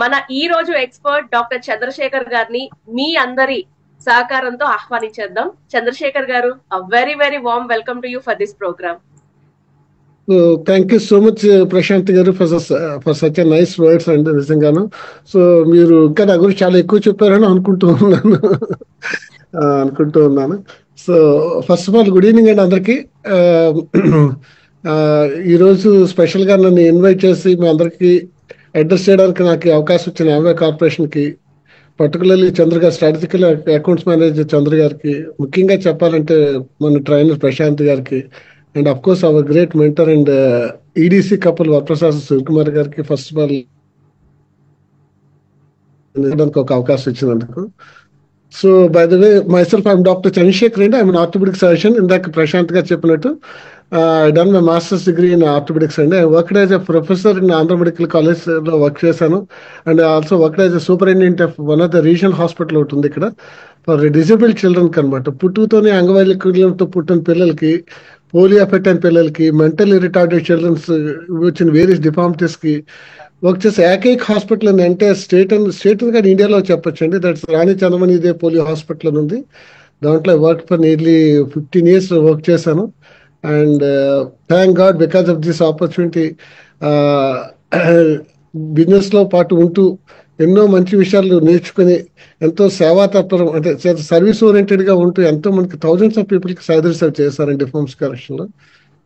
మన ఈ రోజు ఎక్స్పర్ట్ డాక్టర్ చంద్రశేఖర్ గారిని మీ అందరి సహకారంతో ఆహ్వానించేద్దాం. Chandrasekhar garu, very very warm welcome to you for this programme. Thank you so much Prashant garu for such nice words అండి. నిజంగాను సో మీరు ఇంకా నా గురించి చాలా ఎక్కువ చెప్పారని అనుకుంటూ ఉన్నాను. So first of all good evening అండి అందరికీ. ఈరోజు స్పెషల్గా నన్ను ఇన్వైట్ చేసి మీ అందరికీ అడ్రస్ చేయడానికి నాకు అవకాశం ఇచ్చిన ఆమె కార్పొరేషన్కి, పర్టికులర్లీ చంద్ర గారు, స్ట్రాటజికల్ అకౌంట్స్ మేనేజర్ చంద్ర గారికి, ముఖ్యంగా చెప్పాలంటే మన ట్రైనర్ ప్రశాంత్ గారికి, and of course our great mentor and EDC couple Varaprasad Shivakumar గారికి ఫస్ట్ ఆఫ్ ఆల్ ఒక అవకాశం ఇచ్చినందుకు. So by the way myself I'm Dr. Chandrasekhar Reddy. I'm an orthopedic surgeon. ఇందాక ప్రశాంత్ గారు చెప్పినట్టు I done my master's degree in orthopedics అండి. I worked as a professor in Andhra Medical College లో work చేశాను. And also worked as a superintendent of one of the regional hospital ఒకటి ఉంది ఇక్కడ for disabled చిల్డ్రన్కి అనమాట. పుట్టుతోనే అంగవైకల్యంతో పుట్టిన పిల్లలకి, పోలియో ఎఫెక్ట్ అయిన పిల్లలకి, మెంటల్లీ రిటార్డెడ్ చిల్డ్రన్స్ వచ్చిన వేరియస్ డిఫార్మిటీస్కి వర్క్ చేసే ఏకైక హాస్పిటల్ అని అంటే స్టేట్ కానీ ఇండియాలో చెప్పొచ్చండి. దట్స్ రాణి చంద్రమణి ఇదే పోలియో హాస్పిటల్ అని ఉంది. దాంట్లో work for nearly 15 years work చేశాను. And thank God because of this opportunity business లో పాటు ఉంటూ ఎన్నో మంచి విషయాలు నేర్చుకుని ఎంతో సేవా తత్పరం అంటే సర్వీస్ ఓరియంటెడ్ గా ఉంటూ ఎంతో మనకి థౌజండ్స్ ఆఫ్ పీపుల్ కి సర్వీస్ చేశారండి డిఫార్మ్స్ కరెక్షన్ లో.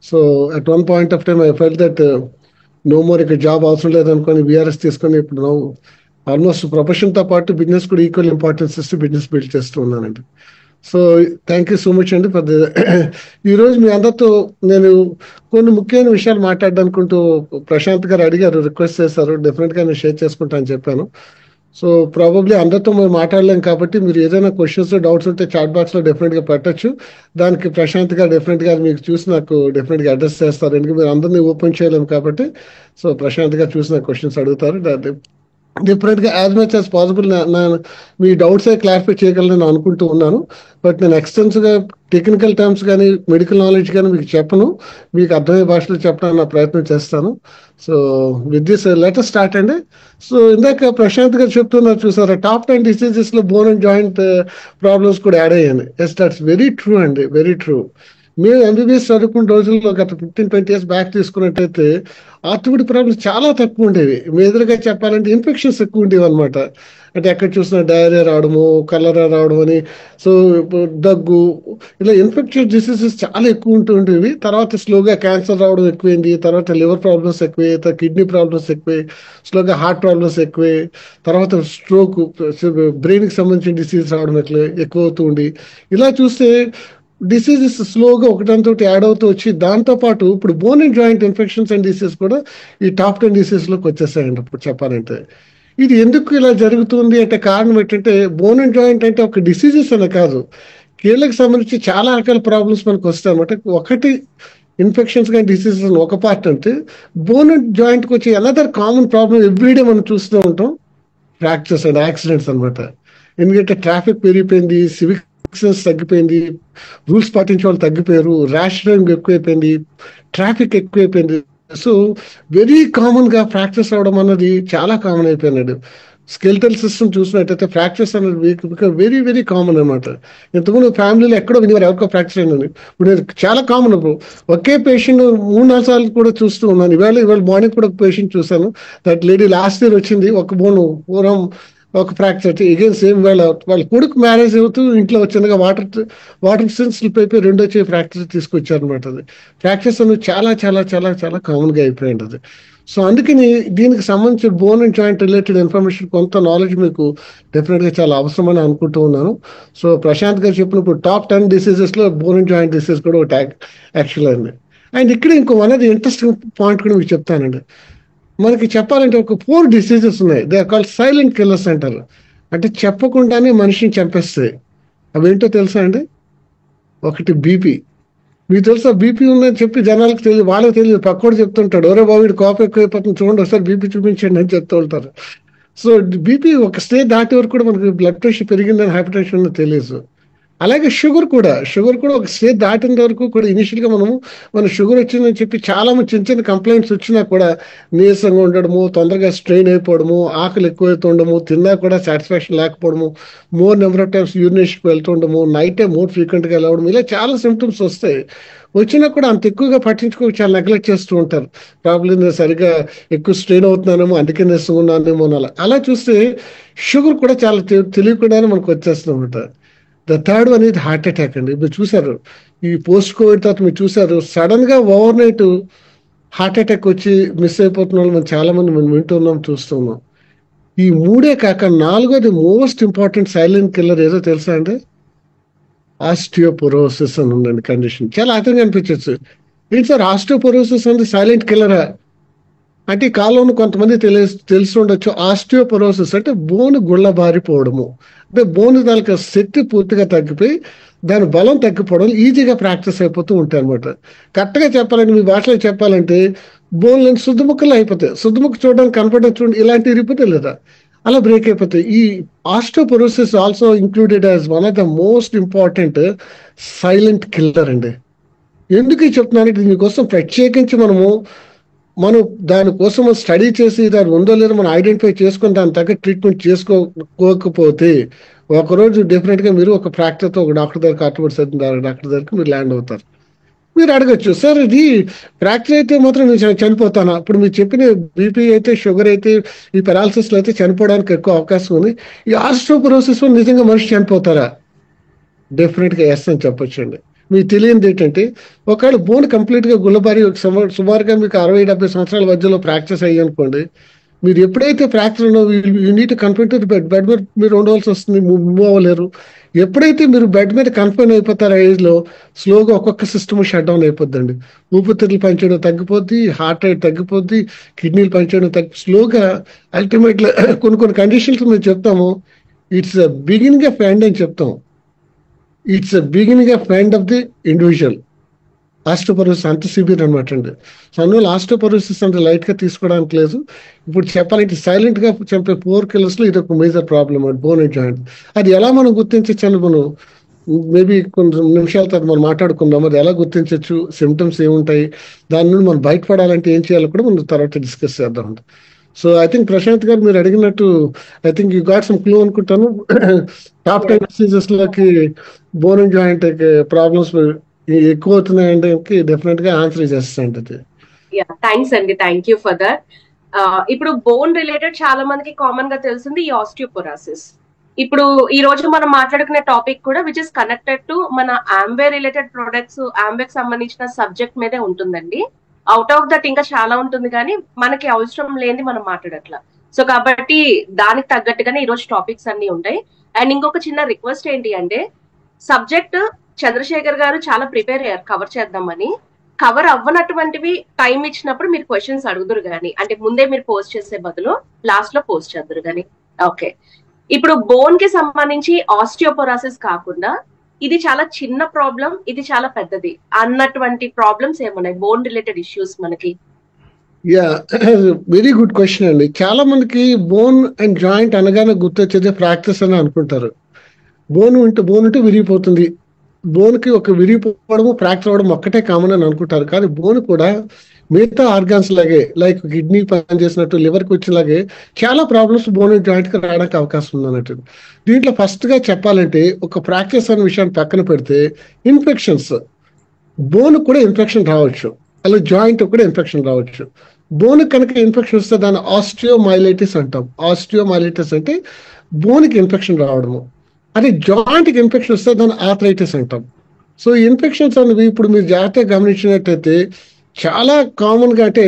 So at one point of time I felt that no more ఇక్కడ జాబ్ అవసరం లేదనుకొని బీఆర్ఎస్ తీసుకొని ఇప్పుడు ఆల్మోస్ట్ ప్రొఫెషన్ తో పాటు బిజినెస్ కూడా ఈక్వల్ ఇంపార్టెన్స్ ఇస్తూ బిజినెస్ బిల్డ్ చేస్తూ ఉన్నానండి. So thank you so much అండి ఫర్ ఈరోజు మీ అందరితో నేను కొన్ని ముఖ్యమైన విషయాలు మాట్లాడనుకుంటూ ప్రశాంత్ గారు అడిగారు, రిక్వెస్ట్ చేశారు, డెఫినెట్ గా నేను షేర్ చేసుకుంటా అని చెప్పాను. సో ప్రాబబ్లీ అందరితో మేము మాట్లాడలేం కాబట్టి మీరు ఏదైనా క్వశ్చన్స్ డౌట్స్ ఉంటే చాట్ బాక్స్ లో డెఫినెట్ గా పెట్టచ్చు. దానికి ప్రశాంత్ గారు డెఫినెట్ గా మీకు చూసి నాకు డెఫినెట్ గా అడ్రస్ చేస్తారు. ఎందుకంటే మీరు అందరినీ ఓపెన్ చేయలేము కాబట్టి సో ప్రశాంత్ గారు చూసి నాకు క్వశ్చన్స్ అడుగుతారు. డిఫరెంట్ గా యాజ్ మచ్ యాజ్ పాసిబుల్ మీ డౌట్స్ క్లారిఫై చేయగలను అనుకుంటూ ఉన్నాను. బట్ నేను ఎక్స్టెన్సివ్ గా టెక్నికల్ టర్మ్స్ కానీ మెడికల్ నాలెడ్జ్ కానీ మీకు చెప్పను, మీకు అర్థమయ్యే భాషలో చెప్పడానికి నా ప్రయత్నం చేస్తాను. So with this let us start అండి. సో ఇందాక ప్రశాంత్ గారు చెప్తున్నారు చూసారా, టాప్ 10 డిసీజెస్ లో బోన్ అండ్ జాయింట్ ప్రాబ్లమ్స్ కూడా యాడ్ అయ్యాను. ఎస్, దట్స్ వెరీ ట్రూ అండి, వెరీ ట్రూ. మేము ఎంబీబీఎస్ చదువుకున్న రోజుల్లో గత 15-20 years బ్యాక్ తీసుకున్నట్టయితే ఆర్థోపెడిక్ ప్రాబ్లమ్స్ చాలా తక్కువ ఉండేవి. ఎదురుగా చెప్పాలంటే ఇన్ఫెక్షన్స్ ఎక్కువ ఉండేవి అనమాట. అంటే ఎక్కడ చూసినా డయేరియా రావడము, కలరా రావడం అని, సో దగ్గు, ఇలా ఇన్ఫెక్షన్స్ డిసీజెస్ చాలా ఎక్కువ ఉండేవి. తర్వాత స్లోగా క్యాన్సర్ రావడం ఎక్కువైంది, తర్వాత లివర్ ప్రాబ్లమ్స్ ఎక్కువే, తర్వాత కిడ్నీ ప్రాబ్లమ్స్ ఎక్కువే, స్లోగా హార్ట్ ప్రాబ్లమ్స్ ఎక్కువే, తర్వాత స్ట్రోక్, బ్రెయిన్కి సంబంధించిన డిసీజ్ రావడం ఎక్కువ అవుతూ ఉండి, ఇలా చూస్తే డిసీజెస్ స్లోగా ఒకదానితో యాడ్ అవుతూ వచ్చి దాంతో పాటు ఇప్పుడు bone and joint infections and disease కూడా ఈ టాప్ 10 డిసీజ్ లోకి వచ్చేసాయండి. ఇప్పుడు చెప్పాలంటే ఇది ఎందుకు ఇలా జరుగుతుంది అంటే కారణం ఏంటంటే, బోన్ అండ్ జాయింట్ అంటే ఒక డిసీజెస్ అనే కాదు, కీళ్ళకి సంబంధించి చాలా రకాల ప్రాబ్లమ్స్ మనకు వస్తాయి అనమాట. ఒకటి ఇన్ఫెక్షన్స్ కానీ డిసీజెస్ ఒక పార్ట్ అంటే, బోన్ అండ్ జాయింట్కి వచ్చే అనదర్ కామన్ ప్రాబ్లమ్ ఎవ్రీడే మనం చూస్తూ ఉంటాం, ఫ్రాక్చర్స్ అండ్ యాక్సిడెంట్స్ అనమాట. ఎందుకంటే ట్రాఫిక్ పెరిగిపోయింది, సివిక్ సెన్స్ తగ్గిపోయింది, రూల్స్ పాటించే వాళ్ళు తగ్గిపోయారు, ర్యాష్ డ్రైవింగ్ ఎక్కువైపోయింది, ట్రాఫిక్ ఎక్కువైపోయింది. సో వెరీ కామన్ గా ఫ్రాక్చర్స్ అవడం అన్నది చాలా కామన్ అయిపోయినాడు. స్కెలిటల్ సిస్టమ్ చూసినట్టయితే ఫ్రాక్చర్స్ అనేది వెరీ వెరీ కామన్ అనమాట. ఇంతకుముందు ఫ్యామిలీలో ఎక్కడో వినివారు ఎవరికో ఫ్రాక్చర్ అయిందని, ఇప్పుడు చాలా కామన్. ఒకే పేషెంట్ 3-4 సార్లు కూడా చూస్తూ ఉన్నాను. ఇవాళ మార్నింగ్ కూడా ఒక పేషెంట్ చూశాను. దట్ లేడీ లాస్ట్ ఇయర్ వచ్చింది, ఒక బోన్ పూర్వం ఒక ఫ్రాక్చర్ అగైన్ సేమ్ వాళ్ళ కొడుకు మ్యారేజ్ అవుతూ ఇంట్లో వచ్చిందిగా వాటర్ సెన్స్ స్లిప్ అయిపోయి రెండో ఫ్రాక్చర్ తీసుకొచ్చారు అనమాట. అది ఫ్రాక్చర్స్ అనేది చాలా చాలా చాలా చాలా కామన్ గా అయిపోయింది అది. సో అందుకని దీనికి సంబంధించిన bone and joint related information కొంత నాలెడ్జ్ మీకు డెఫినెట్ గా చాలా అవసరమని అనుకుంటూ ఉన్నాను. సో ప్రశాంత్ గారు చెప్పినప్పుడు టాప్ 10 డిసీజెస్ లో బోన్ అండ్ జాయింట్ డిసీజ్ కూడా ఒక యాక్చువల్ అండి. అండ్ ఇక్కడ ఇంకో one of the interesting point కూడా మీకు చెప్తానండి. మనకి చెప్పాలంటే ఒక 4 డిసీజెస్ ఉన్నాయి. They are called silent killers అంటారు. అంటే చెప్పకుండానే మనిషిని చంపేస్తాయి. అవేంటో తెలుసా అండి? ఒకటి బీపీ. మీకు తెలుసా బీపీ ఉందని చెప్పి జనాలకు తెలియదు, వాళ్ళకి తెలియదు, పక్కోడు చెప్తుంటాడు, ఒరే బాబు వీడు కోపం ఎక్కువైపోతుంది చూడండి ఒకసారి బీపీ చూపించండి అని చెప్తూ ఉంటారు. సో బీపీ ఒక స్టేజ్ దాటి వరకు కూడా మనకి బ్లడ్ ప్రెషర్ పెరిగిందని, హైపర్ టెన్షన్ తెలియదు. అలాగే షుగర్ కూడా ఒక స్టేజ్ దాటిన వరకు కూడా ఇనిషియల్ గా మన షుగర్ వచ్చిందని చెప్పి చాలా మంది చిన్న చిన్న కంప్లైంట్స్ వచ్చినా కూడా నీరసంగా ఉండడము, తొందరగా స్ట్రెయిన్ అయిపోవడము, ఆకలి ఎక్కువైతుండము, తిన్నా కూడా సాటిస్ఫాక్షన్ లేకపోవడము, మోర్ నెంబర్ ఆఫ్ టైమ్స్ యూరినేషన్కి వెళ్తుండము, నైటే మోర్ ఫ్రీక్వెంట్ గా వెళ్ళవడం, ఇలా చాలా సిమ్టమ్స్ వస్తాయి. వచ్చినా కూడా అంత ఎక్కువగా పట్టించుకో చాలా నెగ్లెక్ట్ చేస్తూ ఉంటారు. ప్రాబ్లం నేను సరిగా ఎక్కువ స్ట్రెయిన్ అవుతున్నానేమో, అందుకే నీరసంగా ఉన్నానేమో అలా చూస్తే షుగర్ కూడా చాలా తెలియకుండానే మనకు వచ్చేస్తూ ఉంటారు. ద థర్డ్ వన్ ఇది హార్ట్ అటాక్ అండి. మీరు చూసారు ఈ పోస్ట్ కోవిడ్ తర్వాత మీరు చూసారు సడన్ గా ఓవర్ నైట్ హార్ట్ అటాక్ వచ్చి మిస్ అయిపోతున్న వాళ్ళు మనం చాలా మంది మనం వింటున్నాం, చూస్తున్నాం. ఈ మూడే కాక నాలుగోది మోస్ట్ ఇంపార్టెంట్ సైలెంట్ కిల్లర్ ఏదో తెలుసా అండి? ఆస్టియోపోరోసిస్ అని ఉందండి కండిషన్. చాలా ఆశ్చర్యంగా అనిపించచ్చు, ఏంటి సార్ ఆస్టియోపోరోసిస్ అనేది సైలెంట్ కిల్లరా అంటే? ఈ కాలంలో కొంతమంది తెలిసి ఉండొచ్చు. ఆస్టియోపోరోసిస్ అంటే బోను గుళ్ళబారిపోవడము, అంటే బోను తాలూకా శక్తి పూర్తిగా తగ్గిపోయి దాని బలం తగ్గిపోవడం ఈజీగా ప్రాక్టీస్ అయిపోతూ ఉంటాయి అనమాట. కరెక్ట్గా చెప్పాలంటే మీ భాషలో చెప్పాలంటే బోన్లని శుద్ధముక్కలు అయిపోతాయి. శుద్ధముక్క చూడడానికి కనపడడం చూడండి, ఇలాంటి ఇరిగిపోతాయి లేదా అలా బ్రేక్ అయిపోతాయి. ఈ osteoporosis also included as one of the most important silent killer అండి. ఎందుకు చెప్తున్నానంటే దీనికోసం ప్రత్యేకించి మనం దానికోసం స్టడీ చేసి దాని ఉందో లేదో మనం ఐడెంటిఫై చేసుకుని దాని తగ్గ ట్రీట్మెంట్ చేసుకోకపోతే ఒకరోజు డెఫినెట్ గా మీరు ఒక ఫ్రాక్చర్తో ఒక డాక్టర్ దగ్గర ఆర్థోపెడిక్ సర్జన్ డాక్టర్ దగ్గరికి మీరు ల్యాండ్ అవుతారు. మీరు అడగచ్చు, సార్ ఇది ఫ్రాక్చర్ అయితే మాత్రం నేను చనిపోతానా? ఇప్పుడు మీరు చెప్పిన బీపీ అయితే, షుగర్ అయితే, ఈ పెరాలసిస్ అయితే చనిపోవడానికి ఎక్కువ అవకాశం ఉంది. ఈ ఆస్టియోపోరోసిస్ నిజంగా మనిషి చనిపోతారా? డెఫినెట్ గా ఎస్ అని చెప్పొచ్చండి. మీకు తెలియనిది ఏంటంటే ఒకవేళ బోన్ కంప్లీట్ గా గుల్లబారి సుమారుగా మీకు 60-70 సంవత్సరాల మధ్యలో ఫ్రాక్చర్స్ అయ్యి అనుకోండి, మీరు ఎప్పుడైతే fracture unit confine to bed మీద మీరు ఉండవలసి వస్తుంది, మూవ్ అవ్వలేరు. ఎప్పుడైతే మీరు బెడ్ మీద కన్ఫైన్ అయిపోతారో ఏజ్ లో స్లోగా ఒక్కొక్క సిస్టమ్ షట్ డౌన్ అయిపోద్దండి. ఊపిరితిత్తులు పనిచేయడం తగ్గిపోద్ది, హార్ట్ రేట్ తగ్గిపోద్ది, కిడ్నీలు పనిచేయడం స్లోగా అల్టిమేట్లీ కొన్ని కండిషన్స్ మేము చెప్తాము. ఇట్స్ బిగినింగ్ ఆఫ్ ఎండ్ అని చెప్తాం. It's beginning of end of the individual. Osteoporosis అంత సివియర్ అనమాట అండి. సో అందువల్ల ఆస్టియోపోరోసిస్ అంటే లైట్ గా తీసుకోవడానికి లేదు. ఇప్పుడు చెప్పాలంటే సైలెంట్ గా చంపే 4 కిల్లర్స్ లో ఇది ఒక మేజర్ ప్రాబ్లమ్ అండి, బోన్ అండ్ జాయింట్. అది ఎలా మనం గుర్తించచ్చు మనం మేబీ కొన్ని నిమిషాల తర్వాత మనం మాట్లాడుకుందాం. అది ఎలా గుర్తించవచ్చు, సిమ్టమ్స్ ఏముంటాయి, దాని నుండి మనం బయటపడాలంటే ఏం చేయాలో కూడా మనం తర్వాత డిస్కస్ చేద్దాం. సో ఐ థింక్ ప్రశాంత్ గారు మీరు అడిగినట్టు I think you got some clue అనుకుంటాను. టాప్ 10 డిసీజెస్ లోకి బోన్ అండ్ జాయింట్ ప్రాబ్లమ్స్ ఎక్కువ అవుతున్నాయంటే డెఫినెట్ గా ఆన్సర్ చేస్తాంటది. థ్యాంక్స్ అండి, థ్యాంక్ యూ ఫర్ దట్. ఇప్పుడు బోన్ రిలేటెడ్ చాలా మందికి కామన్ గా తెలిసింది ఈ ఆస్టియోపోరోసిస్. ఇప్పుడు ఈ రోజు మనం మాట్లాడుకునే టాపిక్ కూడా విచ్ ఇస్ కనెక్టెడ్ టు మన ఆంబే రిలేటెడ్ ప్రొడక్ట్స్, ఆంబేకి సంబంధించిన సబ్జెక్ట్ మీదే ఉంటుందండి. అవుట్ ఆఫ్ దట్ ఇంకా చాలా ఉంటుంది, కానీ మనకి అవసరం లేని మనం మాట్లాడట్లా. సో కాబట్టి దానికి తగ్గట్టుగానే ఈ రోజు టాపిక్స్ అన్ని ఉంటాయి. అండ్ ఇంకొక చిన్న రిక్వెస్ట్ ఏంటి అంటే, సబ్జెక్ట్ చంద్రశేఖర్ గారు చాలా ప్రిపేర్ అయ్యారు కవర్ చేద్దామని. కవర్ అవ్వనటువంటివి టైం ఇచ్చినప్పుడు మీరు క్వశ్చన్స్ అడుగుదురు గానీ, అంటే ముందే మీరు పోస్ట్ చేసే బదులు లాస్ట్ లో పోస్ట్ చేద్దరు గానీ. ఓకే, ఇప్పుడు బోన్ కి సంబంధించి ఆస్టియోపోరోసిస్ కాకుండా ఇది చాలా చిన్న ప్రాబ్లం, ఇది చాలా పెద్దది అన్నటువంటి ప్రాబ్లమ్స్ ఏమున్నాయి బోన్ రిలేటెడ్ ఇష్యూస్ మనకి? వెరీ గుడ్ క్వశ్చన్ అండి. చాలా మందికి బోన్ అండ్ జాయింట్ అనగానే గుర్తొచ్చేది ఫ్రాక్చర్స్ అని అనుకుంటారు. బోన్ ఉంటే విరిగిపోతుంది, బోన్ కి ఒక విరిగిపోవడము ఫ్రాక్చర్ అవ్వడం ఒక్కటే కామన్ అని అనుకుంటారు. కానీ బోన్ కూడా మిగతా ఆర్గాన్స్ లాగే, లైక్ కిడ్నీ పనిచేసినట్టు, లివర్ కి వచ్చినలాగే చాలా ప్రాబ్లమ్స్ బోన్ అండ్ జాయింట్ కి రావడానికి అవకాశం ఉంది అన్నట్టు. దీంట్లో ఫస్ట్ గా చెప్పాలంటే ఒక ఫ్రాక్చర్స్ అనే విషయాన్ని పక్కన పెడితే ఇన్ఫెక్షన్స్, బోన్ కూడా ఇన్ఫెక్షన్ రావచ్చు, అలా జాయింట్ కూడా ఇన్ఫెక్షన్ రావచ్చు. బోన్ కనుక ఇన్ఫెక్షన్ వస్తే దాన్ని ఆస్టియోమైలైటిస్ అంటాం. ఆస్టియోమైలైటిస్ అంటే బోన్కి ఇన్ఫెక్షన్ రావడము. అదే జాయింట్కి ఇన్ఫెక్షన్ వస్తే దాన్ని ఆర్థరైటిస్ అంటాం. సో ఇన్ఫెక్షన్స్ అనేవి ఇప్పుడు మీరు జాగ్రత్తగా గమనించినట్టయితే చాలా కామన్ గా, అంటే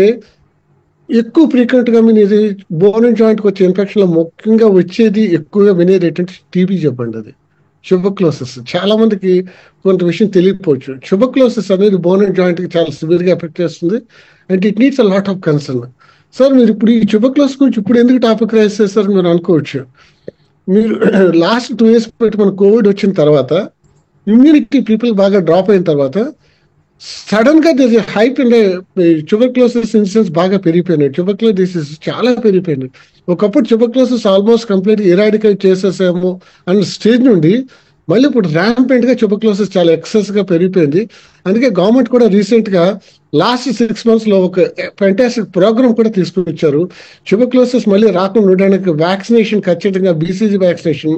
ఎక్కువ ఫ్రీక్వెంట్ గా మీరు ఇది బోన్ అండ్ జాయింట్కి వచ్చే ఇన్ఫెక్షన్ లో ముఖ్యంగా వచ్చేది ఎక్కువగా వినేది ఏంటంటే టీబీ చెప్పండి, అది ట్యూబర్క్లోసిస్. చాలా మందికి కొంత విషయం తెలియకపోవచ్చు. ట్యూబర్క్లోసిస్ అనేది బోన్ అండ్ జాయింట్ కి చాలా సివియర్ గా ఎఫెక్ట్ చేస్తుంది and it needs a lot of concern. Sir మీరు ఇప్పుడు ఈ ట్యూబర్క్లోసిస్ గురించి ఇప్పుడు ఎందుకు టాపిక్ రైజ్ చేస్తారని మీరు అనుకోవచ్చు. మీరు లాస్ట్ 2 years పెట్టి మన కోవిడ్ వచ్చిన తర్వాత ఇమ్యూనిటీ పీపుల్ బాగా డ్రాప్ అయిన తర్వాత సడన్ గా హైప్ అంటే ట్యూబర్క్లోసిస్ ఇన్సిడెన్స్ బాగా పెరిగిపోయినాయి. ట్యూబర్క్లోసిస్ చాలా పెరిగిపోయింది. ఒకప్పుడు ట్యూబర్క్లోసిస్ ఆల్మోస్ట్ కంప్లీట్ ఇరాడికేట్ చేసేసాము అన్న స్టేజ్ నుండి మళ్ళీ ఇప్పుడు ర్యాంపెంట్ గా ట్యూబర్క్లోసిస్ చాలా ఎక్సెస్ గా పెరిగిపోయింది. అందుకే గవర్నమెంట్ కూడా రీసెంట్ గా లాస్ట్ 6 months లో ఒక ఫెంటాస్టిక్ ప్రోగ్రామ్ కూడా తీసుకొచ్చారు. ట్యూబర్క్లోసిస్ మళ్ళీ రాకుండా ఉండడానికి వ్యాక్సినేషన్, ఖచ్చితంగా BCG వ్యాక్సినేషన్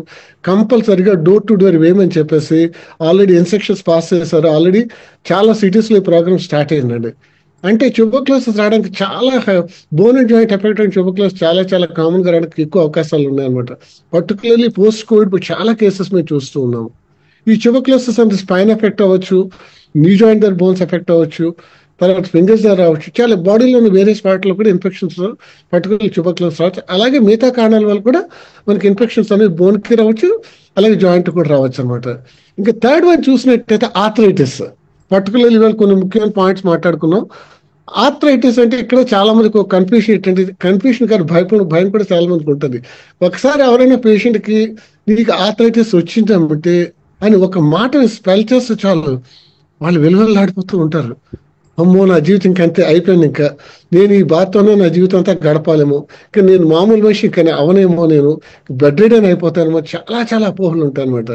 కంపల్సరిగా డోర్ టు డోర్ వేయమని చెప్పేసి ఆల్రెడీ ఇన్స్ట్రక్షన్స్ పాస్ చేశారు. ఆల్రెడీ చాలా సిటీస్ లో ఈ ప్రోగ్రామ్ స్టార్ట్ అయిందండి. అంటే ట్యూబర్క్లోసిస్ రావడానికి చాలా bone and joint effect and tuberculosis చాలా చాలా కామన్ గా రావడానికి ఎక్కువ అవకాశాలు ఉన్నాయన్నమాట. పర్టికులర్లీ పోస్ట్ కోవిడ్ చాలా కేసెస్ మేము చూస్తూ ఉన్నాము. ఈ ట్యూబర్క్లోసిస్ అంటే స్పైన్ ఎఫెక్ట్ అవ్వచ్చు, నీ జాయింట్ దగ్గర బోన్స్ ఎఫెక్ట్ అవ్వచ్చు, తర్వాత ఫింగర్స్ దగ్గర రావచ్చు, చాలా బాడీలోని వేరే స్పాట్లో కూడా ఇన్ఫెక్షన్స్ పర్టికులర్ ట్యూబర్క్లోసిస్ రావచ్చు. అలాగే మిగతా కారణాల వల్ల కూడా మనకి ఇన్ఫెక్షన్స్ అనేవి బోన్కి రావచ్చు, అలాగే జాయింట్ కూడా రావచ్చు అనమాట. ఇంకా థర్డ్ వన్ చూసినట్టయితే ఆర్థరైటిస్. పర్టికులర్లీ ఇవాళ కొన్ని ముఖ్యమైన పాయింట్స్ మాట్లాడుకున్నాం. ఆర్థరైటిస్ అంటే ఇక్కడ చాలా మందికి ఒక కన్ఫ్యూషన్ ఏంటంటే, కన్ఫ్యూషన్ కాదు, భయం కూడా చాలా మందికి ఉంటుంది. ఒకసారి ఎవరైనా పేషెంట్ కి నీకు ఆర్థరైటిస్ వచ్చిందంటే అని ఒక మాట స్పెల్ చేస్తే చాలు వాళ్ళు వెలువెల్లాడిపోతూ ఉంటారు. అమ్మో నా జీవితం ఇంకంతే అయిపోయింది, ఇంకా నేను ఈ బాధతోనే నా జీవితం అంతా గడపాలేమో, ఇంకా నేను మామూలు మనిషి ఇంకా అవనేమో, నేను బెడ్ రిడన్ అయిపోతానేమో, చాలా చాలా అపోహలు ఉంటాయి అనమాట.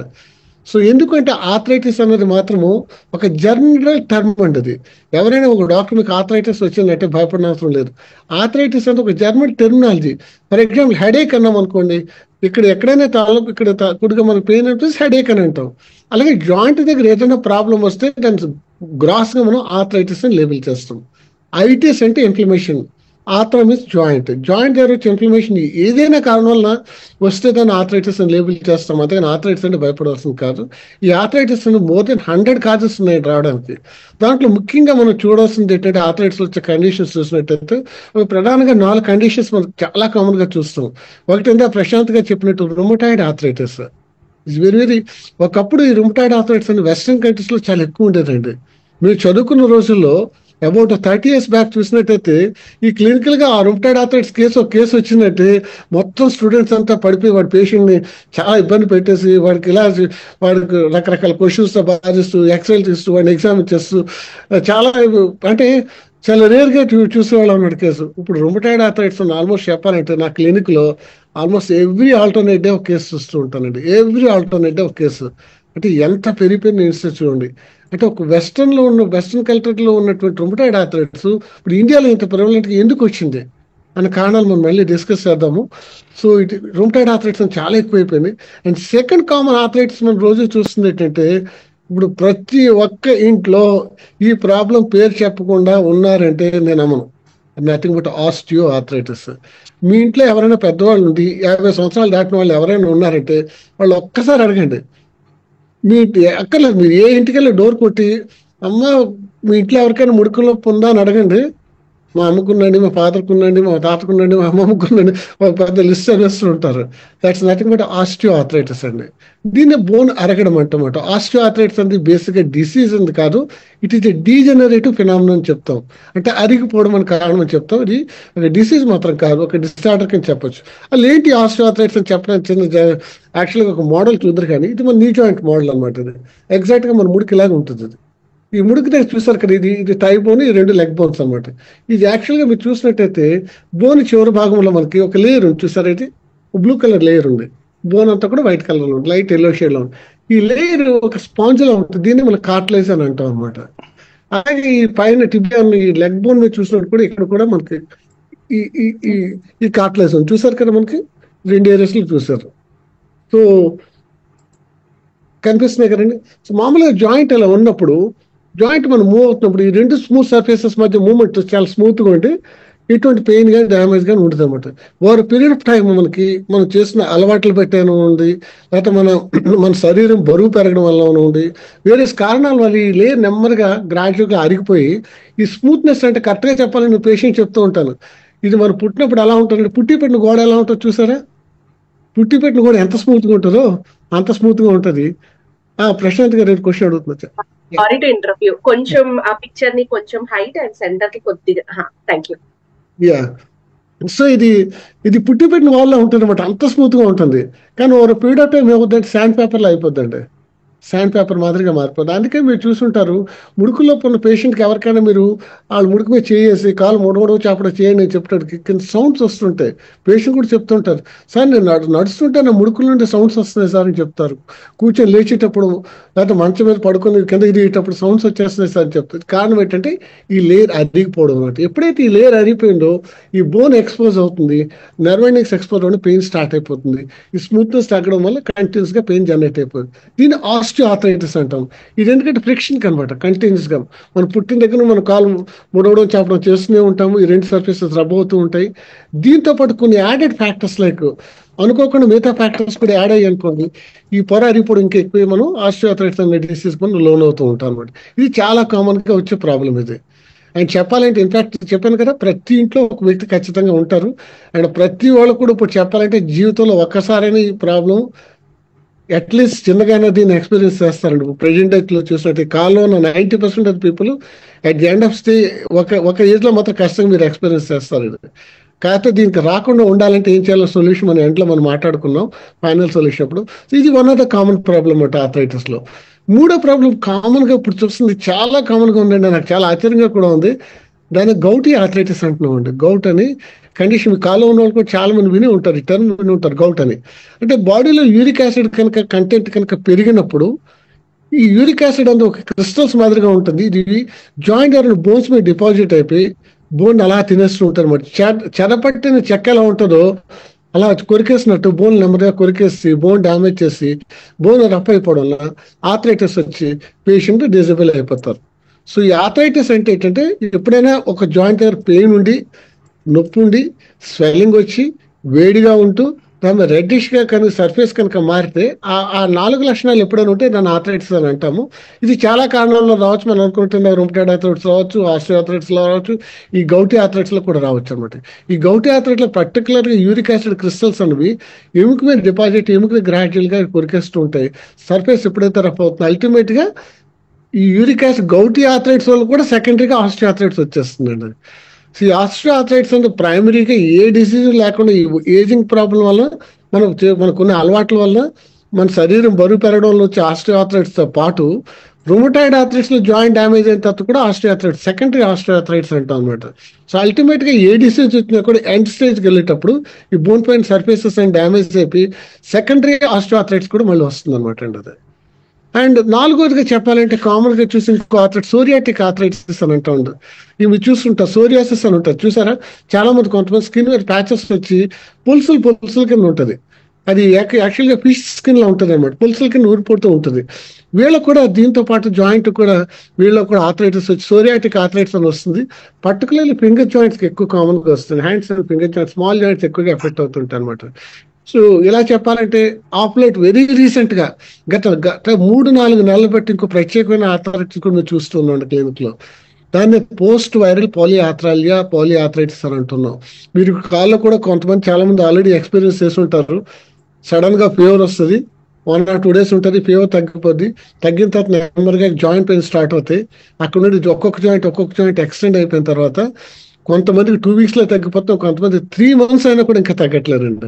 సో ఎందుకంటే ఆర్థరైటిస్ అనేది మాత్రము ఒక జనరల్ టర్మ్ అండి. అది ఎవరైనా ఒక డాక్టర్ మీకు ఆర్థరైటిస్ వచ్చిందంటే భయపడిన అవసరం లేదు. ఆర్థరైటిస్ అంటే ఒక German terminology. For example headache అన్నాం అనుకోండి, ఇక్కడ ఎక్కడైనా తాలూకు ఇక్కడ కుడిగా మనకు పెయిన్ అనిపిస్తే హెడేక్ అని అంటాం. అలాగే జాయింట్ దగ్గర ఏదైనా ప్రాబ్లం వస్తే దాని గ్రాస్ గా మనం ఆర్థరైటిస్ అని లేబుల్ చేస్తాం. ఐటిస్ అంటే ఇన్ఫ్లమేషన్, ఆర్థ్రా మీన్స్ జాయింట్ దగ్గర వచ్చే ఇన్ఫ్లమేషన్ ఏదైనా కారణం వల్ల వస్తే దాన్ని ఆర్థరైటిస్ అని లేబుల్ చేస్తాం. అంతేగాని ఆర్థరైటిస్ అంటే భయపడాల్సింది కాదు. ఈ ఆర్థరైటిస్ అని మోర్ దెన్ 100 కాజెస్ ఉన్నాయి రావడానికి. దాంట్లో ముఖ్యంగా మనం చూడాల్సింది ఏంటంటే, ఆర్థరైటిస్ వచ్చే కండిషన్స్ చూసినట్టయితే ప్రధానంగా 4 కండిషన్స్ మనం చాలా కామన్ గా చూస్తాం. ఒకటి ప్రశాంత్ గా చెప్పినట్టు rheumatoid arthritis. It's very very ఒకప్పుడు ఈ రుమటాయిడ్ ఆర్థరైటిస్ అని వెస్ట్రన్ కంట్రీస్ లో చాలా ఎక్కువ ఉండేదండి. మీరు చదువుకున్న రోజుల్లో అబౌట్ 30 years బ్యాక్ చూసినట్టయితే ఈ క్లినికల్ గా ఆ రుమటాయిడ్ ఆర్థరైటిస్ కేసు వచ్చిందంటే మొత్తం స్టూడెంట్స్ అంతా పడిపోయి వాడి పేషెంట్ ని చాలా ఇబ్బంది పెట్టేసి వాడికి వాడికి రకరకాల క్వశ్చన్స్ తో బాధిస్తూ, ఎక్స్రేలు తీస్తూ, వాడిని ఎగ్జామ్ చేస్తూ చాలా అంటే చాలా రేర్ గా చూసేవాళ్ళు అన్నాడు కేసు. ఇప్పుడు రుమటాయిడ్ ఆర్థరైటిస్ ఆల్మోస్ట్ చెప్పాలంటే నా క్లినిక్ లో ఆల్మోస్ట్ ఎవ్రీ ఆల్టర్నేట్ డే ఒక కేసు చూస్తూ ఉంటానండి. ఎవ్రీ ఆల్టర్నేట్ డే ఒక కేసు. అంటే ఎంత పెరిగిపోయిన ఇన్స్టెన్స్ చూడండి. అంటే ఒక వెస్ట్రన్ కల్చర్ లో ఉన్నటువంటి రుమటాయిడ్ ఆర్థరైటిస్ ఇప్పుడు ఇండియాలో ఇంత ప్రివలెంట్ ఎందుకు వచ్చింది అనే కారణాలు మనం మళ్ళీ డిస్కస్ చేద్దాము. సో ఇది రుమటాయిడ్ ఆర్థరైటిస్ చాలా ఎక్కువైపోయింది. అండ్ సెకండ్ కామన్ ఆర్థరైటిస్ మనం రోజు చూస్తుంది ఏంటంటే, ఇప్పుడు ప్రతి ఒక్క ఇంట్లో ఈ ప్రాబ్లం పేరు చెప్పకుండా ఉన్నారంటే నేను నమ్మను. Nothing but osteoarthritis. మీ ఇంట్లో ఎవరైనా పెద్దవాళ్ళు ఉండి 50 సంవత్సరాలు దాటిన వాళ్ళు ఎవరైనా ఉన్నారంటే వాళ్ళు ఒక్కసారి అడగండి. మీ అక్కర్లేదు, మీరు ఏ ఇంటికెళ్ళి డోర్ కొట్టి అమ్మ మీ ఇంట్లో ఎవరికైనా ముడుకులో పొందా అని అడగండి. మా అమ్మకున్నాండి, మా ఫాదర్కున్నాండి, మా తాతకున్నాండి, మా అమ్మమ్మకున్నాండి, ఒక పెద్ద లిస్ట్ అనేస్తూ ఉంటారు. That's nothing but osteo arthritis అండి. దీన్ని బోన్ అరగడం అంటమాట. ఆస్టియో ఆర్థరైటిస్ అనేది బేసిక్ గా డిసీజ్ ఉంది కాదు, it is a degenerative phenomena అని చెప్తాం. అంటే అరిగిపోవడం అని కారణం అని చెప్తాం. ఇది ఒక డిసీజ్ మాత్రం కాదు, ఒక డిసార్డర్ అని చెప్పొచ్చు. అసలు ఏంటి ఆస్టియో ఆర్థరైటిస్ అని చెప్పడానికి చిన్న యాక్చువల్గా ఒక మోడల్ చూద్దరు, కానీ ఇది మన నీ జాయింట్ మోడల్ అనమాట. ఇది ఎగ్జాక్ట్ గా మన ముడికిలాగా ఉంటుంది. ఇది ఈ ముడికి దగ్గర చూసారు కదా, ఇది టై బోన్, ఈ 2 లెగ్ బోన్స్ అనమాట. ఇది యాక్చువల్గా మీరు చూసినట్టయితే బోన్ చివరి భాగంలో మనకి ఒక లేయర్ ఉంది చూసారు. ఇది బ్లూ కలర్ లేయర్ ఉంది. బోన్ అంతా కూడా వైట్ కలర్ లో ఉంది, లైట్ ఎల్లో షేడ్ లో ఉంది. ఈ లేయర్ ఒక స్పాంజ్ లో ఉంటుంది. దీన్ని మనం కార్టిలేజ్ అని అంటాం అనమాట. అలాగే ఈ పైన టిబియా ఈ లెగ్ బోన్ మీద చూసినట్టు కూడా ఇక్కడ కూడా మనకి ఈ కార్టిలేజ్ ఉంది చూసారు కదా, మనకి 2 ఏరియాస్ లో చూసారు. సో కనిపిస్తున్నాయి కదండి. సో మామూలుగా జాయింట్ అలా ఉన్నప్పుడు, జాయింట్ మనం మూవ్ అవుతున్నప్పుడు ఈ 2 స్మూత్ సర్ఫేసెస్ మధ్య మూవ్మెంట్ చాలా స్మూత్ గా ఉంటే ఎటువంటి పెయిన్ కానీ డ్యామేజ్ కానీ ఉంటుంది అనమాట. ఓవర్ పీరియడ్ ఆఫ్ టైం మనం చేసిన అలవాట్లు పెట్టాను ఉంది, లేకపోతే మన శరీరం బరువు పెరగడం వల్ల ఉంది, వేరే కారణాల వల్ల ఈ లేయర్ నెమ్మదిగా గ్రాడ్యువల్గా అరిగిపోయి ఈ స్మూత్నెస్ అంటే కరెక్ట్గా చెప్పాలని నేను పేషెంట్ చెప్తూ ఉంటాను. ఇది మనం పుట్టినప్పుడు ఎలా ఉంటుంది, పుట్టి పెట్టిన గోడ ఎలా ఉంటుందో చూసారా, పుట్టి పెట్టిన గోడ ఎంత స్మూత్ గా ఉంటుందో అంత స్మూత్ గా ఉంటుంది. ప్రశాంత్ గారు క్వశ్చన్ అడుగుతున్నా. సారీ టు ఇంటరప్ట్, కొంచెం ఆ పిక్చర్ ని కొంచెం హైట్ అండ్ సెంటర్ కి కొద్దిగా. Thank you. యా, సో ఇది పుట్టి పెట్టిన వాళ్ళ ఉంటుంది అనమాట, అంత స్మూత్ గా ఉంటుంది. కానీ ఓవర్ పీరియడ్ ఆఫ్ టైం ఏమవుతుందంటే శాండ్ పేపర్ లో అయిపోద్దండి. శాండ్ పేపర్ మాదిరిగా మారిపోతుంది. అందుకే మీరు చూసుంటారు, ముడుకులో ఉన్న పేషెంట్కి ఎవరికైనా మీరు వాళ్ళు ముడుకు మీద చేసి కాలు మూడవడో చేపడం చేయండి అని చెప్తాడు, కింద సౌండ్స్ వస్తుంటాయి. పేషెంట్ కూడా చెప్తుంటారు, సార్ నేను నడుస్తుంటే నా ముడుకుల నుండి సౌండ్స్ వస్తున్నాయి సార్ అని చెప్తారు. కూర్చొని లేచేటప్పుడు లేకపోతే మంచం మీద పడుకొని కింద ఇరిగేటప్పుడు సౌండ్స్ వచ్చేస్తున్నాయి సార్ అని చెప్తారు. కారణం ఏంటంటే ఈ లేయర్ అరిగిపోవడం అనమాట. ఎప్పుడైతే ఈ లేయర్ అరిగిపోయిందో ఈ బోన్ ఎక్స్పోజ్ అవుతుంది, నర్వ్ ఎండింగ్స్ ఎక్స్పోజ్ అవ్వడం, పెయిన్ స్టార్ట్ అయిపోతుంది. ఈ స్మూత్నెస్ తగ్గడం వల్ల కంటిన్యూస్ గా పెయిన్ జనరేట్ అయిపోతుంది. దీన్ని ఆస్టియోఆర్థరైటిస్ అంటాం. ఇది ఎందుకంటే ఫ్రిక్షన్ కనమాట, కంటిన్యూస్ గా మనం పుట్టిన దగ్గర మన కాలు ముడవడం చేపడం చేస్తూనే ఉంటాము, ఈ రెండు సర్ఫేసెస్ రబ్ అవుతూ ఉంటాయి. దీంతో పాటు కొన్ని యాడెడ్ ఫ్యాక్టర్స్ లైక్ అనుకోకుండా మిగతా ఫ్యాక్టర్స్ కూడా యాడ్ అయ్యి అనుకోండి, ఈ పొర అరిగిపోవడం ఇంకా ఎక్కువ మనం ఆస్టియోఆర్థరైటిస్ అనే డిసీజ్ మనం లోన్ అవుతూ ఉంటాం అనమాట. ఇది చాలా కామన్ గా వచ్చే ప్రాబ్లం ఇది. అండ్ చెప్పాలంటే ఇన్ఫాక్ట్ చెప్పాను కదా, ప్రతి ఇంట్లో ఒక వ్యక్తి ఖచ్చితంగా ఉంటారు. అండ్ ప్రతి వాళ్ళు కూడా ఇప్పుడు చెప్పాలంటే జీవితంలో ఒక్కసారైనా ఈ ప్రాబ్లం అట్లీస్ట్ చిన్నగానే దీన్ని ఎక్స్పీరియన్స్ చేస్తారండి. ప్రెజెంట్ డేట్ లో చూసినట్టు కాల్లో ఉన్న 90% of people at the end of stay ఒక ఏజ్ లో మాత్రం కష్టంగా మీరు ఎక్స్పీరియన్స్ చేస్తారు ఇది. కాకపోతే దీనికి రాకుండా ఉండాలంటే ఏం చేయాలో సొల్యూషన్ మన ఎండ్లో మనం మాట్లాడుకున్నాం ఫైనల్ సొల్యూషన్ అప్పుడు. ఇది one of the common problem అంటే ఆర్థరైటిస్ లో. మూడో ప్రాబ్లం కామన్ గా ఇప్పుడు చూస్తుంది, చాలా కామన్ గా ఉందండి, నాకు చాలా ఆశ్చర్యంగా కూడా ఉంది. దాన్ని గౌటీ ఆర్థరైటిస్ అంటున్నాం అండి. గౌట్ అని కండిషన్ కాలో ఉన్న వాళ్ళు కూడా చాలా మంది విని ఉంటారు, ఈ టర్మ్ విని ఉంటారు గౌట్ అని. అంటే బాడీలో యూరిక్ యాసిడ్ కనుక కంటెంట్ కనుక పెరిగినప్పుడు ఈ యూరిక్ యాసిడ్ అనేది ఒక క్రిస్టల్స్ మాదిరిగా ఉంటుంది. ఇది జాయింట్ ఎవరైనా బోన్స్ మీద డిపాజిట్ అయిపోయి బోన్ అలా తినేస్తూ ఉంటారు అనమాట. చెరపట్టిన చెక్క ఎలా ఉంటుందో అలా కొరికేసినట్టు బోన్ నెమ్మదిగా కొరికేసి బోన్ డ్యామేజ్ చేసి బోన్ రఫ్ అయిపోవడం వల్ల ఆర్థరైటిస్ వచ్చి పేషెంట్ డిజబుల్ అయిపోతారు. సో ఈ ఆర్థరైటిస్ అంటే ఏంటంటే ఎప్పుడైనా ఒక జాయింట్ దగ్గర పెయిన్ ఉండి నొప్పి ఉండి స్వెల్లింగ్ వచ్చి వేడిగా ఉంటూ దాని రెడ్డిష్ గా కనుక సర్ఫేస్ కనుక మారితే ఆ 4 లక్షణాలు ఎప్పుడైనా ఉంటే దాన్ని ఆర్థరైటిస్ అని అంటాము. ఇది చాలా కారణాల్లో రావచ్చు. మనం అనుకుంటున్న రుమటాయిడ్ ఆర్థరైటిస్ రావచ్చు, ఆస్టియోఆర్థరైటిస్ లో రావచ్చు, ఈ గౌటీ ఆర్థరైటిస్ లో కూడా రావచ్చు అనమాట. ఈ గౌటీ ఆర్థరైటిస్ లో పర్టికులర్ గా యూరిక్ యాసిడ్ క్రిస్టల్స్ అనేవి ఎముక మీద డిపాజిట్, ఎముక గ్రాడ్యువల్ గా కొరికేస్తూ ఉంటాయి. సర్ఫేస్ ఎప్పుడైతే రఫ్ అవుతుందో అల్టిమేట్ గా ఈ యూరిక్ యాసిడ్ గౌటీ ఆర్థరైటిస్ వల్ల కూడా సెకండరీగా ఆస్టియోఆర్థరైటిస్ వచ్చేస్తుందండి. ఈ ఆస్టియోఆర్థరైటిస్ అంటే ప్రైమరీగా ఏ డిసీజ్ లేకుండా ఏజింగ్ ప్రాబ్లం వల్ల మనకున్న అలవాట్ల వల్ల మన శరీరం బరువు పెరగడం వల్ల వచ్చే ఆస్టియోఆర్థరైటిస్ తో పాటు రుమటాయిడ్ ఆర్థరైటిస్ లో జాయింట్ డ్యామేజ్ అయిన తర్వాత కూడా ఆస్టియోఆర్థరైటిస్, సెకండరీ ఆస్టియోఆర్థరైటిస్ అంటాం అనమాట. సో అల్టిమేట్ గా ఏ డిసీజ్ వచ్చినా కూడా ఎండ్ స్టేజ్కి వెళ్ళేటప్పుడు ఈ బోన్ పైన సర్ఫేసెస్ అండ్ డ్యామేజ్ అయిపోయి సెకండరీ ఆస్టియోఆర్థరైటిస్ కూడా మళ్ళీ వస్తుంది అనమాట అండి అది. అండ్ నాలుగోదిగా చెప్పాలంటే కామన్ గా చూసి ఇంకో ఆర్థరైటిస్ సోరియాటిక్ ఆర్థరైటిస్ అని అంటా ఉండదు. ఇవి చూస్తుంటారు, సోరియాసిస్ అని ఉంటారు చూసారా, చాలా మంది కొంతమంది స్కిన్ మీద ప్యాచెస్ వచ్చి పులుసుల కింద ఉంటుంది. అది యాక్చువల్గా ఫిష్ స్కిన్ లో ఉంటుంది అనమాట, పులుసుల కింద ఊరిపోతూ ఉంటుంది. వీళ్ళకు కూడా దీంతో పాటు జాయింట్ కూడా వీళ్ళకు కూడా ఆర్థరైటిస్ వచ్చి సోరియాటిక్ ఆర్థరైటిస్ అని వస్తుంది. పర్టికులర్లీ ఫింగర్ జాయింట్స్ ఎక్కువ కామన్ గా వస్తుంది. Hands and finger joints, small joints ఎక్కువగా ఎఫెక్ట్ అవుతుంటాయి అనమాట. సో ఇలా చెప్పాలంటే ఆఫ్ లైట్ వెరీ రీసెంట్ గా గత 3-4 నెలలు బట్టి ఇంకో ప్రత్యేకమైన ఆర్థరైటిస్ కూడా మేము చూస్తున్నాం క్లినిక్ లో. దాన్ని పోస్ట్ వైరల్ పాలిఆర్థరైటిస్ అని అంటున్నాం. మీరు కాల్లో కూడా కొంతమంది చాలా మంది ఆల్రెడీ ఎక్స్పీరియన్స్ చేసి ఉంటారు. సడన్ గా ఫీవర్ వస్తుంది, 1 or 2 days ఉంటుంది, ఫీవర్ తగ్గిపోద్ది. తగ్గిన తర్వాత నెమ్మదిగా జాయింట్ పెయిన్ స్టార్ట్ అవుతాయి. అక్కడ నుండి ఒక్కొక్క జాయింట్ ఎక్స్టెండ్ అయిపోయిన తర్వాత కొంతమందికి 2 weeks లో తగ్గిపోతాం, కొంతమంది 3 months అయినా కూడా ఇంకా తగ్గట్లేరండి.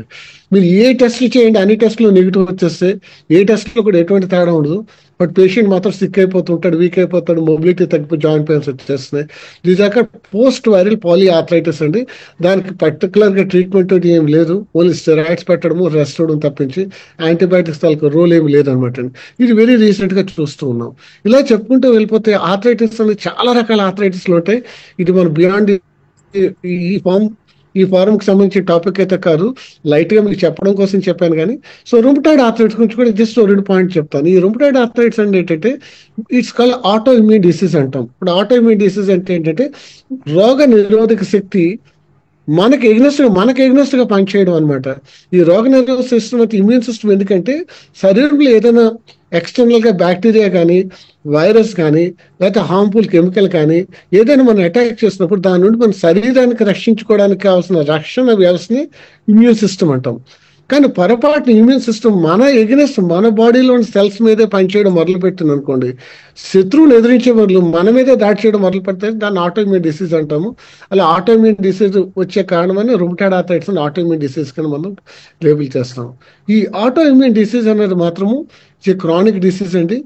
మీరు ఏ టెస్ట్లు చేయండి, అన్ని టెస్టులు నెగిటివ్ వచ్చేస్తే ఏ టెస్ట్లో కూడా ఎటువంటి తేడా ఉండదు. బట్ పేషెంట్ మాత్రం సిక్ అయిపోతుంటాడు, వీక్ అయిపోతాడు, మొబిలిటీ తగ్గిపోయి జాయింట్ పెయిన్స్ వచ్చేస్తున్నాయి. దీదాకా పోస్ట్ వైరల్ పాలిఆర్థరైటిస్ అండి. దానికి పర్టికులర్ గా ట్రీట్మెంట్ ఏం లేదు, ఓన్లీ స్టెరాయిడ్స్ పెట్టడము, రెస్ట్ అవడం తప్పించి యాంటీబయాటిక్స్ తాలూకు రోల్ ఏమి లేదనమాట అండి. ఇది వెరీ రీసెంట్ గా చూస్తూ ఉన్నాం. ఇలా చెప్పుకుంటూ వెళ్ళిపోతే ఆర్థరైటిస్ అనేది చాలా రకాల ఆర్థరైటిస్లు ఉంటాయి. ఇది మన బియాండ్ ఈ ఫారం కి సంబంధించిన టాపిక్ అయితే కాదు, లైట్ గా మీకు చెప్పడం కోసం చెప్పాను. కానీ సో రుమటాయిడ్ ఆర్థరైటిస్ గురించి కూడా జస్ట్ 2 పాయింట్స్ చెప్తాను. ఈ రుమటాయిడ్ ఆర్థరైటిస్ అంటే ఏంటంటే it's called auto immune disease అంటాం. ఇప్పుడు ఆటో ఇమ్యూన్ డిసీజ్ అంటే ఏంటంటే రోగ నిరోధక శక్తి మనకి ఎగ్నెస్ట్ గా పనిచేయడం అనమాట. ఈ రోగ నిరోధక సిస్టమ్ అంటే ఇమ్యూన్ సిస్టమ్ ఎందుకంటే శరీరంలో ఏదైనా ఎక్స్టర్నల్ గా బ్యాక్టీరియా కానీ వైరస్ కానీ లేకపోతే హార్మ్ఫుల్ కెమికల్ కానీ ఏదైనా మనం అటాక్ చేసినప్పుడు దాని నుండి మన శరీరానికి రక్షించుకోవడానికి కావాల్సిన రక్షణ వ్యవస్థని ఇమ్యూన్ సిస్టమ్ అంటాం. కానీ పొరపాటున ఇమ్యూన్ సిస్టమ్ మన ఎగనెస్ట్ మన బాడీలోని సెల్స్ మీదే పనిచేయడం మొదలు పెట్టింది అనుకోండి, శత్రువుని ఎదిరించే బదులు మన మీదే దాడి చేయడం మొదలు పెడితే దాన్ని ఆటోఇమ్యూన్ డిసీజ్ అంటాము. అలా ఆటోఇమ్యూన్ డిసీజ్ వచ్చే కారణమని రుమటాయిడ్ ఆర్థరైటిస్ ఆటోఇమ్యూన్ డిసీజ్ కింద మనం లేబుల్ చేస్తాం. ఈ ఆటోఇమ్యూన్ డిసీజ్ అనేది మాత్రము క్రానిక్ డిసీజ్ అండి.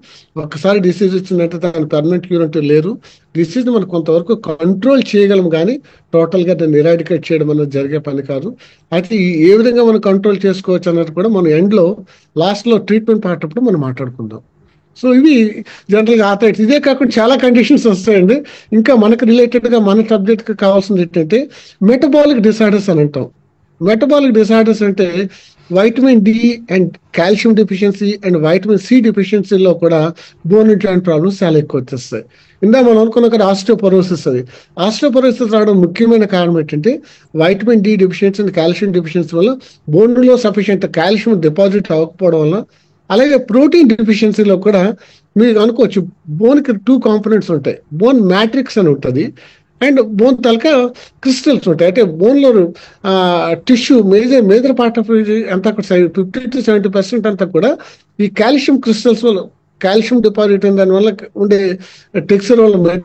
ఒక్కసారి డిసీజ్ వచ్చిందంటే దాని పర్మనెంట్ క్యూర్ అంటూ లేరు. డిసీజ్ మనం కొంతవరకు కంట్రోల్ చేయగలం, కానీ టోటల్గా దాన్ని ఎరాడికేట్ చేయడం అనేది జరిగే పని కాదు. అయితే ఏ విధంగా మనం కంట్రోల్ చేసుకోవచ్చు అన్నది కూడా మనం ఎండ్లో లాస్ట్లో ట్రీట్మెంట్ పాటప్పుడు మనం మాట్లాడుకుందాం. సో ఇవి జనరల్గా ఆర్థరైటిస్. ఇదే కాకుండా చాలా కండిషన్స్ వస్తాయండి. ఇంకా మనకు రిలేటెడ్గా మన సబ్జెక్ట్కి కావాల్సింది ఏంటంటే మెటబాలిక్ డిసార్డర్స్ అని అంటాం. మెటబాలిక్ డిసార్డర్స్ అంటే vitamin D and calcium deficiency and vitamin C డెఫిషియన్సీలో కూడా బోన్ అండ్ జాయింట్ ప్రాబ్లమ్స్ చాలా ఎక్కువ వచ్చేస్తాయి. ఇందా మనం అనుకున్న కదా ఆస్టియోపరోసిస్. అది ఆస్టియోపరోసిస్ రావడం ముఖ్యమైన కారణం ఏంటంటే vitamin D deficiency and calcium deficiency వల్ల బోన్లో సఫిషియంట్ కాల్షియం డిపాజిట్ అవ్వకపోవడం వల్ల, అలాగే ప్రోటీన్ డెఫిషియన్సీలో కూడా మీరు అనుకోవచ్చు. బోన్కి 2 కాంపోనెంట్స్ ఉంటాయి. బోన్ మ్యాట్రిక్స్ అని ఉంటుంది అండ్ బోన్ తలక క్రిస్టల్స్ ఉంటాయి. అంటే బోన్లో టిష్యూ మేజర్ పార్ట్ ఆఫ్ అంతా 50 to 70% అంతా కూడా ఈ కాల్షియం క్రిస్టల్స్ వల్ల కాల్షియం డిపాజిట్ అయిన దానివల్ల ఉండే టెక్స్చర్ వల్ల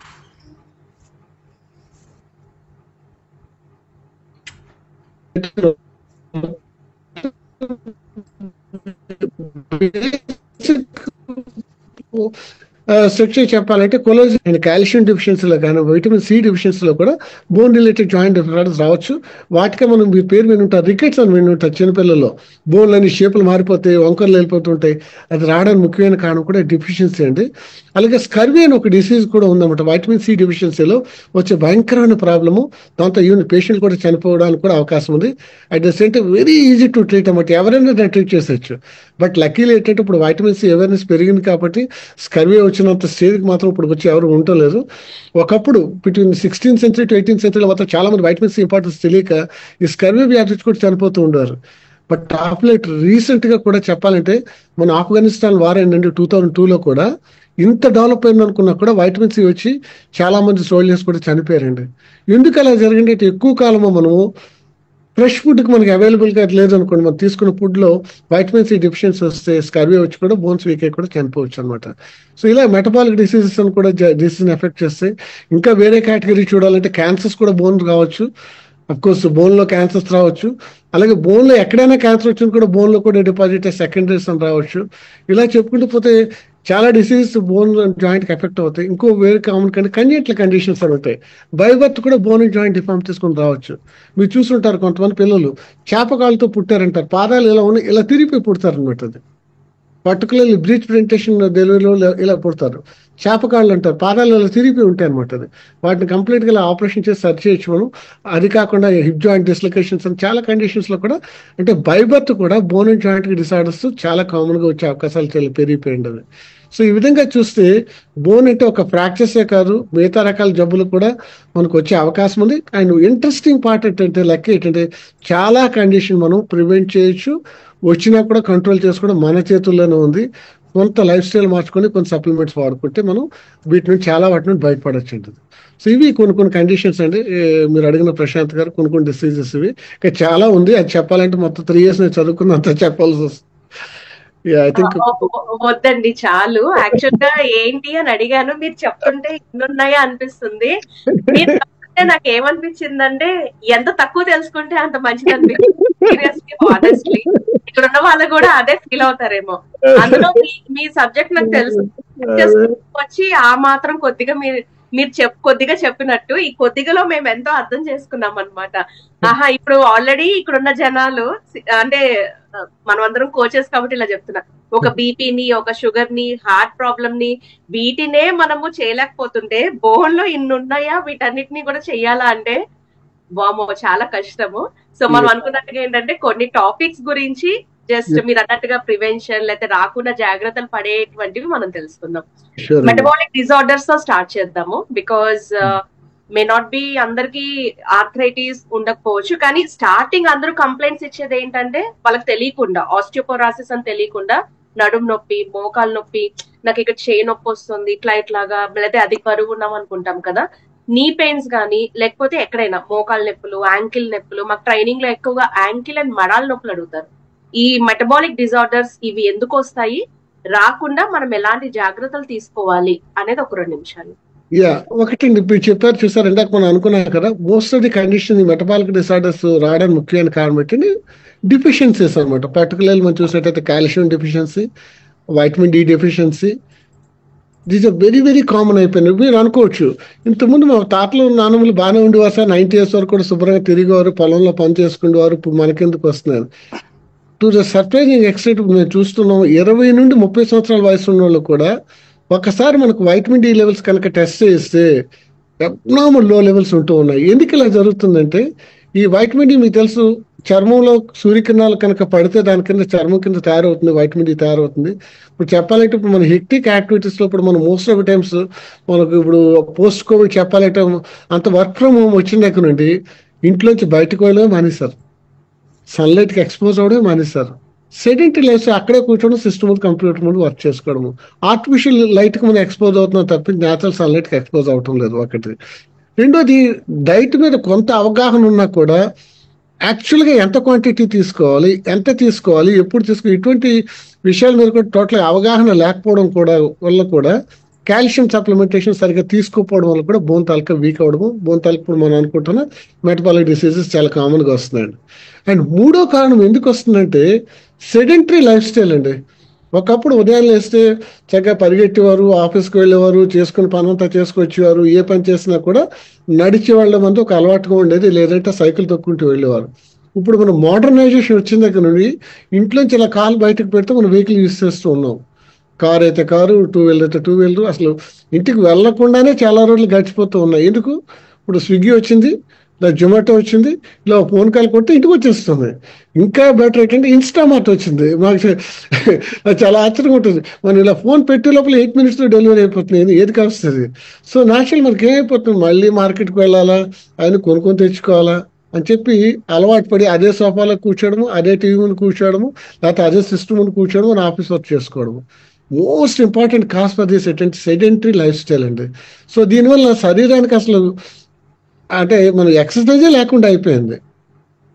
స్ట్రక్చర్ చెప్పాలంటే కొలాజన్ అండ్ కాల్షియం డెఫిషియన్సీలో కానీ వైటమిన్ సి డెఫిషియన్సీలో కూడా బోన్ రిలేటెడ్ జాయింట్ డిఫార్డర్స్ రావచ్చు. వాటికే మనం మీ పేరు వినుంటారు, రికెట్స్ అని వినుంటారు. చిన్నపిల్లల్లో బోన్లని షేపులు మారిపోతాయి, వంకర్లు వెళ్ళిపోతుంటాయి. అది రావడానికి ముఖ్యమైన కారణం కూడా డెఫిషియన్సీ అండి. అలాగే స్కర్వీ అని ఒక డిసీజ్ కూడా ఉందన్నమాట. వైటమిన్ సి డెఫిషియన్సీలో వచ్చే భయంకరమైన ప్రాబ్లము. దాంతో ఈవెన్ పేషెంట్ కూడా చనిపోవడానికి కూడా అవకాశం ఉంది. At the same time very easy to treat అన్నమాట. ఎవరైనా దాన్ని ట్రీట్ చేసేయచ్చు. బట్ లక్కీలీ ఏంటంటే ఇప్పుడు వైటమిన్ సి అవేర్నెస్ పెరిగింది కాబట్టి స్కర్వీ వచ్చినంత స్టేజ్కి మాత్రం ఇప్పుడు వచ్చి ఎవరు ఉండలేదు. ఒకప్పుడు between 16th century to 18th century మాత్రం చాలా మంది వైటమిన్ సి ఇంపార్టెన్స్ తెలియక ఈ స్కర్వీ వ్యాధి కూడా చనిపోతూ ఉండేవారు. బట్ ఆఫ్ లైట్ రీసెంట్ గా కూడా చెప్పాలంటే మన ఆఫ్ఘనిస్తాన్ వార్ ఏంటంటే 2002లో కూడా ఇంత డెవలప్ అయింది అనుకున్నా కూడా వైటమిన్ సి వచ్చి చాలా మంది సోల్జర్స్ కూడా చనిపోయారండి. ఎందుకు అలా జరిగింది అంటే ఎక్కువ కాలము మనము ఫ్రెష్ ఫుడ్కి మనకి అవైలబుల్గా లేదు అనుకోండి, మనం తీసుకున్న ఫుడ్లో వైటమిన్ సి డెఫిషియన్సీ వస్తే స్కర్వీ వచ్చి కూడా బోన్స్ వీక్ అయి కూడా చనిపోవచ్చు అనమాట. సో ఇలా మెటబాలిక్ డిసీజెస్ అని కూడా డిసీజ్ని ఎఫెక్ట్ చేస్తాయి. ఇంకా వేరే కేటగిరీ చూడాలంటే క్యాన్సర్స్ కూడా బోన్ రావచ్చు. అఫ్ కోర్స్ బోన్లో క్యాన్సర్స్ రావచ్చు. అలాగే బోన్లో ఎక్కడైనా క్యాన్సర్ వచ్చినా కూడా బోన్లో కూడా డిపాజిట్ సెకండరీస్ అని రావచ్చు. ఇలా చెప్పుకుంటూ పోతే చాలా డిసీజెస్ బోన్ జాయింట్కి ఎఫెక్ట్ అవుతాయి. ఇంకో వేరే కామన్ కంజెంటల్ కండిషన్స్ అని ఉంటాయి. బై బర్త్ కూడా బోన్ జాయింట్ డిఫార్మ్ తీసుకొని రావచ్చు. మీరు చూస్తుంటారు కొంతమంది పిల్లలు చేపకాళ్ళతో పుట్టారంటారు, పాదాలు ఇలా ఉన్నాయి, ఇలా తిరిగిపోయి పుడతారు అనమాట. అది పర్టికులర్లీ బ్రీచ్ ప్రింటేషన్ డెలివరీలో ఇలా పుడతారు. చేపకాళ్ళు అంటారు, పాదాలు ఇలా తిరిగిపోయి ఉంటాయి అనమాట. అది వాటిని కంప్లీట్గా ఇలా ఆపరేషన్ చేసి సర్చ్ చేయొచ్చు మనం. అది కాకుండా హిప్ జాయింట్ డిస్లొకేషన్స్ అని చాలా కండిషన్స్లో కూడా అంటే బై బర్త్ కూడా బోన్ అండ్ జాయింట్ డిసార్డర్స్ చాలా కామన్గా వచ్చే అవకాశాలు చాలా పెరిగిపోయింది. అది సో ఈ విధంగా చూస్తే బోన్ అంటే ఒక ఫ్రాక్చర్సే కాదు, మిగతా రకాల జబ్బులు కూడా మనకు వచ్చే అవకాశం ఉంది. అండ్ ఇంట్రెస్టింగ్ పార్ట్ ఏంటంటే లెక్క ఏంటంటే చాలా కండిషన్ మనం ప్రివెంట్ చేయొచ్చు, వచ్చినా కూడా కంట్రోల్ చేసుకోవడం మన చేతుల్లోనే ఉంది. కొంత లైఫ్ స్టైల్ మార్చుకొని కొన్ని సప్లిమెంట్స్ వాడుకుంటే మనం వీటి నుంచి చాలా వాటి నుండి బయటపడచ్చు అంటది. సో ఇవి కొన్ని కండిషన్స్ అండి. మీరు అడిగిన ప్రశాంత్ గారు కొన్ని డిసీజెస్ ఇవి. ఇంకా చాలా ఉంది, అది చెప్పాలంటే మొత్తం 3 years నేను చదువుకున్నంత చెప్పాల్సి వస్తుంది. వద్దండి చాలు. యాక్చువల్ గా ఏంటి అని అడిగాను, మీరు చెప్తుంటే ఇన్నున్నాయా అనిపిస్తుంది. మీరు చెప్తుంటే నాకు ఏమనిపించిందంటే ఎంత తక్కువ తెలుసుకుంటే అంత మంచిది అనిపించింది. సీరియస్లీ ఆనెస్ట్లీ ఇక్కడ ఉన్న వాళ్ళు కూడా అదే ఫీల్ అవుతారేమో. అందులో మీ సబ్జెక్ట్ నాకు తెలుసు వచ్చి ఆ మాత్రం కొద్దిగా మీరు కొద్దిగా చెప్పినట్టు ఈ కొద్దిగాలో మేము ఎంతో అర్థం చేసుకున్నాం అనమాట. ఆహా ఇప్పుడు ఆల్రెడీ ఇక్కడ ఉన్న జనాలు అంటే మనం అందరం కోచెస్ కాబట్టి ఇలా చెప్తున్నా, ఒక బీపీని, ఒక షుగర్ ని, హార్ట్ ప్రాబ్లమ్ ని, వీటినే మనము చేయలేకపోతుంటే బోన్ లో ఇన్ని ఉన్నాయా వీటన్నిటిని కూడా చెయ్యాలా అంటే వామో చాలా కష్టము. సో మనం అనుకున్నట్టుగా ఏంటంటే కొన్ని టాపిక్స్ గురించి జస్ట్ మీరు అన్నట్టుగా ప్రివెన్షన్ లేకపోతే రాకుండా జాగ్రత్తలు పడేటువంటివి మనం తెలుసుకుందాం. మెటబాలిక్ డిజార్డర్స్ తో స్టార్ట్ చేద్దాము. బికాజ్ మే నాట్ బి అందరికి ఆర్థరైటిస్ ఉండకపోవచ్చు, కానీ స్టార్టింగ్ అందరూ కంప్లైంట్స్ ఇచ్చేది ఏంటంటే వాళ్ళకి తెలియకుండా ఆస్టియోపోరాసిస్ అని తెలియకుండా నడుము నొప్పి, మోకాలు నొప్పి, నాకు ఇక్కడ చేయి నొప్పి వస్తుంది, ఇట్లాగా లేకపోతే అది బరువు ఉన్నాం అనుకుంటాం కదా. నీ పెయిన్స్ కానీ లేకపోతే ఎక్కడైనా మోకాలు నొప్పులు, యాంకిల్ నొప్పులు, మాకు ట్రైనింగ్ లో ఎక్కువగా యాంకిల్ అండ్ మడాల నొప్పులు అడుగుతారు. ఈ మెటబాలిక్ డిజార్డర్స్ ఇవి ఎందుకు వస్తాయి, రాకుండా మనం ఎలాంటి జాగ్రత్తలు తీసుకోవాలి అనేది ఒక 2 నిమిషాలు. ఒకటండి ఇప్పుడు చెప్పారు చూసారు, ఇందాక మనం అనుకున్నాం కదా, most of the condition metabolic disorders రావడానికి ముఖ్యమైన కారణం ఏంటంటే డిఫిషియన్సీస్ అనమాట. పర్టికులర్లీ మనం చూసినట్టయితే calcium deficiency, vitamin D deficiency, these are very very common అయిపోయినాయి. మీరు అనుకోవచ్చు, ఇంతకుముందు మా తాతలు నాన్నములు బాగానే ఉండేవారు సార్, 90 years వరకు కూడా శుభ్రంగా తిరిగేవారు, పొలంలో పని చేసుకునేవారు, ఇప్పుడు మనకెందుకు వస్తున్నారు. టు ద సర్ప్రైజింగ్ ఎక్స్టెంట్ మేము చూస్తున్నాం, 20 నుండి 30 సంవత్సరాల వయసు ఉన్న వాళ్ళు కూడా ఒకసారి మనకు వైటమిన్ డి లెవెల్స్ కనుక టెస్ట్ చేస్తే అబ్నార్మల్ లో లెవెల్స్ ఉంటూ ఉన్నాయి. ఎందుకు ఇలా జరుగుతుందంటే, ఈ వైటమిన్ డి మీకు తెలుసు, చర్మంలో సూర్యకిరణాలు కనుక పడితే దాని కింద చర్మం కింద తయారవుతుంది, వైటమిన్ డి తయారవుతుంది. ఇప్పుడు చెప్పాలంటే ఇప్పుడు మన హెక్టిక్ యాక్టివిటీస్ లో ఇప్పుడు మనం మోస్ట్ ఆఫ్ టైమ్స్ మనకు ఇప్పుడు పోస్ట్ కోవిడ్ చెప్పాలంటే అంత వర్క్ ఫ్రమ్ హోమ్ వచ్చిన దగ్గర నుండి ఇంట్లోంచి బయటకు వెళ్ళడమే మానేశారు, సన్లైట్ కి ఎక్స్పోజ్ అవడమే మానేశారు. సెడెంటరీ లైఫ్ అక్కడే కూర్చోవడం, సిస్టమ్ ముందు కంప్యూటర్ ముందు వర్క్ చేసుకోవడము, ఆర్టిఫిషియల్ లైట్ కి మనం ఎక్స్పోజ్ అవుతున్నాం తప్పించి న్యాచురల్ సన్లైట్ కి ఎక్స్పోజ్ అవటం లేదు ఒకటి. రెండోది, డైట్ మీద కొంత అవగాహన ఉన్నా కూడా యాక్చువల్గా ఎంత క్వాంటిటీ తీసుకోవాలి, ఎంత తీసుకోవాలి, ఎప్పుడు తీసుకోవాలి, ఇటువంటి విషయాల మీద కూడా టోటల్ అవగాహన లేకపోవడం కూడా వల్ల కూడా కాల్షియం సప్లిమెంటేషన్ సరిగ్గా తీసుకోకపోవడం వల్ల కూడా బోన్ తాలూకా వీక్ అవడము, బోన్ తాలూకా ఇప్పుడు మనం అనుకుంటున్న మెటబాలిక్ డిసీజెస్ చాలా కామన్గా వస్తున్నాయండి. అండ్ మూడో కారణం ఎందుకు వస్తుందంటే సెడెంటరీ లైఫ్ స్టైల్ అండి. ఒకప్పుడు ఉదయం లేస్తే చక్కగా పరిగెట్టేవారు, ఆఫీస్కి వెళ్ళేవారు, చేసుకుని పని అంతా చేసుకొచ్చేవారు, ఏ పని చేసినా కూడా నడిచి వెళ్ళడం అంతా ఒక అలవాటుగా ఉండేది, లేదంటే సైకిల్ తొక్కుంటూ వెళ్ళేవారు. ఇప్పుడు మనం మోడర్నైజేషన్ వచ్చిన దగ్గర నుండి ఇంట్లోంచి ఇలా కాలు బయటకు పెడితే మనం వెహికల్ యూజ్ చేస్తూ ఉన్నాం. కారు అయితే కారు, 2 వీలర్ అయితే 2 వీలర్, అసలు ఇంటికి వెళ్లకుండానే చాలా రోజులు గడిచిపోతూ ఉన్నాయి. ఎందుకు? ఇప్పుడు స్విగ్గీ వచ్చింది, ఇలా జొమాటో వచ్చింది, ఇలా ఫోన్ కాల్ కొడితే ఇంటికి వచ్చేస్తుంది. ఇంకా బెటర్ ఏంటంటే ఇన్స్టామార్ట్ వచ్చింది. మాకు చాలా ఆశ్చర్యంగా ఉంటుంది, మనం ఇలా ఫోన్ పెట్టే లోపల 8 minutes డెలివరీ అయిపోతుంది, ఏది కాస్తుంది. సో న్యాచురల్ మనకి ఏమైపోతుంది, మళ్ళీ మార్కెట్కి వెళ్ళాలా, ఆయన కొనుక్కొని తెచ్చుకోవాలా అని చెప్పి అలవాటు పడి అదే సోఫాలో కూర్చోవడము, అదే టీవీ ముందు కూర్చోవడము, లేకపోతే అదే సిస్టమ్ ముందు కూర్చోవడం, మన ఆఫీస్ వర్క్ చేసుకోవడము. Most important cause for this sedentary lifestyle అండి. సో దీనివల్ల శరీరానికి అసలు అంటే మనం ఎక్సర్సైజే లేకుండా అయిపోయింది.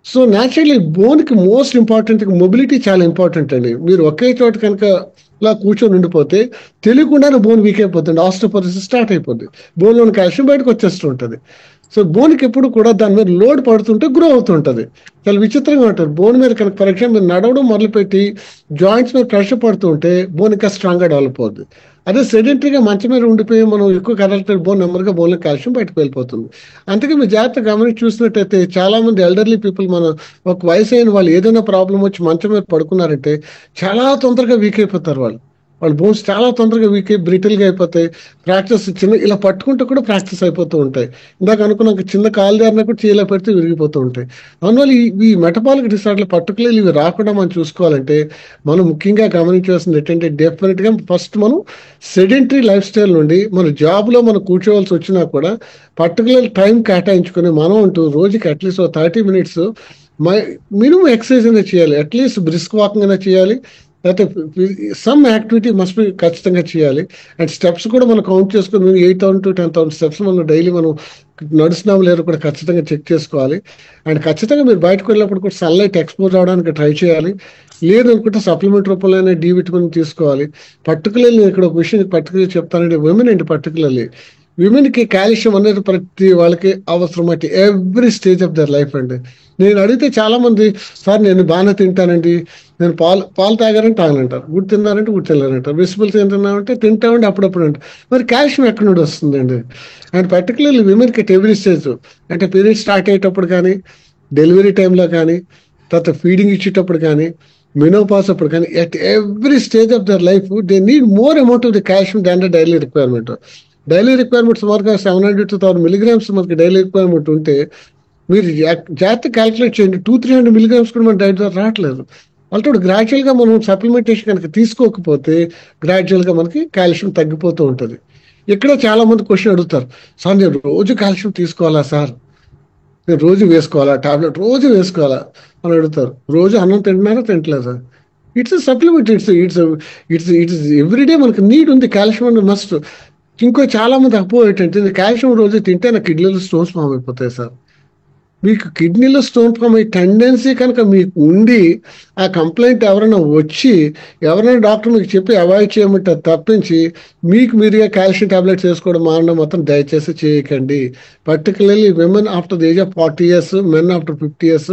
సో న్యాచురల్లీ బోన్కి మోస్ట్ ఇంపార్టెంట్ మొబిలిటీ చాలా ఇంపార్టెంట్ అండి. మీరు ఒకే చోట కనుక ఇలా కూర్చొని ఉండిపోతే తెలియకుండానే బోన్ వీక్ అయిపోతుంది, ఆస్టియోపోరోసిస్ స్టార్ట్ అయిపోతుంది, బోన్లోని కాల్షియం బయటకు వచ్చేస్తుంటుంది. సో బోన్కి ఎప్పుడు కూడా దాని మీద లోడ్ పడుతుంటే గ్రో అవుతుంటుంది. చాలా విచిత్రంగా ఉంటుంది. బోన్ మీద కనుక ఫర్ ఎగ్జాంపుల్ మీరు నడవడం మొదలుపెట్టి జాయింట్స్ మీద ప్రెషర్ పడుతుంటే బోన్ ఇంకా స్ట్రాంగ్గా డెవలప్ అవుతుంది. అదే సెడెంటరీగా మంచం మీద ఉండిపోయి మనం ఎక్కువ కదలటం బోన్ నెమ్మదిగా బోన్లో కాల్షియం బయటకు వెళ్ళిపోతుంది. అందుకే మీరు జాగ్రత్తగా గమనించి చూసినట్టయితే చాలా మంది ఎల్డర్లీ పీపుల్, మన ఒక వయసు అయిన వాళ్ళు ఏదైనా ప్రాబ్లం వచ్చి మంచం మీద పడుకున్నారంటే చాలా తొందరగా వీక్ అయిపోతారు. వాళ్ళ బోన్స్ చాలా తొందరగా వీక్ అయి బ్రిటిల్గా అయిపోతాయి. ఫ్రాక్చర్స్ చిన్న ఇలా పట్టుకుంటే కూడా ఫ్రాక్చర్స్ అయిపోతూ ఉంటాయి. ఇందాక అనుకున్నాక చిన్న కాలు దారినా కూడా చీల పెడితే విరిగిపోతూ ఉంటాయి. అందువల్ల ఈ మెటబాలిక్ డిసార్డర్లు పర్టికులర్లీ ఇవి రాకుండా మనం చూసుకోవాలంటే మనం ముఖ్యంగా గమనించాల్సింది ఏంటంటే డెఫినెట్గా ఫస్ట్ మనం సెడెంటరీ లైఫ్ స్టైల్ నుండి మన జాబ్లో మనం కూర్చోవలసి వచ్చినా కూడా పర్టికులర్ టైం కేటాయించుకొని మనం అంటూ రోజుకి అట్లీస్ట్ 30 minutes మినిమం ఎక్సర్సైజ్ అయినా చేయాలి, అట్లీస్ట్ బ్రిస్క్ వాకింగ్ అయినా చేయాలి, లేకపోతే సమ్ యాక్టివిటీ మస్ట్ బి ఖచ్చితంగా చేయాలి. అండ్ స్టెప్స్ కూడా మనం కౌంట్ చేసుకుని 8,000 to 10,000 స్టెప్స్ మనం డైలీ మనం నడుస్తున్నాం లేదో కూడా ఖచ్చితంగా చెక్ చేసుకోవాలి. అండ్ ఖచ్చితంగా మీరు బయటకు వెళ్ళినప్పుడు కూడా సన్లైట్ ఎక్స్పోజ్ అవడానికి ట్రై చేయాలి. లేదనుకుంటే సప్లిమెంట్ రూపంలోనే డి విటమిన్ తీసుకోవాలి. పర్టికులర్లీ నేను ఇక్కడ ఒక విషయం పర్టికులర్ చెప్తానంటే విమెన్ అండి, పర్టికులర్లీ విమెన్కి కాల్షియం అనేది ప్రతి వాళ్ళకి అవసరం అంటే every stage of their life అండి. నేను అడిగితే చాలా మంది సార్ నేను బాగానే తింటానండి, నేను పాలు తాగారంటే తాగనంటారు, గుడ్డు తిన్నారంటే గుడ్డు తిన్నారంటారు, వెజిటబుల్స్ తింటున్నామంటే తింటామంటే అప్పుడప్పుడు అంటారు. మరి కాల్షియం ఎక్కడి నుండి వస్తుందండి? అండ్ పర్టికులర్లీ విమెన్కి అట్ ఎవ్రీ స్టేజ్ అంటే పీరియడ్ స్టార్ట్ అయ్యేటప్పుడు కానీ, డెలివరీ టైంలో కానీ, తర్వాత ఫీడింగ్ ఇచ్చేటప్పుడు కానీ, మెనోపాస్ అప్పుడు కానీ, at every stage of their life they need more amount of the calcium than the daily requirement. Daily requirement సుమారుగా 700 to 1000 milligrams మనకి డైలీ రిక్వైర్మెంట్ ఉంటే మీరు జాగ్రత్త క్యాల్కులేట్ చేయండి, 200-300 milligrams కూడా మన డైట్ ద్వారా రావట్లేదు. వాళ్ళతో గ్రాడ్యువల్గా మనం సప్లిమెంటేషన్ కనుక తీసుకోకపోతే గ్రాడ్యువల్గా మనకి కాల్షియం తగ్గిపోతూ ఉంటుంది. ఇక్కడ చాలా మంది క్వశ్చన్ అడుగుతారు, సార్ నేను రోజు కాల్షియం తీసుకోవాలా సార్, నేను రోజు వేసుకోవాలా, టాబ్లెట్ రోజు వేసుకోవాలా అని అడుగుతారు. రోజు అన్నం తింటున్నారా తింటలేదా? ఇట్స్ సప్లిమెంట్, ఇట్స్ ఎవ్రీడే మనకి నీడ్ ఉంది కాల్షియం అనేది మస్ట్. ఇంకో చాలా మంది అపో ఏంటంటే కాల్షియం రోజు తింటే నా కిడ్నీలో స్టోన్స్ ఫామ్ అయిపోతాయి సార్. మీకు కిడ్నీలో స్టోన్ ఫామ్ అయ్యే టెండెన్సీ కనుక మీకు ఉండి ఆ కంప్లైంట్ ఎవరైనా వచ్చి ఎవరైనా డాక్టర్ మీకు చెప్పి అవాయిడ్ చేయమంటారు తప్పించి మీకు మీరుగా కాల్షియం టాబ్లెట్స్ వేసుకోవడం మానడం మొత్తం దయచేసి చేయకండి. Particularly women after the age of 40 years, men after 50 years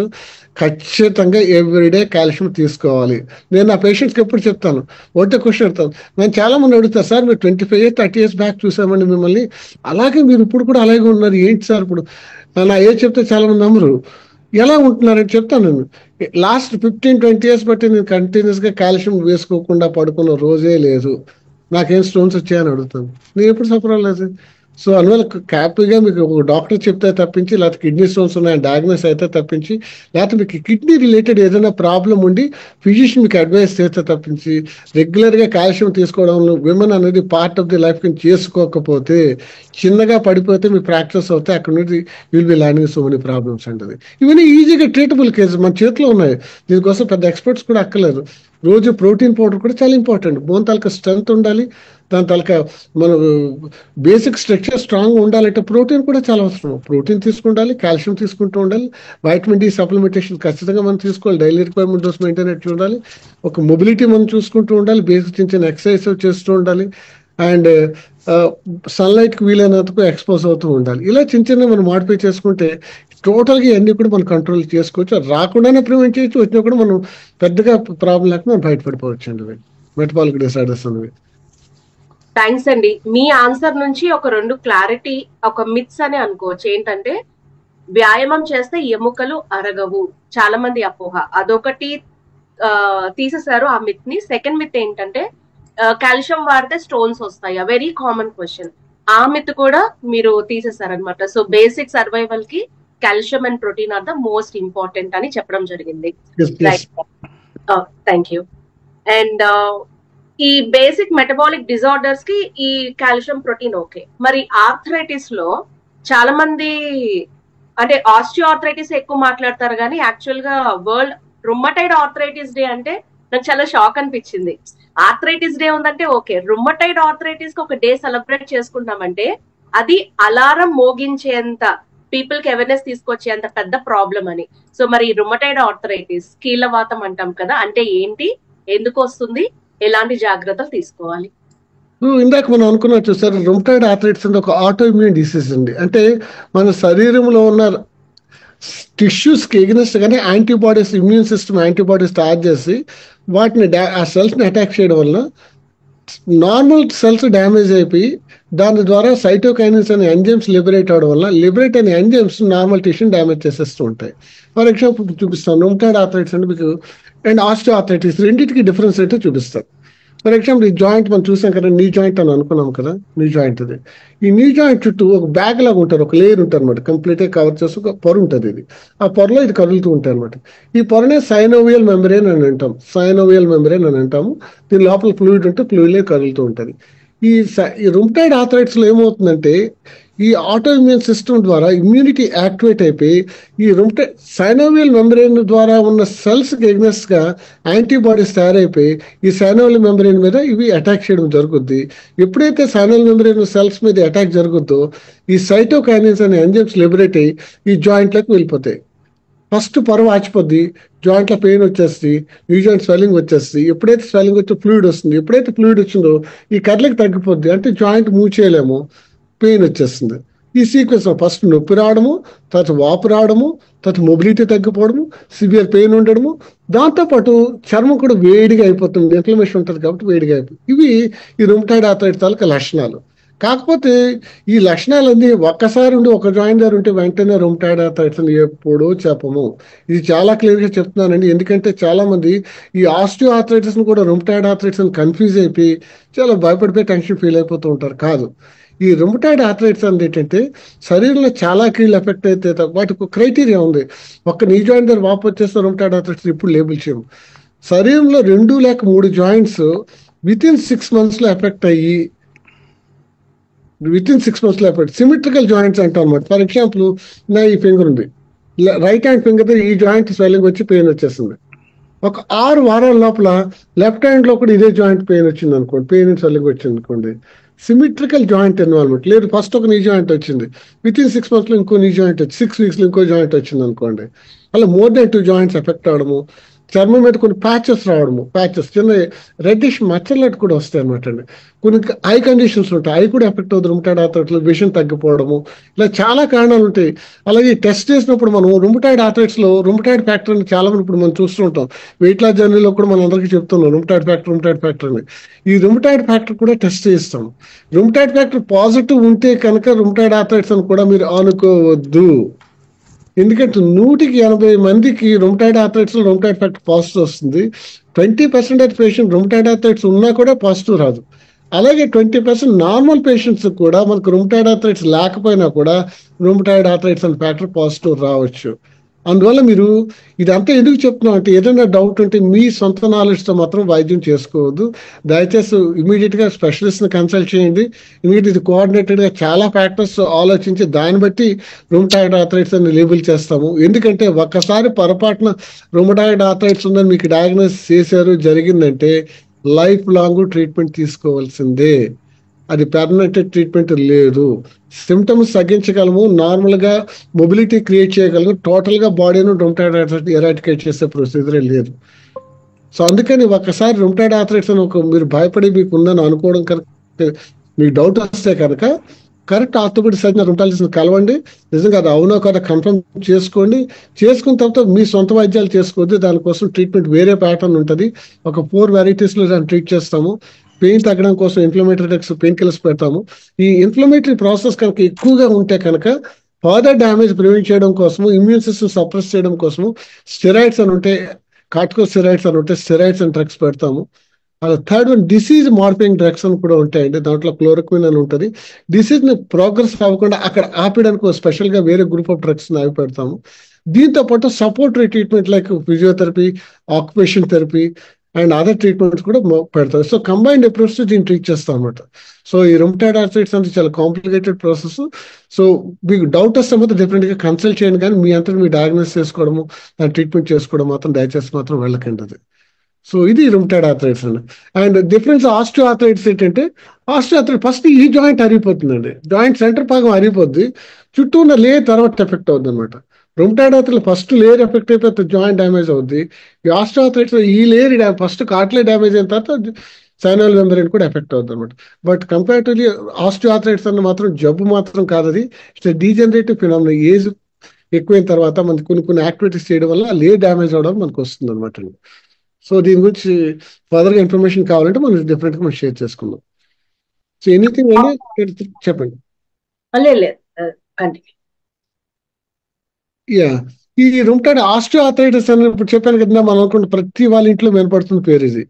ఖచ్చితంగా ఎవ్రీడే కాల్షియం తీసుకోవాలి. నేను నా పేషెంట్స్కి ఎప్పుడు చెప్తాను, ఒకటే క్వశ్చన్ అడుగుతాను. నేను చాలా మంది అడుగుతారు, సార్ మీరు 25 years 30 years బ్యాక్ చూసామండి మిమ్మల్ని, అలాగే మీరు ఇప్పుడు కూడా అలాగే ఉన్నారు, ఏంటి సార్ ఇప్పుడు నా ఏజ్ చెప్తే చాలా మంది నమ్మరు. ఎలా ఉంటున్నారని చెప్తాను. నేను లాస్ట్ 15-20 years బట్టి నేను కంటిన్యూస్గా కాల్షియం వేసుకోకుండా పడుకున్న రోజే లేదు. నాకేం స్టోన్స్ వచ్చాయని అడుగుతాను. నేను ఎప్పుడు సఫర్ అవ్వలేదు. సో అందువల్ల హ్యాపీగా మీకు ఒక డాక్టర్ చెప్తే తప్పించి, లేకపోతే కిడ్నీ స్టోన్స్ ఉన్నాయని డయాగ్నోస్ అయితే తప్పించి, లేకపోతే మీకు కిడ్నీ రిలేటెడ్ ఏదైనా ప్రాబ్లం ఉండి ఫిజిషియన్ మీకు అడ్వైస్ చేస్తే తప్పించి రెగ్యులర్గా కాల్షియం తీసుకోవడంలో విమెన్ అనేది పార్ట్ ఆఫ్ ది లైఫ్ కింద చేసుకోకపోతే, చిన్నగా పడిపోతే మీ ప్రాక్టీస్ అవుతాయి, అక్కడ నుండి will be landing so many problems అంటది. ఇవన్నీ ఈజీగా ట్రీటబుల్ కేసెస్ మన చేతిలో ఉన్నాయి. దీనికోసం పెద్ద ఎక్స్పర్ట్స్ కూడా అక్కర్లేదు. రోజు ప్రోటీన్ పౌడర్ కూడా చాలా ఇంపార్టెంట్. బోన్ తాలూకా స్ట్రెంత్ ఉండాలి, దాని తాలూకా మన బేసిక్ స్ట్రక్చర్ స్ట్రాంగ్ ఉండాలంటే ప్రోటీన్ కూడా చాలా అవసరం. ప్రోటీన్ తీసుకుండాలి, కాల్షియం తీసుకుంటూ ఉండాలి, వైటమిన్ డి సప్లిమెంటేషన్ ఖచ్చితంగా మనం తీసుకోవాలి, డైలీ రిక్వైర్మెంట్ డోస్ మెయింటైన్ అట్లా ఉండాలి, ఒక మొబిలిటీ మనం చూసుకుంటూ ఉండాలి, బేసిక్ చిన్న చిన్న ఎక్సర్సైజ్ చేస్తూ ఉండాలి, అండ్ సన్లైట్కి వీలైనంతకు ఎక్స్పోజ్ అవుతూ ఉండాలి. ఇలా చిన్న చిన్న మనం మాడిఫై చేసుకుంటే టోటల్గా ఇవన్నీ కూడా మనం కంట్రోల్ చేసుకోవచ్చు. రాకుండానే ప్రివెంట్ చేయొచ్చు, వచ్చినా కూడా మనం పెద్దగా ప్రాబ్లం లేకుండా మనం బయటపడిపోవచ్చు అండి మెటబాలిక్ డిసార్డర్స్ అనేవి. థ్యాంక్స్ అండి. మీ ఆన్సర్ నుంచి ఒక 2 క్లారిటీ, ఒక మిత్స్ అని అనుకోవచ్చు. ఏంటంటే వ్యాయామం చేస్తే ఎముకలు అరగవు, చాలా మంది అపోహ, అదొకటి తీసేశారు ఆ మిత్ ని. సెకండ్ మిత్ ఏంటంటే కాల్షియం వాడితే స్టోన్స్ వస్తాయి, వెరీ కామన్ క్వశ్చన్. ఆ మిత్ కూడా మీరు తీసేశారనమాట. సో బేసిక్ సర్వైవల్ కి calcium and protein or the most important అని చెప్పడం జరిగింది. Thank you. అండ్ ఈ బేసిక్ మెటబాలిక్ డిజార్డర్స్ కి ఈ కాల్షియం ప్రోటీన్ ఓకే. మరి ఆర్థరైటిస్ లో చాలా మంది అంటే ఆస్టియో ఆర్థరైటిస్ ఎక్కువ మాట్లాడతారు, కానీ యాక్చువల్ గా వరల్డ్ రుమ్మటైడ్ ఆర్థరైటిస్ డే అంటే నాకు చాలా షాక్ అనిపించింది. ఆర్థరైటిస్ డే ఉందంటే ఓకే, రుమ్మటైడ్ ఆర్థరైటిస్ కి ఒక డే సెలబ్రేట్ చేసుకుంటామంటే అది అలారం మోగించేంత, పీపుల్ కి అవేర్నెస్ తీసుకొచ్చేంత పెద్ద ప్రాబ్లం అని. సో మరి రుమ్మటైడ్ ఆర్థరైటిస్, కీళ్ళవాతం అంటాం కదా, అంటే ఏంటి, ఎందుకు వస్తుంది, ఎలాంటి జాగ్రత్తలు తీసుకోవాలి? ఇందాక మనం అనుకున్నట్టు సార్, రుమటాయిడ్ ఆర్థరైటిస్ అంటే ఒక ఆటో ఇమ్యూన్ డిసీజ్ అండి. అంటే మన శరీరంలో ఉన్న టిష్యూస్కి ఎగ్నెస్ట్ గానే యాంటీబాడీస్, ఇమ్యూన్ సిస్టమ్ యాంటీబాడీస్ తయారు చేసి వాటిని ఆ సెల్స్ని అటాక్ చేయడం వల్ల నార్మల్ సెల్స్ డ్యామేజ్ అయిపోయి దాని ద్వారా సైటోకైనిన్స్ అనే ఎంజైమ్స్ లిబరేట్ అవడం వల్ల లిబరేట్ అనే ఎంజైమ్స్ నార్మల్ టిష్యూని డ్యామేజ్ చేసేస్తూ ఉంటాయి. ఫర్ ఎగ్జాంపుల్ చూపిస్తాను, రుమటాయిడ్ ఆర్థరైటిస్ అంటే మీకు అండ్ ఆస్టియో ఆర్థరైటిస్ రెండింటికి డిఫరెన్స్ ఏంటో చూపిస్తాను. ఫర్ ఎగ్జాంపుల్ ఈ జాయింట్ మనం చూసాం కదా, నీ జాయింట్ అని అనుకున్నాం కదా, నీ జాయింట్ అది. ఈ నీ జాయింట్ చుట్టూ ఒక బ్యాగ్ లాగా ఉంటారు, ఒక లేయర్ ఉంటుంది అనమాట, కంప్లీట్గా కవర్ చేసి ఒక పొర ఉంటుంది. ఇది ఆ పొరలో ఇది కదులుతూ ఉంటాయి అనమాట. ఈ పొరనే సైనోవియల్ మెంబ్రేన్ అని అంటాం, సైనోవియల్ మెంబ్రేన్ అని అంటాము. దీని లోపల ఫ్లూయిడ్ ఉంటే ఫ్లూయిడ్ కదులుతూ ఉంటుంది. ఈ రుమటాయిడ్ ఆర్థరైటిస్ లో ఏమవుతుందంటే ఈ ఆటో ఇమ్యూన్ సిస్టమ్ ద్వారా ఇమ్యూనిటీ యాక్టివేట్ అయిపోయి ఈ సైనోవియల్ మెంబ్రెయిన్ ద్వారా ఉన్న సెల్స్ కి ఎగ్నెస్ట్ గా యాంటీబాడీస్ తయారైపోయి ఈ సైనోవియల్ మెంబ్రెయిన్ మీద ఇవి అటాక్ చేయడం జరుగుద్ది. ఎప్పుడైతే సైనోవియల్ మెంబ్రెయిన్ సెల్స్ మీద అటాక్ జరుగుద్దో ఈ సైటోకైనిన్స్ అనే ఎంజైమ్స్ లిబరేట్ అయ్యి ఈ జాయింట్లకు వెళ్ళిపోతాయి. ఫస్ట్ పొర వాచిపోద్ది, జాయింట్లో పెయిన్ వచ్చేస్తుంది, న్యూ జాయింట్ స్వెల్లింగ్ వచ్చేస్తుంది. ఎప్పుడైతే స్వెల్లింగ్ వచ్చి ఫ్లూయిడ్ వస్తుంది, ఎప్పుడైతే ఫ్లూయిడ్ వచ్చిందో ఈ కర్లకి తగ్గిపోద్ది, అంటే జాయింట్ మూవ్ చేయలేము, పెయిన్ వచ్చేస్తుంది. ఈ సీక్వెన్స్ ఫస్ట్ నొప్పి రావడము, తర్వాత వాపు రావడము, తర్వాత మొబిలిటీ తగ్గిపోవడము, సివియర్ పెయిన్ ఉండడము, దాంతోపాటు చర్మం కూడా వేడిగా అయిపోతుంది, ఇన్ఫ్లమేషన్ ఉంటుంది కాబట్టి వేడిగా అయిపోతుంది. ఇవి ఈ రుమటాయిడ్ ఆర్థరైటిస్ తాలూకా లక్షణాలు. కాకపోతే ఈ లక్షణాలన్నీ ఒక్కసారి ఉండి ఒక జాయింట్ దగ్గర ఉంటే వెంటనే రుమటాయిడ్ ఆర్థరైటిస్ అని ఎప్పుడూ చెప్పము. ఇది చాలా క్లియర్గా చెప్తున్నానండి, ఎందుకంటే చాలా మంది ఈ ఆస్టియో ఆర్థరైటిస్ ని కూడా రుమటాయిడ్ ఆర్థరైటిస్ అని కన్ఫ్యూజ్ అయిపోయి చాలా భయపడిపోయి టెన్షన్ ఫీల్ అయిపోతూ ఉంటారు. కాదు, ఈ రుమటాయిడ్ ఆర్థరైటిస్ అనేది ఏంటంటే శరీరంలో చాలా కీళ్ళు ఎఫెక్ట్ అయితే వాటికి క్రైటీరియా ఉంది. ఒక్క నీ జాయింట్ దగ్గర వాపు వచ్చేస్తే రుమటాయిడ్ ఆర్థరైటిస్ ఇప్పుడు లేబుల్ చేయము. శరీరంలో 2 లేక 3 జాయింట్స్ వితిన్ 6 months లో ఎఫెక్ట్ అయ్యి ఎఫెక్ట్ సిమెట్రికల్ జాయింట్స్ అంటాం అనమాట. ఫర్ ఎగ్జాంపుల్ నా ఈ ఫింగర్ ఉంది, రైట్ హ్యాండ్ ఫింగర్ ఈ జాయింట్ స్వెల్లింగ్ వచ్చి పెయిన్ వచ్చేస్తుంది. ఒక 6 వారాల లోపల లెఫ్ట్ హ్యాండ్ లో కూడా ఇదే జాయింట్ పెయిన్ వచ్చింది అనుకోండి, పెయిన్ స్వెల్లింగ్ వచ్చింది అనుకోండి. సిమెట్రికల్ జాయింట్ ఇన్వాల్వ్మెంట్ లేదు. ఫస్ట్ ఒక నీ జాయింట్ వచ్చింది, విత్ ఇన్ 6 months లో ఇంకో నీ జాయింట్ వచ్చి 6 weeks లో ఇంకో జాయింట్ వచ్చింది అనుకోండి, అలా మోర్ దెన్ 2 జాయింట్స్ ఎఫెక్ట్ అవడము, చర్మం మీద కొన్ని ప్యాచెస్ రావడము, ప్యాచెస్ చిన్న రెడ్డిష్ మచ్చలట్టు కూడా వస్తాయి అనమాట అండి. కొన్ని ఐ కండిషన్స్ ఉంటాయి, అవి కూడా ఎఫెక్ట్ అవుతుంది. రుమటాయిడ్ ఆర్థరైటిస్ విజన్ తగ్గిపోవడము, ఇలా చాలా కారణాలు ఉంటాయి. అలాగే టెస్ట్ చేసినప్పుడు మనం రుమటాయిడ్ ఆర్థరైటిస్ లో రుమటాయిడ్ ఫ్యాక్టర్ అని చాలా మంది ఇప్పుడు మనం చూస్తూ ఉంటాం. వెయిట్ లాస్ జర్నీలో కూడా మనం అందరికీ చెప్తున్నాం రుమటాయిడ్ ఫ్యాక్టర్ అని. ఈ రుమటాయిడ్ ఫ్యాక్టర్ కూడా టెస్ట్ చేస్తాం. రుమటాయిడ్ ఫ్యాక్టర్ పాజిటివ్ ఉంటే కనుక రుమటాయిడ్ ఆర్థరైటిస్ అని కూడా మీరు అనుకోవద్దు. ఎందుకంటే 180 మందికి రుమటాయిడ్ ఆర్థరైటిస్ లో రుమటాయిడ్ ఫ్యాక్టర్ పాజిటివ్ వస్తుంది. 20% పేషెంట్ రుమటాయిడ్ ఆర్థరైటిస్ ఉన్నా కూడా పాజిటివ్ రాదు. అలాగే 20% నార్మల్ పేషెంట్స్ కూడా మనకు రుమటాయిడ్ ఆర్థరైటిస్ లేకపోయినా కూడా రుమటాయిడ్ ఆర్థరైటిస్ అనే ఫ్యాక్టర్ పాజిటివ్ రావచ్చు. అందువల్ల మీరు ఇదంతా ఎందుకు చెప్తున్నాం అంటే, ఏదైనా డౌట్ ఉంటే మీ సొంత నాలెడ్జ్తో మాత్రం వైద్యం చేసుకోవద్దు. దయచేసి ఇమీడియట్ గా స్పెషలిస్ట్ ని కన్సల్ట్ చేయండి. ఇది కోఆర్డినేటెడ్ గా చాలా ఫ్యాక్టర్స్ ఆలోచించి దాన్ని బట్టి రుమటాయిడ్ ఆర్థరైటిస్ అని లేబుల్ చేస్తాము. ఎందుకంటే ఒక్కసారి పొరపాటున రుమటాయిడ్ ఆర్థరైటిస్ ఉందని మీకు డయాగ్నోస్ చేశారు, జరిగిందంటే లైఫ్ లాంగ్ ట్రీట్మెంట్ తీసుకోవాల్సిందే. అది పర్మనెంట్ ట్రీట్మెంట్ లేదు. సిమ్టమ్స్ తగ్గించగలము, నార్మల్ గా మొబిలిటీ క్రియేట్ చేయగలము, టోటల్ గా బాడీను రుమటాయిడ్ ఆర్థరైటిస్ ఎరాడికేట్ చేసే ప్రొసీజరే లేదు. సో అందుకని ఒక్కసారి రుమటాయిడ్ ఆర్థరైటిస్ అని మీరు భయపడి మీకు ఉందని అనుకోవడం కనుక, మీకు డౌట్ వస్తే కనుక కరెక్ట్ ఆర్థోపెడిక్ సర్జన్ రుమటాలజిస్ట్ కలవండి. నిజంగా అది అవునో కదా కన్ఫర్మ్ చేసుకోండి. చేసుకున్న తర్వాత మీ సొంత వైద్యాలు చేసుకోవద్దు. దానికోసం ట్రీట్మెంట్ వేరే ప్యాటర్న్ ఉంటుంది. ఒక 4 varieties లో దాన్ని ట్రీట్ చేస్తాము. పెయిన్ తగ్గడం కోసం ఇన్ఫ్లమేటరీ డ్రగ్స్, పెయిన్ కిల్లర్స్ పెడతాము. ఈ ఇన్ఫ్లమేటరీ ప్రాసెస్ కనుక ఎక్కువగా ఉంటే కనుక ఫర్దర్ డ్యామేజ్ ప్రివెంట్ చేయడం కోసము, ఇమ్యూన్ సిస్టమ్ సప్రెస్ చేయడం కోసము స్టెరాయిడ్స్ అని ఉంటే, కార్టికోస్టెరాయిడ్స్ అని ఉంటే స్టెరాయిడ్స్ అండ్ డ్రగ్స్ పెడతాము. అలా third one disease morphing drugs అని కూడా ఉంటాయండి. దాంట్లో క్లోరోక్విన్ అని ఉంటుంది. డిసీజ్ ని ప్రోగ్రెస్ అవ్వకుండా అక్కడ ఆపడానికి స్పెషల్ గా వేరే గ్రూప్ ఆఫ్ డ్రగ్స్ అవి పెడతాము. దీంతో పాటు supportive treatment like physiotherapy, occupation therapy and other treatments కూడా పెడతారు. సో కంబైన్డ్ అప్రోచ్ దీన్ని ట్రీట్ చేస్తాం అనమాట. సో ఈ రుమటాయిడ్ ఆర్థరైటిస్ అనేది చాలా కాంప్లికేటెడ్ ప్రాసెస్. సో మీకు డౌట్ వస్తే మాత్రం డెఫినెట్ గా కన్సల్ట్ చేయండి, కానీ మీ అంతా మీరు డయాగ్నోస్ చేసుకోవడము, దాన్ని ట్రీట్మెంట్ చేసుకోవడం మాత్రం దయచేసి మాత్రం వెళ్ళకండి అది. సో ఇది రుమటాయిడ్ ఆర్థరైటిస్ అండి. అండ్ డిఫరెన్స్ ఆస్టియో ఆర్థరైటిస్ ఏంటంటే, ఆస్టియో ఆర్థరైటిస్ ఫస్ట్ ఈ జాయింట్ అరిగిపోతుందండి, జాయింట్ సెంటర్ భాగం అరిగిపోద్ది, చుట్టూ ఉన్న లేయర్ తర్వాత ఎఫెక్ట్ అవుతుంది అనమాట. Rheumatoid arthritis first layer effect అయిపోతే జాయింట్ డ్యామేజ్ అవుద్ది. ఈ ఆస్టియో ఆర్థరైటిస్ ఈ లేయర్ ఫస్ట్ కార్టిలేజ్ డ్యామేజ్ అయిన తర్వాత సైనల్ మెంబ్రేన్ కూడా ఎఫెక్ట్ అవుతుంది అనమాట. బట్ కంపారిటివ్లీ ఆస్టియో ఆర్థరైటిస్ అన్న మాత్రం జబ్బు మాత్రం కాదు, అది ఇట్స్ డీజనరేటివ్ ఫినామినా. ఏజ్ ఎక్కువైన తర్వాత మనకి కొన్ని యాక్టివిటీస్ చేయడం వల్ల లేయర్ డ్యామేజ్ అవడం మనకు వస్తుంది అనమాట. సో దీని గురించి ఫర్దర్ గా ఇన్ఫర్మేషన్ కావాలంటే మనం డిఫరెంట్ గా మనం షేర్ చేసుకుందాం. సో ఎనీథింగ్ అండి చెప్పండి. యా, ఈ రుమటాయిడ్ ఆస్టియో ఆర్థరైటిస్ అని ఇప్పుడు చెప్పాను కదా, మనం అనుకుంటే ప్రతి వాళ్ళ ఇంట్లో వినపడుతున్న పేరు ఇది.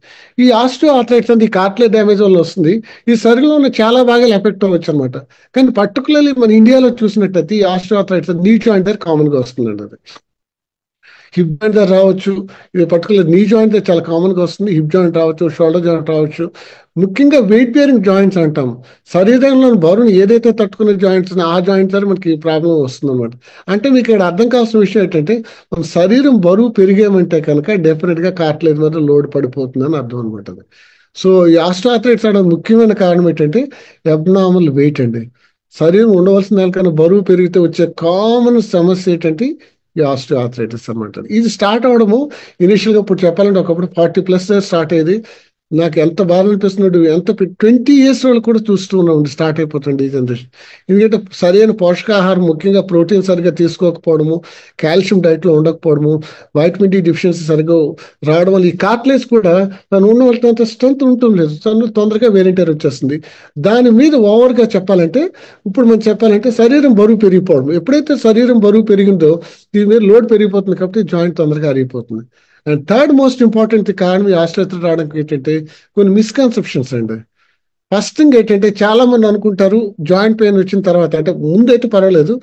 ఈ ఆస్టియో ఆర్థరైటిస్ అనేది కార్టిలేజ్ డ్యామేజ్ వల్ల వస్తుంది. ఈ శరీరంలో ఉన్న చాలా భాగాలు ఎఫెక్ట్ అవ్వచ్చు అనమాట. కానీ పర్టికులర్లీ మన ఇండియాలో చూసినట్టయితే ఈ ఆస్టియో ఆర్థరైటిస్ నీ జాయింట్ దగ్గర కామన్ గా వస్తుందండి. అది హిప్ జాయింట్ దగ్గర రావచ్చు, ఇది పర్టికులర్ నీ జాయింట్ దగ్గర చాలా కామన్ గా వస్తుంది. హిప్ జాయింట్ రావచ్చు, షోల్డర్ జాయింట్ రావచ్చు. ముఖ్యంగా వెయిట్ బేరింగ్ జాయింట్స్ అంటాం, శరీరంలో బరువును ఏదైతే తట్టుకునే జాయింట్స్ ఆ జాయింట్ దగ్గర మనకి ప్రాబ్లం వస్తుంది అనమాట. అంటే మీకు ఇక్కడ అర్థం కావాల్సిన విషయం ఏంటంటే, మన శరీరం బరువు పెరిగేమంటే కనుక డెఫినెట్ గా కార్టిలేజ్ మీద లోడ్ పడిపోతుంది అని అర్థం అనమాట. అది సో ఈ ఆస్టియో ఆర్థరైటిస్ అవడానికి ముఖ్యమైన కారణం ఏంటంటే అబ్నార్మల్ వెయిట్ అండి. శరీరం ఉండవలసిన దానికన్నా బరువు పెరిగితే వచ్చే కామన్ సమస్య ఏంటంటే ఈ ఆస్టియో ఆర్థరైటిస్ అనమాట. ఇది స్టార్ట్ అవడము ఇనిషియల్ గా ఇప్పుడు చెప్పాలంటే ఒకప్పుడు 40+ స్టార్ట్ అయ్యేది. నాకు ఎంత బాధ అనిపిస్తున్నాడు, ఎంత 20 years వాళ్ళు కూడా చూస్తూ ఉన్నాం స్టార్ట్ అయిపోతుంది ఈ జనరేషన్. ఎందుకంటే సరైన పోషకాహారం, ముఖ్యంగా ప్రోటీన్ సరిగ్గా తీసుకోకపోవడము, కాల్షియం డైట్ లో ఉండకపోవడము, వైటమిన్ డి డెఫిషియన్సీ సరిగ్గా రావడం వల్ల ఈ కార్టిలేజ్ కూడా తను ఉన్న వాళ్ళతో స్ట్రెంత్ ఉంటుంది లేదు, తొందరగా వేరింటర్ వచ్చేస్తుంది. దాని మీద ఓవర్ గా చెప్పాలంటే, ఇప్పుడు మనం చెప్పాలంటే శరీరం బరువు పెరిగిపోవడం. ఎప్పుడైతే శరీరం బరువు పెరిగిందో దీని మీద లోడ్ పెరిగిపోతుంది కాబట్టి జాయింట్ తొందరగా అరిగిపోతుంది. అండ్ థర్డ్ మోస్ట్ ఇంపార్టెంట్ కారణం ఈ ఆస్టియోఆర్థరైటిస్ రావడానికి ఏంటంటే కొన్ని మిస్కన్సెప్షన్స్ అండి. ఫస్ట్ థింగ్ ఏంటంటే, చాలా మంది అనుకుంటారు జాయింట్ పెయిన్ వచ్చిన తర్వాత, అంటే ముందైతే పర్వాలేదు,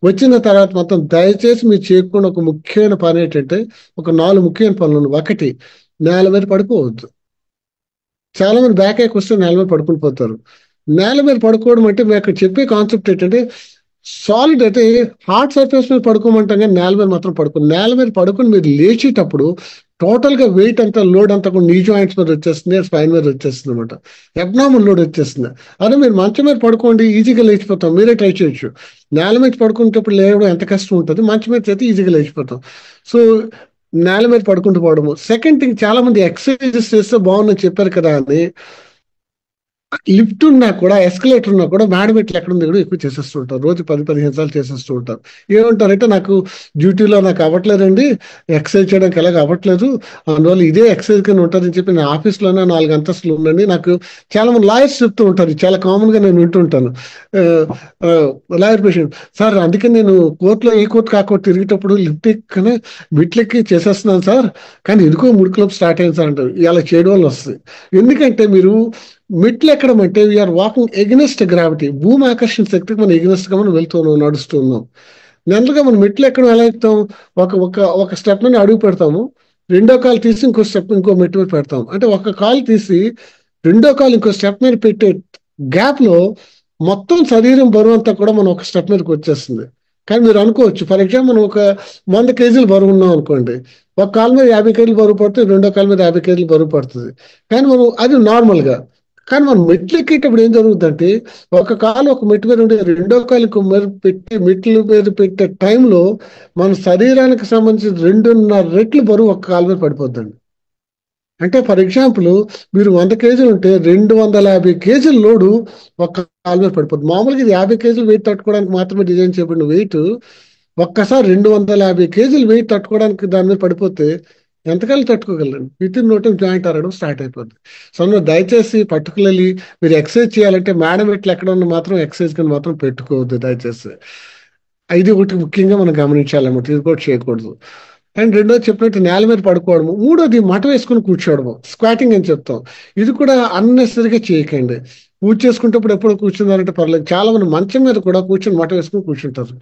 వచ్చిన తర్వాత మొత్తం దయచేసి మీరు చేయకుండా ఒక ముఖ్యమైన పని ఏంటంటే, ఒక 4 ముఖ్యమైన పనులు. ఒకటి, నేల మీద పడుకోవద్దు. చాలా మంది బ్యాక్ ఏక్ వస్తే నేల మీద పడుకుని పోతారు. నేల మీద పడుకోవడం అంటే మేము అక్కడ చెప్పే కాన్సెప్ట్ ఏంటంటే, సాలిడ్ అయితే హార్డ్ సర్ఫేస్ మీద పడుకోమంటాం కానీ నేల మీద మాత్రం పడుకో. నేల మీద పడుకుని మీరు లేచేటప్పుడు టోటల్ గా వెయిట్ అంతా లోడ్ అంతా కూడా నీ జాయింట్స్ మీద వచ్చేస్తుంది, స్పైన్ మీద వచ్చేస్తుంది అనమాట. అబ్నార్మల్ లోడ్ వచ్చేస్తుంది. అదే మీరు మంచం మీద పడుకోండి, ఈజీగా లేచిపోతాం. మీరే ట్రై చేయొచ్చు. నేల మీద పడుకునేటప్పుడు లేవడం ఎంత కష్టం ఉంటుంది, మంచం మీద అయితే ఈజీగా లేచిపోతాం. సో నేల మీద పడుకుంటూ పోవడము. సెకండ్ థింగ్, చాలా మంది ఎక్సర్సైజెస్ చేస్తే బాగుందని చెప్పారు కదా అని లిఫ్ట్ ఉన్నా కూడా, ఎస్కలేటర్ ఉన్నా కూడా మేడమెట్లు ఎక్కడ ఉంది కూడా ఎక్కువ చేసేస్తూ ఉంటారు. రోజు 10-15 సార్లు చేసేస్తూ ఉంటారు. ఏమంటారంటే నాకు డ్యూటీలో నాకు అవ్వట్లేదండి, ఎక్సర్సైజ్ చేయడానికి ఎలాగ అవ్వట్లేదు, అందువల్ల ఇదే ఎక్సర్సైజ్ కింద ఉంటుందని చెప్పి నా ఆఫీస్లోనే 4 అంతస్తులు ఉండండి. నాకు చాలా మంది లాయర్స్ చెప్తూ ఉంటారు, చాలా కామన్ గా నేను వింటుంటాను. లాయర్ పేషెంట్, సార్ అందుకే నేను కోర్టులో ఏ కోర్టు కాకోర్టు తిరిగేటప్పుడు లిఫ్ట్ ఎక్కనే మెట్లెక్కి చేసేస్తున్నాను సార్, కానీ ఎందుకో ముడుకులోపు స్టార్ట్ అయింది సార్ అంటారు. ఇలా చేయడం వల్ల వస్తుంది. ఎందుకంటే మీరు మెట్లు ఎక్కడం అంటే వీఆర్ వాకింగ్ ఎగ్నెస్ట్ గ్రావిటీ, భూమి ఆకర్షణ శక్తికి మనం ఎగ్నెస్ట్ గా మనం వెళ్తున్నాం, నడుస్తున్నాం. నెలగా మనం మెట్లు ఎక్కడం ఎలా ఎక్కుతాం, ఒక ఒక ఒక స్టెప్ మీద అడుగు పెడతాము, రెండో కాలు తీసి ఇంకో స్టెప్ ఇంకో మెట్టు మీద పెడతాం. అంటే ఒక కాలు తీసి రెండో కాలు ఇంకో స్టెప్ మీద పెట్టే గ్యాప్ లో మొత్తం శరీరం బరువు అంతా కూడా మనం ఒక స్టెప్ మీదకి వచ్చేస్తుంది. కానీ మీరు అనుకోవచ్చు, ఫర్ ఎగ్జాంపుల్ మనం ఒక 100 కేజీలు బరువు ఉన్నాం అనుకోండి, ఒక కాలు మీద 50 కేజీలు బరువు పడుతుంది, రెండో కాలు మీద 50 కేజీలు బరువు పడుతుంది. కానీ మనం అది నార్మల్ గా. కానీ మనం మెట్లు ఎక్కేటప్పుడు ఏం జరుగుతుందంటే ఒక కాలు ఒక మెట్టు మీద ఉంటే రెండో కాలు ఇంకో మెట్లు మీద పెట్టే టైంలో మన శరీరానికి సంబంధించిన 2.5 రెట్లు బరువు ఒక కాలు మీద పడిపోద్దండి. అంటే ఫర్ ఎగ్జాంపుల్ మీరు 100 కేజీలు ఉంటే 250 కేజీల లోడు ఒక కాలు మీద పడిపోతుంది. మామూలుగా ఇది 50 కేజీలు వెయిట్ తట్టుకోవడానికి మాత్రమే డిజైన్ చేయబడిన వెయిట్, ఒక్కసారి 250 కేజీలు వెయిట్ తట్టుకోవడానికి దాని మీద పడిపోతే ఎంతకాలం తట్టుకోగలండి? Within no time joint అరగడం స్టార్ట్ అయిపోద్ది. సో దయచేసి పర్టికులర్లీ మీరు ఎక్సర్సైజ్ చేయాలంటే మేడం ఇట్లా ఎక్కడ ఉన్న మాత్రం ఎక్సర్సైజ్ కింద మాత్రం పెట్టుకోవద్దు దయచేసి. ఇది ఒకటి ముఖ్యంగా మనం గమనించాలన్నమాట, ఇది కూడా చేయకూడదు. అండ్ రెండోది చెప్పినట్టు నేల మీద పడుకోవడము. మూడోది మట వేసుకుని కూర్చోవడము, స్క్వాటింగ్ అని చెప్తాం. ఇది కూడా అన్నెసరిగా చేయకండి. పూజ చేసుకుంటప్పుడు ఎప్పుడు కూర్చున్నారంటే పర్లేదు, చాలా మంది మంచం మీద కూడా కూర్చొని మట వేసుకుని కూర్చుంటారు.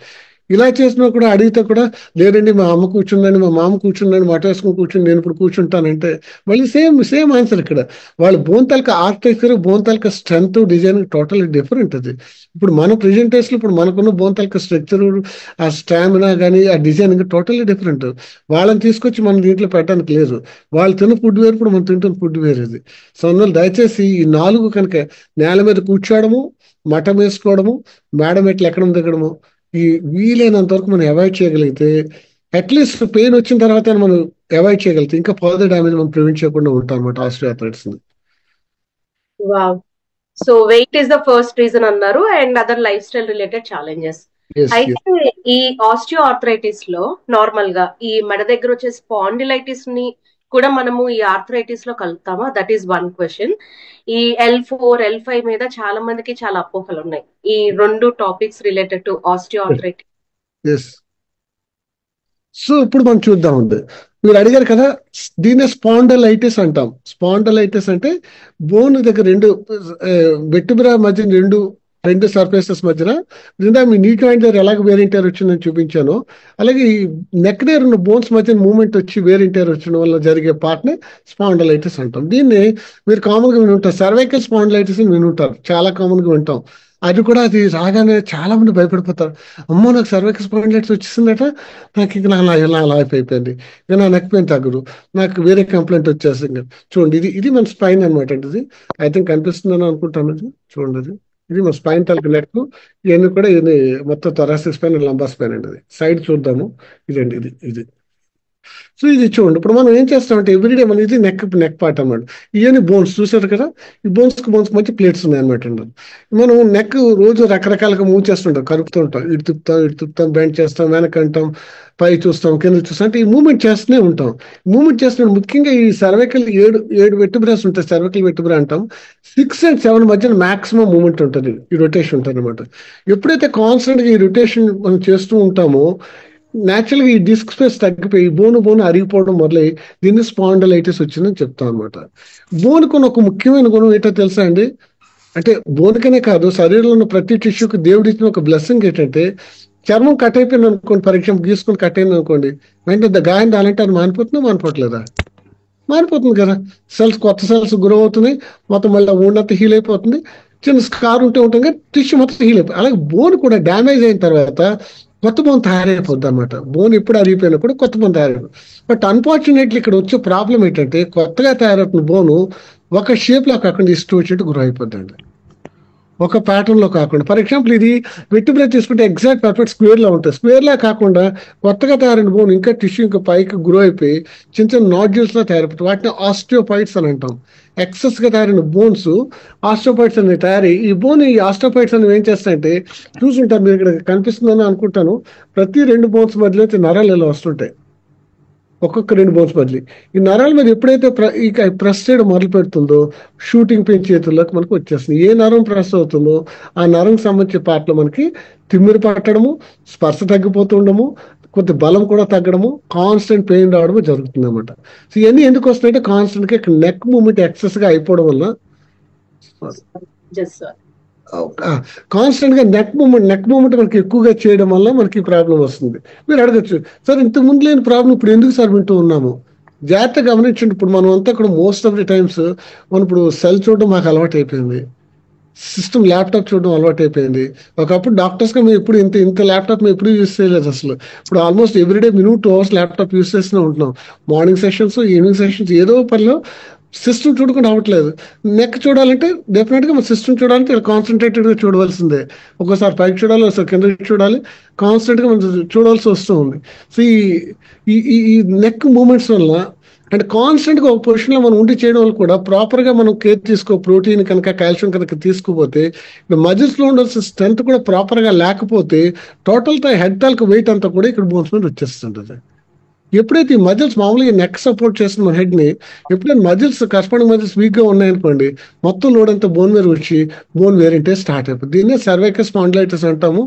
ఇలా చేసినా కూడా అడిగితే కూడా లేదండి మా అమ్మ కూర్చుందండి, మా మామ కూర్చుందండి, మట వేసుకుని కూర్చుని నేను ఇప్పుడు కూర్చుంటానంటే మళ్ళీ సేమ్ ఆన్సర్. ఇక్కడ వాళ్ళ బోన్ తాలూకా ఆర్కిటెక్చర్, బోన్ తాలూకా స్ట్రెంత్, డిజైన్ టోటల్ డిఫరెంట్ అది. ఇప్పుడు మన ప్రెజెంటేషన్ ఇప్పుడు మనకున్న బోన్ తాలూకా స్ట్రక్చర్, ఆ స్టామినా కానీ ఆ డిజైన్ టోటల్లీ డిఫరెంట్. వాళ్ళని తీసుకొచ్చి మనం దీంట్లో పెట్టడానికి లేదు. వాళ్ళు తిన్న ఫుడ్ వేరు, ఇప్పుడు మనం తింటున్న ఫుడ్ వేరు అది. సో అందువల్ల దయచేసి ఈ 4 కనుక నేల మీద కూర్చోవడము, మఠం వేసుకోవడము, మేడం ఎట్లా ఎక్కడం దిగడము, ఈ వీలైనంత వరకు మనం అవాయిడ్ చేయగలిగితే అట్లీస్ట్ పెయిన్ వచ్చిన తర్వాత మనం అవాయిడ్ చేయగలిగితే ఇంకా ఫర్దర్ డ్యామేజ్ మనం ప్రివెంట్ చేయకుండా ఉంటాం అనమాట ఆస్టియోఆర్థరైటిస్ ని. Wow. So weight is the first reason అన్నారు, and other lifestyle related challenges. అయితే ఈ ఆస్టియోఆర్థరైటిస్ లో నార్మల్ గా ఈ మెడ దగ్గర వచ్చే స్పాండిలైటిస్ ని కూడా మనము ఈ ఆర్థరైటిస్ లో కలుపుతామా? That is one question. ఈ L4, L5 మీద చాలా మందికి చాలా అపోహలు ఉన్నాయి, ఈ 2 topics related to osteoarthritis. So ఇప్పుడు మనం చూద్దామండి, మీరు అడిగారు కదా, దీన్ని స్పాండలైటిస్ అంటాం. స్పాండలైటిస్ అంటే బోన్ దగ్గర వెర్టిబ్రా మధ్య రెండు సర్ఫేసెస్ మధ్యన మీ నీ జాయింట్ దగ్గర ఎలాగ వేరింటర్ వచ్చిందని చూపించాను, అలాగే ఈ నెక్ దగ్గర ఉన్న బోన్స్ మధ్య మూవ్మెంట్ వచ్చి వేరింటర్ వచ్చిన వల్ల జరిగే పార్ట్ ని స్పాండలైటిస్ అంటాం. దీన్ని మీరు కామన్ గా వినుంటారు, సర్వైకల్ స్పాండలైటిస్ అని వినుంటారు, చాలా కామన్ గా వింటాం. అది కూడా అది రాగానే చాలా మంది భయపడిపోతారు, అమ్మో నాకు సర్వైకల్ స్పాండిలైటిస్ వచ్చేసిందట, నాకు ఇంకా నా లైఫ్ అయిపోయింది, ఇంకా నా నెక్ పెయిన్ తగ్గదు, నాకు వేరే కంప్లైంట్ వచ్చేస్తుంది. చూడండి, ఇది మన స్పైన్ అనమాట. ఇది ఐ థింక్ కనిపిస్తుందని అనుకుంటాను. చూడండి, ఇది మన స్పైన్ తలకి నెక్, ఇవన్నీ కూడా ఇది మొత్తం థొరాసిక్ స్పైన్, లంబార్ స్పైన్ అండి. ఇది సైడ్ చూద్దాము, ఇదండి ఇది. సో ఇది చూడండి, ఇప్పుడు మనం ఏం చేస్తామంటే ఎవ్రీడే మనం ఇది నెక్ పార్ట్ అన్నమాట. ఇవన్నీ బోన్స్ చూసారు కదా, ఈ బోన్స్ మంచి ప్లేట్స్ ఉన్నాయి అనమాట అండి. మనం నెక్ రోజు రకరకాలుగా మూవ్ చేస్తుంటాం, కలుపుతుంటాం, ఇటు తిప్పుతాం, బెండ్ చేస్తాం, వెనక అంటాం, పై చూస్తాం, కింద చూస్తాం, అంటే ఈ మూవ్మెంట్ చేస్తూనే ఉంటాం. మూవ్మెంట్ చేస్తున్నాం. ముఖ్యంగా ఈ సర్వైకల్ 7 వెర్టిబ్రాస్ ఉంటాయి, సర్వైకల్ వెర్టిబ్రా అంటాం. 6 and 7 మధ్యన మాక్సిమం మూవ్మెంట్ ఉంటుంది, ఈ రొటేషన్ ఉంటుంది అనమాట. ఎప్పుడైతే కాన్స్టెంట్ గా ఈ రొటేషన్ మనం చేస్తూ ఉంటామో న్యాచురల్ గా ఈ డిస్క్ స్పేస్ తగ్గిపోయి బోను అరిగిపోవడం మొదలై దీన్ని స్పాండలైటిస్ వచ్చిందని చెప్తాం అనమాట. బోనుకున్న ఒక ముఖ్యమైన గుణం ఏంటో తెలుసా అండి, అంటే బోనుకనే కాదు, శరీరంలో ఉన్న ప్రతి టిష్యూకి దేవుడు ఇచ్చిన ఒక బ్లెస్సింగ్ ఏంటంటే, చర్మం కట్ అయిపోయింది అనుకోండి, ఫర్ ఎగ్జాంపుల్ గీసుకొని కట్ అయింది అనుకోండి, వెంటనే గాయం రాలంటే అది మానిపోవట్లేదా? మారిపోతుంది కదా. కొత్త సెల్స్ గ్రో అవుతుంది, మొత్తం మళ్ళీ ఊండంతా హీల్ అయిపోతుంది, చిన్న స్కార్ ఉంటుంది కానీ టిష్యూ మొత్తం హీల్ అయిపోతుంది. అలాగే బోన్ కూడా డ్యామేజ్ అయిన తర్వాత కొత్త బోన్ తయారైపోద్ది అనమాట. బోన్ ఎప్పుడు అరిగిపోయినా కూడా కొత్త బోన్ తయారైపోతుంది. బట్ అన్ఫార్చునేట్లీ ఇక్కడ వచ్చే ప్రాబ్లం ఏంటంటే కొత్తగా తయారవుతున్న బోను ఒక షేప్ లో కాకుండా ఇష్టం వచ్చినట్టు గ్రో అయిపోద్దండి, ఒక ప్యాటర్న్ లో కాకుండా. ఫర్ ఎగ్జాంపుల్ ఇది వెర్టిబ్రా తీసుకుంటే ఎగ్జాక్ట్ పర్ఫెక్ట్ స్క్వేర్ లా ఉంటుంది. స్క్వేర్ లా కాకుండా కొత్తగా తయారైన బోన్ ఇంకా టిష్యూ ఇంకా పైకి గ్రో అయిపోయి చిన్న చిన్న నాడ్యూల్స్ లా తయారైపోతుంది. వాటిని ఆస్టియోపైట్స్ అని అంటాం. ఎక్సెస్ గా తయారైన బోన్స్ ఆస్టియోపైట్స్ అనేవి తయారై ఈ ఆస్టియోపైట్స్ అనేవి ఏం చేస్తాయంటే చూసుంటారు మీరు, ఇక్కడ కనిపిస్తుందని అనుకుంటాను, ప్రతి 2 బోన్స్ మధ్యలో అయితే నరాలు ఇలా వస్తుంటాయి, ఒక్కొక్క 2 బోన్స్ బదిలీ. ఈ నరాల మీద ఎప్పుడైతే ప్రెస్ చేయడం మొదలు పెడుతుందో షూటింగ్ పెయిన్ చేతుల్లోకి మనకు వచ్చేస్తుంది. ఏ నరం ప్రెస్ అవుతుందో ఆ నరం సంబంధించిన పార్ట్లో మనకి తిమ్మిరి పట్టడము, స్పర్శ తగ్గిపోతుండము, కొద్ది బలం కూడా తగ్గడము, కాన్స్టెంట్ పెయిన్ రావడము జరుగుతుంది అనమాట. సో ఇవన్నీ ఎందుకు వస్తాయంటే కాన్స్టెంట్ గా ఇక్కడ నెక్ మూమెంట్ ఎక్సెస్ గా అయిపోవడం వల్ల, కాన్స్టెంట్ గా నెక్ మూమెంట్ మనకి ఎక్కువగా చేయడం వల్ల మనకి ప్రాబ్లం వస్తుంది. మీరు అడగచ్చు, సార్ ఇంతకు ముందు లేని ప్రాబ్లం ఇప్పుడు ఎందుకు సార్ వింటూ ఉన్నాము? జాగ్రత్తగా గమనించండి. ఇప్పుడు మనం అంతా కూడా మోస్ట్ ఆఫ్ ది టైమ్స్ మనం ఇప్పుడు సెల్ చూడడం మాకు అలవాటు అయిపోయింది, సిస్టమ్ ల్యాప్టాప్ చూడడం అలవాటు అయిపోయింది. ఒకప్పుడు డాక్టర్స్ గా మేము ఎప్పుడు ఇంత ల్యాప్టాప్ మేము ఎప్పుడు యూజ్ చేయలేదు అసలు. ఇప్పుడు almost everyday minimum 2 hours laptop use చేస్తూనే ఉంటున్నాం. మార్నింగ్ సెషన్స్, ఈవినింగ్ సెషన్స్, ఏదో పనిలో సిస్టమ్ చూడకుండా అవ్వట్లేదు. నెక్ చూడాలంటే డెఫినెట్ గా మన సిస్టమ్ చూడాలంటే కాన్సన్ట్రేటెడ్ గా చూడవలసిందే. ఒక్కోసారి పైకి చూడాలి, ఒకసారి కింద చూడాలి, కాన్స్టెంట్ గా మనం చూడవలసి వస్తూ ఉంది. సో ఈ నెక్ మూమెంట్స్ వల్ల అంటే కాన్స్టెంట్ గా ఒక పొజిషన్ లో మనం ఉండి చేయడం వల్ల కూడా ప్రాపర్ గా మనం కేర్ తీసుకో, ప్రోటీన్ కనుక కాల్షియం కనుక తీసుకోపోతే మజిల్స్ లో ఉండాల్సిన స్ట్రెంత్ కూడా ప్రాపర్ గా లేకపోతే టోటల్ హెడ్ తాలూకు వెయిట్ అంతా కూడా ఇక్కడ బోన్స్ మీద వచ్చేస్తుంటది. ఎప్పుడైతే ఈ మజిల్స్ మామూలుగా నెక్ సపోర్ట్ చేస్తున్న మన హెడ్ ని, ఎప్పుడైనా మజిల్స్ కరెస్పాండింగ్ మజిల్స్ వీక్ గా ఉన్నాయనుకోండి, మొత్తం లోడ్ అంతా బోన్ మీద వచ్చి బోన్ వేరింటే స్టార్ట్ అయిపోతుంది. దీన్నే సర్వైకల్ స్పాండిలైటిస్ అంటాము.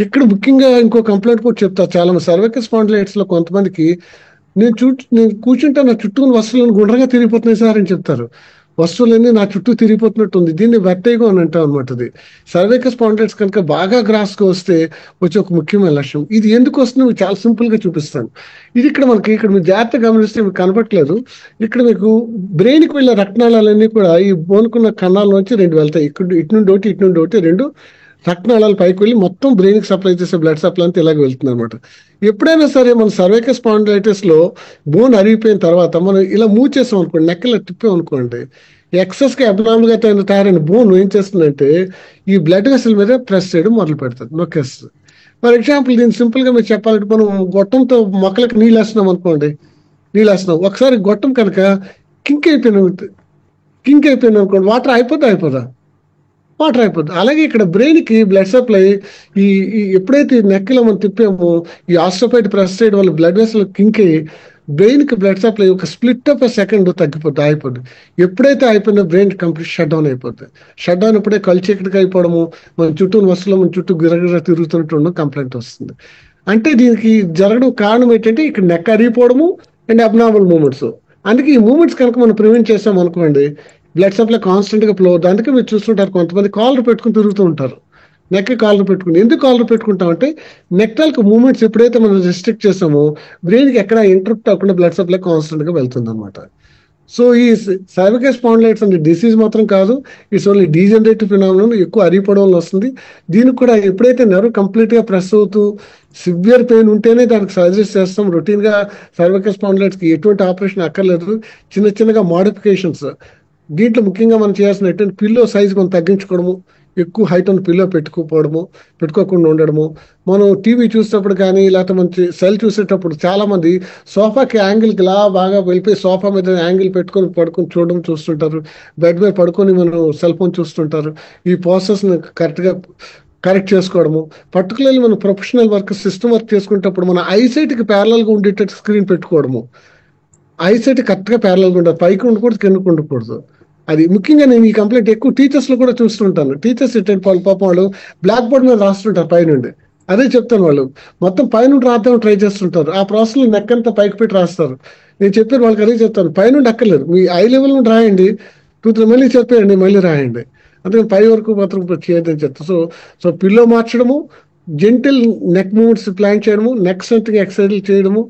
ఇక్కడ ముఖ్యంగా ఇంకో కంప్లైంట్ కూడా చెప్తారు చాలా మంది. సర్వైకల్ స్పాండిలైటిస్ లో కొంతమందికి నేను కూర్చుంటే నా చుట్టూ వస్తువులను గుండ్రంగా తిరిగిపోతున్నాయి సార్ అని చెప్తారు. వస్తువులన్నీ నా చుట్టూ తిరిగిపోతున్నట్టు ఉంది, దీన్ని వెర్టిగో అని అంటాం అనమాట. ఇది సర్వైకల్ స్పాండిలైటిస్ కనుక బాగా గ్రాస్ గా వస్తే వచ్చే ఒక ముఖ్యమైన లక్షణం. ఇది ఎందుకు వస్తుందో మీకు చాలా సింపుల్ గా చూపిస్తాను. ఇది ఇక్కడ మీరు జాగ్రత్తగా గమనిస్తే మీకు కనపట్లేదు. ఇక్కడ మీకు బ్రెయిన్ కి వెళ్ళే రక్తనాళాలన్నీ కూడా ఈ బోనుకున్న కణాల నుంచి 2 వెళ్తాయి. ఇటు నుండి ఒకటి 2 రక్తనాళాలు పైకి వెళ్ళి మొత్తం బ్రెయిన్ కి సప్లై చేసే బ్లడ్ సప్లై అంతా ఇలాగ వెళ్తుంది అనమాట. ఎప్పుడైనా సరే మన సర్వైకల్ స్పాండిలైటిస్ లో బోన్ అరిగిపోయిన తర్వాత మనం ఇలా మూవ్ చేసాం అనుకోండి, నెక్ ఇలా తిప్పాం అనుకోండి, ఎక్సెస్ గా అబ్నార్మల్ గా తయారైన బోన్ ఏం చేస్తుందంటే ఈ బ్లడ్ వెసల్ మీద ప్రెస్ చేయడం మొదలు పెడుతుంది, నొక్కేస్తుంది. ఫర్ ఎగ్జాంపుల్ దీన్ని సింపుల్ గా మీరు చెప్పాలంటే మనం గొట్టంతో మొక్కలకు నీళ్ళు వేస్తున్నాం అనుకోండి, ఒకసారి గొట్టం కనుక కింక్ అయిపోయింది అనుకోండి, వాటర్ అయిపోదా? వాటర్ అయిపోద్ది. అలాగే ఇక్కడ బ్రెయిన్ కి బ్లడ్ సప్లై ఈ ఎప్పుడైతే నెక్లో మనం తిప్పామో ఈ ఆస్ట్రోపైట్ ప్రెస్ చేయడం వల్ల బ్లడ్ వెసల్ కింక్ అయ్యి బ్రెయిన్ కి బ్లడ్ సప్లై ఒక స్ప్లిట్ ఆఫ్ సెకండ్ అయిపోద్ది. ఎప్పుడైతే అయిపోయిందో బ్రెయిన్ కంప్లీట్ షట్ డౌన్ అయిపోద్ది. షట్ డౌన్ ఎప్పుడే కల్చీకటికి అయిపోవడము, మన చుట్టూ వస్తువులు మన చుట్టూ గిరగిర తిరుగుతున్నట్టు కంప్లైంట్ వస్తుంది. అంటే దీనికి జరగడం కారణం ఏంటంటే ఇక్కడ నెక్ అరిగిపోవడము అండ్ అబ్నార్మల్ మూమెంట్స్. అందుకే ఈ మూమెంట్స్ కనుక మనం ప్రివెంట్ చేస్తాం అనుకోండి, బ్లడ్ సప్లై కాన్స్టెంట్ గా ఫ్లో అవుతుంది. అందుకే మీరు చూస్తుంటారు కొంతమంది కాలర్ పెట్టుకుని తిరుగుతూ ఉంటారు, నెక్ కాలర్ పెట్టుకుని. ఎందుకు కాలర్ పెట్టుకుంటామంటే నెక్ తాలూకు మూమెంట్స్ ఎప్పుడైతే మనం రెస్ట్రిక్ట్ చేస్తామో బ్రెయిన్ కి ఎక్కడ ఇంటరప్ట్ అవ్వకుండా బ్లడ్ సప్లై కాన్స్టెంట్ గా వెళ్తుంది అనమాట. సో ఈ సర్వైకల్ స్పాండిలైటిస్ అంటే డిసీజ్ మాత్రం కాదు, ఇట్స్ ఓన్లీ డీజనరేటివ్ ఫినామినన్, ఎక్కువ అరిగిపోవడం వస్తుంది. దీనికి కూడా ఎప్పుడైతే నెర్వ్ కంప్లీట్ గా ప్రెస్ అవుతూ సివియర్ పెయిన్ ఉంటేనే దానికి సర్జరీ చేస్తాం. రొటీన్ గా సర్వైకల్ స్పాండిలైటిస్ కి ఎటువంటి ఆపరేషన్ అక్కర్లేదు, చిన్నగా మోడిఫికేషన్స్. దీంట్లో ముఖ్యంగా మనం చేయాల్సిన పిల్లో సైజ్ మనం తగ్గించుకోవడము, ఎక్కువ హైట్ ఉన్న పిల్లో పెట్టుకోకుండా ఉండడము. మనం టీవీ చూసేటప్పుడు కానీ లేకపోతే మంచి సెల్ చూసేటప్పుడు చాలా మంది సోఫాకి యాంగిల్కి ఇలా బాగా వెళ్ళిపోయి సోఫా మీద యాంగిల్ పడుకొని చూడడం చూస్తుంటారు, బెడ్ మీద పడుకొని మనం సెల్ ఫోన్ చూస్తుంటారు. ఈ ప్రాసెస్ని కరెక్ట్ చేసుకోవడము, పర్టికులర్లీ మనం ప్రొఫెషనల్ వర్క్ సిస్టమ్ వర్క్ చేసుకునేటప్పుడు మన ఐసైట్కి ప్యారలల్గా ఉండేటట్టు స్క్రీన్ పెట్టుకోవడము. ఐసైట్ కరెక్ట్గా ప్యారలల్గా ఉండదు, పైకి ఉండకూడదు కిందకు ఉండకూడదు. అది ముఖ్యంగా నేను ఈ కంప్లైంట్ ఎక్కువ టీచర్స్ లో కూడా చూస్తుంటాను. టీచర్స్ పాపం వాళ్ళు బ్లాక్ బోర్డ్ మీద రాస్తుంటారు పైనుండి. అదే చెప్తాను, వాళ్ళు మొత్తం పైనుండి రాద్దాం ట్రై చేస్తుంటారు. ఆ ప్రాసెస్ లో నెక్ అంతా పైకి పెట్టి రాస్తారు. నేను చెప్పాను వాళ్ళకి, అదే చెప్తాను, పైనుండి అక్కర్లేదు, మీ ఐ లెవెల్ నుండి రాయండి, 2-3 మళ్ళీ చెప్పేయండి, మళ్ళీ రాయండి, అందుకని పై వరకు మాత్రం చేయొద్దని చెప్తాను. సో పిల్లో మార్చడము, జెంటిల్ నెక్ మూవ్మెంట్స్ ప్లాన్ చేయడము, నెక్ స్ట్రెంగ్త్ ఎక్సర్సైజ్ చేయడము,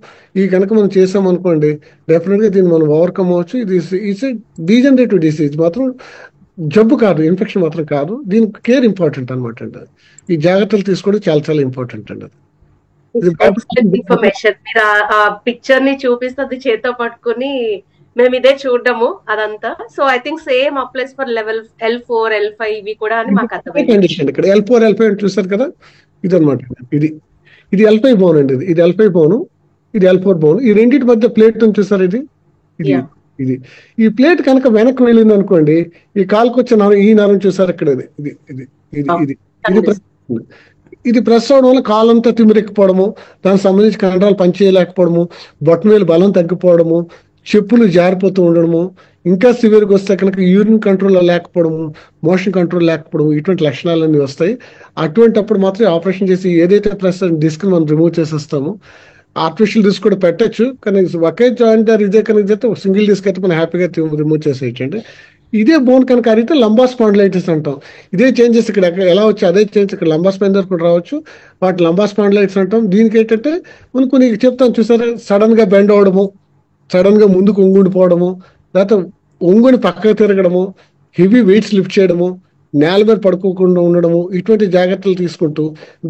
ఈ కనుక మనం చేసాం అనుకోండి డెఫినెట్ గా దీన్ని మనం ఓవర్కమ్ అవ్వచ్చు. ఇది ఈజ్ డీజనరేటివ్ డిసీజ్, మాత్రం జబ్బు కాదు, ఇన్ఫెక్షన్ మాత్రం కాదు. దీనికి కేర్ ఇంపార్టెంట్ అనమాట అండి. ఈ జాగ్రత్తలు తీసుకోవడం చాలా ఇంపార్టెంట్ అండి. ఇది ఎక్సలెంట్ ఇన్ఫర్మేషన్. మీరు ఆ పిక్చర్ ని చూపిస్తే అది చేత్తో పట్టుకుని మేము ఇదే చూడడము అదంతా. So I think same applies for level L4, L5 ఇవి కూడా అని మాకు అర్థమైంది. కండిషన్ ఇక్కడ L4, L5 చూసారు కదా, ఇది అనమాట. ఇది ఇది L5 బోన్ అండి. ఇది L5 బోను, ఇది L4 బోన్. ఈ రెండింటి మధ్య ప్లేట్ చూసారు, ఇది ఇది Yeah. ఇది ఈ ప్లేట్ కనుక వెనక్కి వెళ్ళింది అనుకోండి, ఈ కాలుకు వచ్చే నరం, ఈ నరం చూసారు ఇక్కడ, ఇది ఇది ఇది ఇది ఇది ఇది ప్రెస్ అవుతుంది. ఇది ప్రెస్ అవడం వల్ల కాలంతా తిమిరెక్కిపోవడము, దానికి సంబంధించి కండరాలు పనిచేయలేకపోవడము, బొట్టనవేలు బలం తగ్గిపోవడము, చెప్పులు జారిపోతూ ఉండడము, ఇంకా సివియర్గా వస్తే కనుక యూరిన్ కంట్రోల్ లేకపోవడము, మోషన్ కంట్రోల్ లేకపోవడం, ఇటువంటి లక్షణాలన్నీ వస్తాయి. అటువంటి అప్పుడు మాత్రం ఆపరేషన్ చేసి ఏదైతే ప్రెస్ డిస్క్ మనం రిమూవ్ చేసేస్తామో, ఆర్టిఫిషియల్ డిస్క్ కూడా పెట్టచ్చు, కానీ ఒకే జాయింట్ ఇదే కనుక చేస్తే సింగిల్ డిస్క్ అయితే మనం హ్యాపీగా రిమూవ్ చేసేయచ్చండి. ఇదే బోన్ కనుక అరిగితే లంబా స్పాండిలైటిస్ అంటాం. ఇదే చేంజెస్ ఇక్కడ ఎలా వచ్చి అదే చేంజెస్ ఇక్కడ లంబా స్పైన్ దగ్గర కూడా రావచ్చు, వాటి లంబా స్పాండిలైటిస్ అంటాం. దీనికి ఏంటంటే మనం కొన్ని చెప్తాం చూసారా, సడన్ గా బెండ్ అవడము, సడన్ గా ముందుకు ఒంగుడిపోవడము, లేకపోతే ఒంగుని పక్కకు తిరగడము, హెవీ వెయిట్స్ లిఫ్ట్ చేయడము, నేల మీద పడుకోకుండా ఉండడము, ఇటువంటి జాగ్రత్తలు తీసుకుంటూ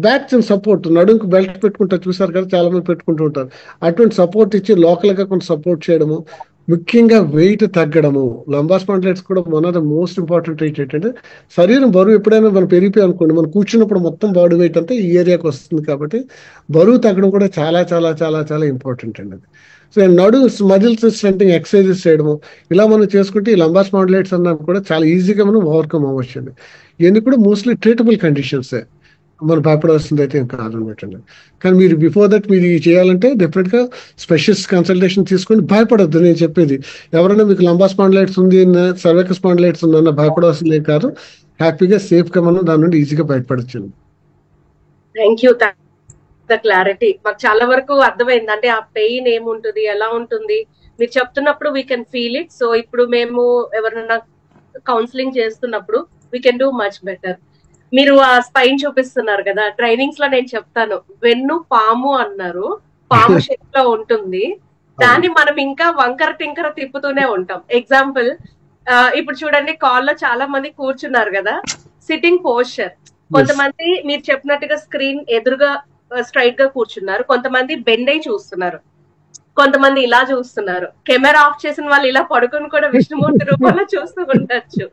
బ్యాక్ చిన్న సపోర్ట్, నడుంకు బెల్ట్ పెట్టుకుంటారు చూసారు కదా, చాలా మంది పెట్టుకుంటూ ఉంటారు. అటువంటి సపోర్ట్ ఇచ్చి లోకల్ గా కొంత సపోర్ట్ చేయడము, ముఖ్యంగా వెయిట్ తగ్గడము. లంబా స్పాండిలైటిస్ కూడా one of the most important wait ఏంటంటే, శరీరం బరువు ఎప్పుడైనా మనం పెరిగిపోయి అనుకోండి, మనం కూర్చున్నప్పుడు మొత్తం బాడీ వెయిట్ అంతా ఈ ఏరియాకి వస్తుంది. కాబట్టి బరువు తగ్గడం కూడా చాలా చాలా చాలా చాలా ఇంపార్టెంట్ అండి. సో నడు మజిల్స్ స్ట్రెంథెనింగ్ ఎక్సర్సైజెస్ చేయడము, ఇలా మనం చేసుకుంటే ఈ లంబా స్పాండిలైటిస్ అన్నది కూడా చాలా ఈజీగా మనం ఓవర్కమ్ అవ్వచ్చు అండి. ఇవన్నీ కూడా మోస్ట్లీ ట్రీటబుల్ కండిషన్సే, మనం భయపడాల్సింది అయితే ఏం కాదనమాట. కానీ మీరు బిఫోర్ దట్ మీరు చేయాలంటే డెఫినెట్ గా స్పెషలిస్ట్ కన్సల్టేషన్ తీసుకొని భయపడద్దు. నేను చెప్పేది, ఎవరైనా మీకు లంబా స్పాండిలైటిస్ ఉంది, సర్వైకల్ స్పాండిలైటిస్ ఉందన్న భయపడాల్సిందే కాదు, హ్యాపీగా సేఫ్ గా మనం దాని నుండి ఈజీగా బయటపడచ్చు. Thank you the clarity. మాకు చాలా వరకు అర్థమైంది. అంటే ఆ పెయిన్ ఏముంటుంది, ఎలా ఉంటుంది, మీరు చెప్తున్నప్పుడు we can feel it. So ఇప్పుడు మేము ఎవరైనా కౌన్సిలింగ్ చేస్తున్నప్పుడు we can do much better. మీరు ఆ స్పైన్ చూపిస్తున్నారు కదా, ట్రైనింగ్స్ లో నేను చెప్తాను, వెన్ను పాము అన్నారు, పాము షేప్ లో ఉంటుంది, దాన్ని మనం ఇంకా వంకర టింకర తిప్పుతూనే ఉంటాం. ఎగ్జాంపుల్, ఇప్పుడు చూడండి, కాల్ లో చాలా మంది కూర్చున్నారు కదా, సిట్టింగ్ పోస్చర్. కొంతమంది మీరు చెప్పినట్టుగా స్క్రీన్ ఎదురుగా స్ట్రైట్ గా కూర్చున్నారు, కొంతమంది బెండ్ అయి చూస్తున్నారు, కొంతమంది ఇలా చూస్తున్నారు, కెమెరా ఆఫ్ చేసిన వాళ్ళు ఇలా పడుకుని కూడా విష్ణుమూర్తి రూపంలో చూస్తూ ఉండొచ్చు.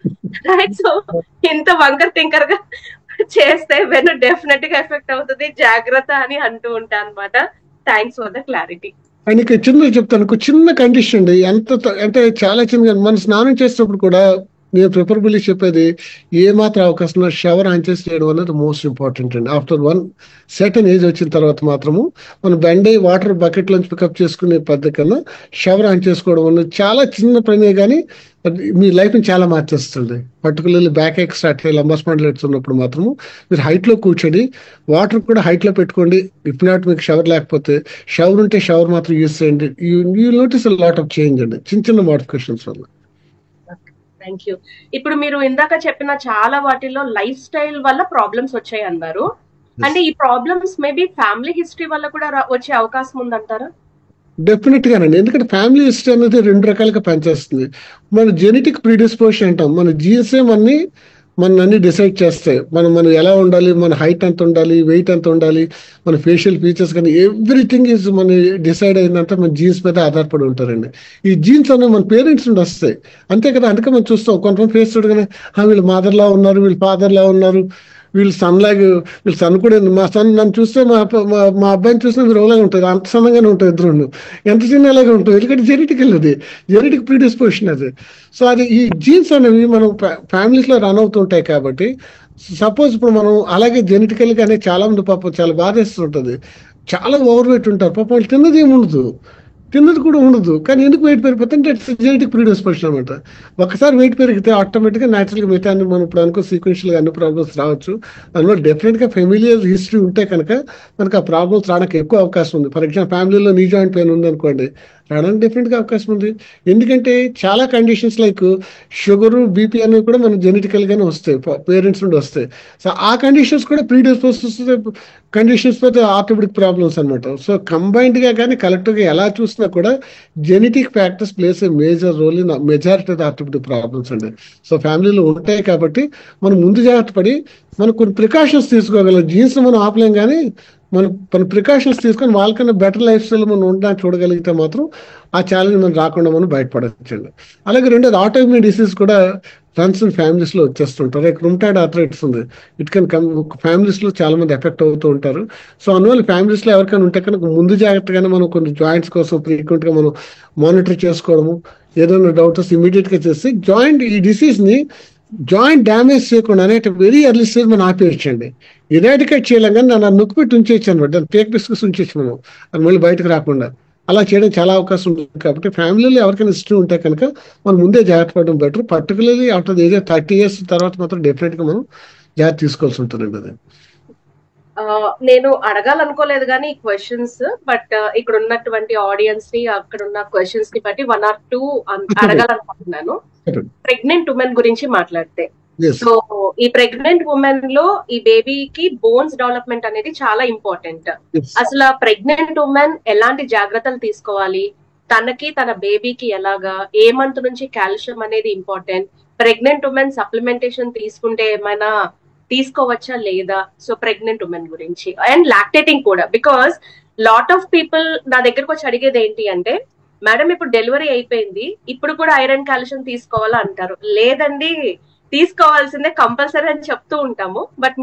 రైట్? సో ఇంత వంకర్ టింకర్ గా చేస్తే వెన్ను డెఫినెట్ గా ఎఫెక్ట్ అవుతుంది, జాగ్రత్త అని అంటూ ఉంటా అనమాట. Thanks for the clarity. ఆయనకి చిన్న చెప్తాను, చిన్న కండిషన్ అండి, అంటే చాలా చిన్న. మన స్నానం చేసేటప్పుడు కూడా నేను ప్రిఫరబుల్లీ చెప్పేది, ఏ మాత్రం అవకాశం షవర్ ఆన్ చేసి చేయడం అనేది మోస్ట్ ఇంపార్టెంట్ అండి. ఆఫ్టర్ వన్ సర్టన్ ఏజ్ వచ్చిన తర్వాత మాత్రము మనం బెండ్ అయ్యి వాటర్ బకెట్ లోంచి పికప్ చేసుకునే పద్ధతి కన్నా షవర్ ఆన్ చేసుకోవడం అనేది చాలా చిన్న పనే, కానీ మీ లైఫ్ ని చాలా మార్చేస్తుంది. పర్టికులర్లీ బ్యాక్ ఏక్ స్టార్ట్ అయ్యి లంబా స్పాండిలైటిస్ ఉన్నప్పుడు మాత్రము మీరు హైట్ లో కూర్చొని వాటర్ కూడా హైట్ లో పెట్టుకోండి. ఇఫ్ నాట్ మీకు షవర్ లేకపోతే, షవర్ ఉంటే షవర్ మాత్రం యూజ్ చేయండి. You notice lot of change అండి, చిన్న చిన్న మోడిఫికేషన్స్ వల్ల. Thank you. ఇప్పుడు మీరు ఇందాక చెప్పిన చాలా వాటిల్లో లైఫ్ స్టైల్ వల్ల ప్రాబ్లమ్స్ వచ్చాయి అన్నారు. అంటే ఈ ప్రాబ్లమ్స్ మేబీ ఫ్యామిలీ హిస్టరీ వల్ల కూడా వచ్చే అవకాశం ఉందంటారా? డెఫినెట్ గానండి, ఎందుకంటే ఫ్యామిలీ హిస్టరీ అనేది రెండు రకాలుగా పనిచేస్తుంది. మన జెనెటిక్ ప్రీడిస్పోజిషన్ అంటాం, మన జీన్సే మన అన్ని డిసైడ్ చేస్తాయి. మనం ఎలా ఉండాలి, మన హైట్ ఎంత ఉండాలి, వెయిట్ ఎంత ఉండాలి, మన ఫేషియల్ ఫీచర్స్ కానీ ఎవ్రీథింగ్ ఈజ్ మన డిసైడ్ అయిందంటే మన జీన్స్ మీద ఆధారపడి ఉంటారండి. ఈ జీన్స్ అనేవి మన పేరెంట్స్ నుండి వస్తాయి, అంతే కదా. అందుకే మనం చూస్తాం, కొంతమంది ఫేస్ చూడగానే వీళ్ళు మదర్ లా ఉన్నారు, వీళ్ళు ఫాదర్ లా ఉన్నారు, వీళ్ళు సన్ లాగా, వీళ్ళు సన్ కూడా, మా సన్ నన్ను చూస్తే మా అబ్బాయిని చూస్తే మీరు ఒకలాగా ఉంటుంది, అంత సన్నగానే ఉంటుంది, ఇద్దరు ఎంత చిన్నలాగా ఉంటుంది, ఎందుకంటే జెనెటికల్, అది జెనెటిక్ ప్రీడిస్పోజిషన్ అది. సో అది ఈ జీన్స్ అనేవి మనం ఫ్యామిలీస్ లో రన్ అవుతుంటాయి. కాబట్టి సపోజ్ ఇప్పుడు మనం అలాగే జెనెటికల్ గానే చాలా మంది పాపం చాలా బాధేస్తుంటది, చాలా ఓవర్ వెయిట్ ఉంటారు పాపం, వాళ్ళు తిన్నది ఏమి ఉండదు, తిన్నది కూడా ఉండదు, కానీ ఎందుకు వెయిట్ పెరిగిపోతుంటే జెనెటిక్ ప్రీడిస్పోజిషన్ అనమాట. ఒకసారి వెయిట్ పెరిగితే ఆటోమేటిక్గా న్యాచురల్గా మిగతా మనం ఇప్పుడు అనుకో సీక్వెన్షియల్గా అన్ని ప్రాబ్లమ్స్ రావచ్చు. అందులో డెఫినెట్గా ఫెమిలియర్ హిస్టరీ ఉంటే కనుక మనకు ఆ ప్రాబ్లమ్స్ రావడానికి ఎక్కువ అవకాశం ఉంది. ఫర్ ఎగ్జాంపుల్ ఫ్యామిలీలో నీ జాయింట్ పెయిన్ ఉంది అనుకోండి, రావడానికి డెఫినెట్గా అవకాశం ఉంది. ఎందుకంటే చాలా కండిషన్స్ లైక్ షుగరు, బీపీ అనేవి కూడా మన జెనెటికల్ గానే వస్తాయి, పేరెంట్స్ నుండి వస్తాయి. సో ఆ కండిషన్స్ కూడా ప్రీడిస్పోజ్ కండిషన్స్ పోతే ఆర్థోపెడిక్ ప్రాబ్లమ్స్ అనమాట. సో కంబైన్డ్ గా కానీ కలెక్టివ్ గా ఎలా చూసినా కూడా genetic factors plays a major role in majority of orthopaedic problems అండి. సో ఫ్యామిలీలో ఉంటాయి కాబట్టి మనం ముందు జాగ్రత్త పడి మనం కొన్ని ప్రికాషన్స్ తీసుకోగలం. జీన్స్ మనం ఆపలేం, కానీ మనం మన ప్రికాషన్స్ తీసుకొని వాళ్ళకన్నా బెటర్ లైఫ్ స్టైల్ మనం ఉండడానికి చూడగలిగితే మాత్రం ఆ ఛాలెంజ్ మనం రాకుండా మనం బయటపడచ్చండి. అలాగే రెండోది ఆటోఇమ్యూన్ డిసీజ్ కూడా రన్స్ అండ్ ఫ్యామిలీస్ లో వచ్చేస్తుంటారు. లైక్ రుమటాయిడ్ ఆర్థరైటిస్ ఉంది, ఇట్ కెన్ కమ్ ఫ్యామిలీస్ లో చాలా మంది ఎఫెక్ట్ అవుతూ ఉంటారు. సో అందువల్ల ఫ్యామిలీస్ లో ఎవరికైనా ఉంటే కనుక ముందు జాగ్రత్తగానే మనం కొన్ని జాయింట్స్ కోసం ఫ్రీక్వెంట్ గా మనం మానిటర్ చేసుకోవడము, ఏదైనా డౌట్ వస్తే ఇమీడియట్ గా చేసి ఈ డిసీజ్ ని జాయింట్ డ్యామేజ్ చేయకుండానే వెరీ ఎర్లీ స్టేజ్ మనం ఆపేయచ్చండి. ఇరాడికేట్ చేయలేం కానీ నన్ను నొక్కి పెట్టి ఉంచేయచ్చు అనమాట, దాన్ని పేక్ బిస్కెట్స్ ఉంచేచ్చు మనం, అది మళ్ళీ బయటకు రాకుండా. అలా చేయడం చాలా అవకాశం ఉంటుంది. కాబట్టి ఫ్యామిలీలో ఎవరికైనా హిస్టరీ ఉంటే కనుక మనం ముందే జాగ్రత్త పడడం బెటర్. పర్టికులర్లీ ఆఫ్టర్ ఏదో 30 years తర్వాత మాత్రం డెఫినెట్ గా మనం జాగ్రత్త తీసుకోవాల్సి ఉంటుందండి. అది నేను అడగాలనుకోలేదు కానీ ఈ క్వశ్చన్స్, బట్ ఇక్కడ ఉన్నటువంటి ఆడియన్స్ ని అక్కడ ఉన్న క్వశ్చన్స్ ని బట్టి 1 or 2 అడగాలనుకుంటున్నాను. ప్రెగ్నెంట్ ఉమెన్ గురించి మాట్లాడితే, సో ఈ ప్రెగ్నెంట్ ఉమెన్ లో ఈ బేబీకి బోన్స్ డెవలప్మెంట్ అనేది చాలా ఇంపార్టెంట్. అసలు ప్రెగ్నెంట్ ఉమెన్ ఎలాంటి జాగ్రత్తలు తీసుకోవాలి, తనకి తన బేబీకి ఎలాగా, ఏ మంత్ నుంచి కాల్షియం అనేది ఇంపార్టెంట్, ప్రెగ్నెంట్ ఉమెన్ సప్లిమెంటేషన్ తీసుకుంటే ఏమైనా తీసుకోవచ్చా లేదా, సో ప్రెగ్నెంట్ ఉమెన్ గురించి అండ్ లాక్టేటింగ్ కూడా. బికాస్ లాట్ ఆఫ్ పీపుల్ నా దగ్గరకు వచ్చి అడిగేది ఏంటి అంటే, మేడం ఇప్పుడు డెలివరీ అయిపోయింది, ఇప్పుడు కూడా ఐరన్ కాల్షియం తీసుకోవాలా అంటారు. లేదండి, తీసుకోవాల్సిందే కంపల్సరీ అని చెప్తూ ఉంటాము. బట్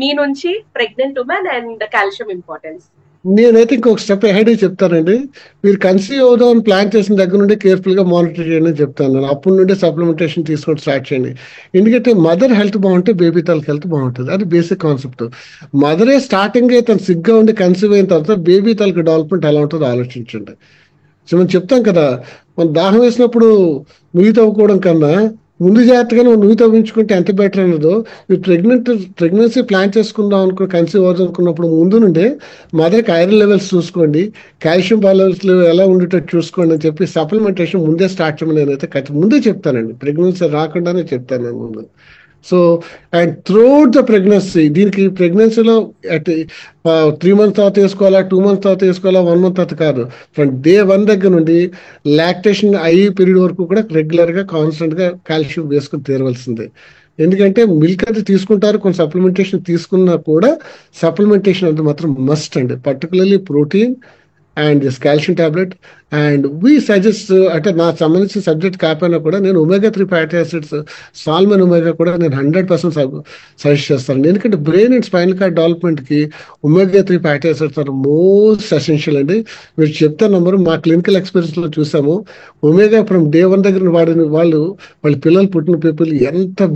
మీ నుంచి pregnant women and calcium importance. నేనైతే ఇంకొక స్టెప్ హెడ్ చెప్తానండి. మీరు కన్సీవ్ అవుదామని ప్లాన్ చేసిన దగ్గర నుండి కేర్ఫుల్ గా మానిటర్ చేయండి అని చెప్తాను. అప్పటి నుండి సప్లిమెంటేషన్ తీసుకోవడం స్టార్ట్ చేయండి. ఎందుకంటే మదర్ హెల్త్ బాగుంటే బేబీ తల్కి హెల్త్ బాగుంటుంది. అది బేసిక్ కాన్సెప్ట్. మదరే స్టార్టింగ్ తను సిగ్గా ఉండి కన్సీవ్ అయిన తర్వాత బేబీ తల్కి డెవలప్మెంట్ ఎలా ఉంటుందో ఆలోచించండి. సో మనం చెప్తాం కదా, మనం దాహం వేసినప్పుడు నుయ్యి తవ్వుకోవడం కన్నా ముందు జాగ్రత్తగా నువ్వు తవ్వించుకుంటే ఎంత బెటర్ అన్నదో, మీరు ప్రెగ్నెన్సీ ప్లాన్ చేసుకుందాం కన్సీవ్ అవుదాం అనుకున్నప్పుడు ముందు నుండే మదర్కి ఐరన్ లెవెల్స్ చూసుకోండి, కాల్షియం లెవెల్స్ ఎలా ఉండేటట్టు చూసుకోండి అని చెప్పి సప్లిమెంటేషన్ ముందే స్టార్ట్ చేయమని నేనైతే ముందే చెప్తానండి. ప్రెగ్నెన్సీ రాకుండానే చెప్తాను నేను ముందు. So and throughout the pregnancy, దీనికి ప్రెగ్నెన్సీలో 3 months తర్వాత వేసుకోవాలా, 2 months తర్వాత వేసుకోవాలా, 1 month తర్వాత కాదు, ఫ్రమ్ day 1 దగ్గర నుండి లాక్టేషన్ అయ్యే పీరియడ్ వరకు కూడా రెగ్యులర్ గా కాన్స్టెంట్ గా కాల్షియం వేసుకుని తీరవలసిందే. ఎందుకంటే మిల్క్ అది తీసుకుంటారు, కొన్ని సప్లిమెంటేషన్ తీసుకున్నా కూడా సప్లిమెంటేషన్ అది మాత్రం మస్ట్ అండి. Particularly protein and this calcium tablet. And we suggest, అంటే నాకు సంబంధించిన సబ్జెక్ట్ కాకపోయినా కూడా నేను omega-3 fatty acids, salmon omega కూడా నేను 100% సజెస్ట్ చేస్తాను. ఎందుకంటే brain and spinal cord development కి omega-3 fatty acids are most essential అండి. మీరు చెప్తే నంబరు, మా క్లినికల్ ఎక్స్పీరియన్స్ లో చూసాము. ఒమేగా ఫ్రమ్ day 1 దగ్గర వాడిన వాళ్ళ పిల్లలు పుట్టిన పీపుల్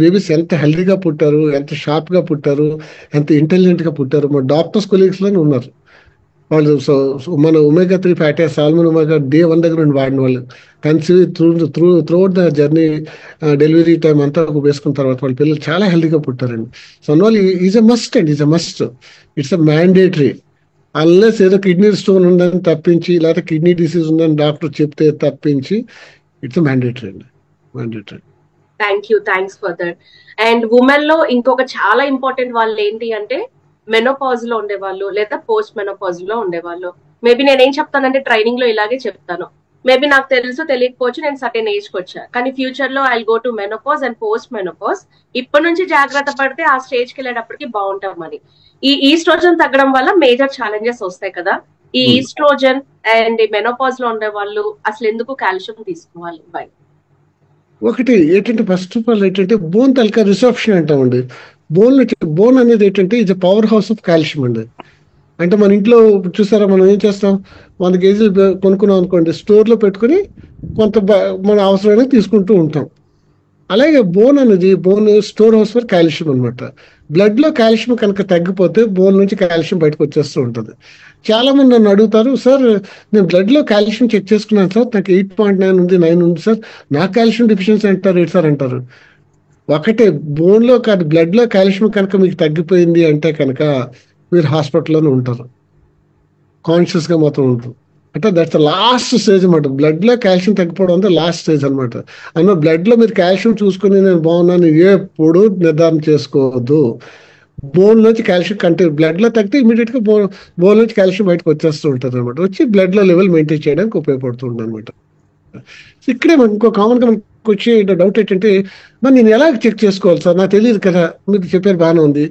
బేబీస్ ఎంత హెల్దీగా పుట్టారు, ఎంత షార్ప్ గా పుట్టారు, ఎంత ఇంటెలిజెంట్ గా పుట్టారు. మా డాక్టర్స్ కొలీగ్స్ లోనే ఉన్నారు వాళ్ళు. సో మన omega-3 fatty salmon omega day 1 దగ్గర నుండి వాడిన వాళ్ళు conceive throughout the journey, delivery time అంతా వేసుకున్న తర్వాత వాళ్ళ పిల్లలు చాలా హెల్దీగా పుట్టారండి. సో అందువల్ల is a must and is a must, it's a mandatory. Unless ఏదో కిడ్నీ స్టోన్ ఉందని తప్పించి, లేకపోతే కిడ్నీ డిసీజ్ ఉందని డాక్టర్ చెప్తే తప్పించి, ఇట్స్ మ్యాండేటరీ అండి, mandatory. Thanks for that. And women లో ఇంకొక చాలా ఇంపార్టెంట్ వాళ్ళు ఏంటి అంటే, మెనోపాజ్ లో ఉండేవాళ్ళు లేదా పోస్ట్ మెనోపాజ్ లో ఉండేవాళ్ళు. మేబీ నేనేం చెప్తానంటే ట్రైనింగ్ లో ఇలాగే చెప్తాను. మేబీ నాకు తెలుసు తెలియకపోవచ్చు, నేను సర్టెన్ ఏజ్ కి వచ్చా, కానీ ఫ్యూచర్ లో I go to menopause and post menopause. ఇప్పటి నుంచి జాగ్రత్త పడితే ఆ స్టేజ్ కి వెళ్ళేటప్పటికి బాగుంటామని. ఈ ఈస్ట్రోజన్ తగ్గడం వల్ల మేజర్ ఛాలెంజెస్ వస్తాయి కదా. ఈ ఈస్ట్రోజన్ అండ్ ఈ మెనోపాజ్ లో ఉండే వాళ్ళు అసలు ఎందుకు కాల్షియం తీసుకోవాలి? బై ఒకటి ఏంటంటే, ఫస్ట్ ఆఫ్ ఆల్ ఏంటంటే బోన్ తాలూకా రిసార్ప్షన్ అంటామండి. బోన్ అనేది ఏంటంటే ఇది పవర్ హౌస్ ఆఫ్ కాల్షియం అండి. అంటే మన ఇంట్లో చూసారా, మనం ఏం చేస్తాం, 100 kg కొనుక్కున్నాం అనుకోండి, స్టోర్లో పెట్టుకుని కొంత మన అవసరానికి తీసుకుంటూ ఉంటాం. అలాగే bone store house for calcium అనమాట. బ్లడ్ లో కాల్షియం కనుక తగ్గిపోతే బోన్ నుంచి కాల్షియం బయటకు వచ్చేస్తూ ఉంటుంది. చాలా మంది నన్ను అడుగుతారు, సార్ నేను బ్లడ్ లో కాల్షియం చెక్ చేసుకున్నాను సార్, నాకు 8.9 ఉంది, 9 ఉంది సార్, నా కాల్షియం డిఫిషియన్సీ అంటారు ఏంటి సార్ అంటారు. ఒకటే, బోన్ లో కాదు బ్లడ్ లో కాల్షియం కనుక మీకు తగ్గిపోయింది అంటే కనుక మీరు హాస్పిటల్లోనే ఉంటారు, కాన్షియస్ గా మాత్రం ఉంటారు. అంటే దట్స్ లాస్ట్ స్టేజ్ అనమాట. బ్లడ్ లో కాల్షియం తగ్గిపోవడం అంటే లాస్ట్ స్టేజ్ అనమాట. అన్న బ్లడ్ లో మీరు కాల్షియం చూసుకుని నేను బాగున్నాను ఎప్పుడు నిర్ధారణ చేసుకోవద్దు. బోన్ నుంచి కాల్షియం బ్లడ్ లో తగ్గితే ఇమీడియట్ గా బోన్ నుంచి కాల్షియం బయటకు వచ్చేస్తూ ఉంటుంది అనమాట. వచ్చి బ్లడ్ లో లెవెల్ మెయింటైన్ చేయడానికి ఉపయోగపడుతుంది అనమాట. ఇక్కడే ఇంకో కామన్ గా వచ్చే డౌట్ ఏంటంటే, మరి నేను ఎలా చెక్ చేసుకోవాలి సార్, నాకు తెలియదు కదా, మీరు చెప్పారు బాగానే ఉంది,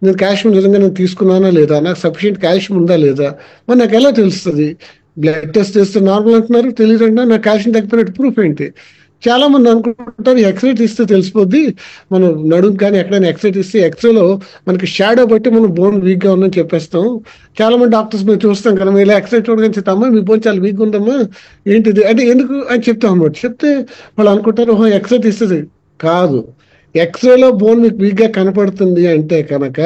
నేను కాల్షియం నిజంగా నేను తీసుకున్నానా లేదా, నాకు సఫిషియెంట్ కాల్షియం ఉందా లేదా, మరి నాకు ఎలా తెలుస్తుంది? బ్లడ్ టెస్ట్ చేస్తే నార్మల్ అంటున్నారు, తెలియదు అంటున్నారు, నాకు కాల్షియం తగ్గిపోయినట్టు ప్రూఫ్ ఏంటి? చాలా మంది అనుకుంటారు ఎక్స్రే తీస్తే తెలిసిపోద్ది, మనం నడుము కానీ ఎక్కడైనా ఎక్స్రే తీస్తే ఎక్స్రేలో మనకి షాడో బట్టి మనం బోన్ వీక్ గా ఉందని చెప్పేస్తాం. చాలా మంది డాక్టర్స్ మేము చూస్తాం కదా, మీరు ఎక్స్రే చూడగానే చెప్తామా మీ బోన్ చాలా వీక్ ఉందమ్మా, ఏంటిది అంటే ఎందుకు అని చెప్తాం అన్నమాట. చెప్తే వాళ్ళు అనుకుంటారు ఓహో ఎక్స్రే తీస్తుంది. కాదు, ఎక్స్రేలో బోన్ మీకు వీక్ గా కనపడుతుంది అంటే కనుక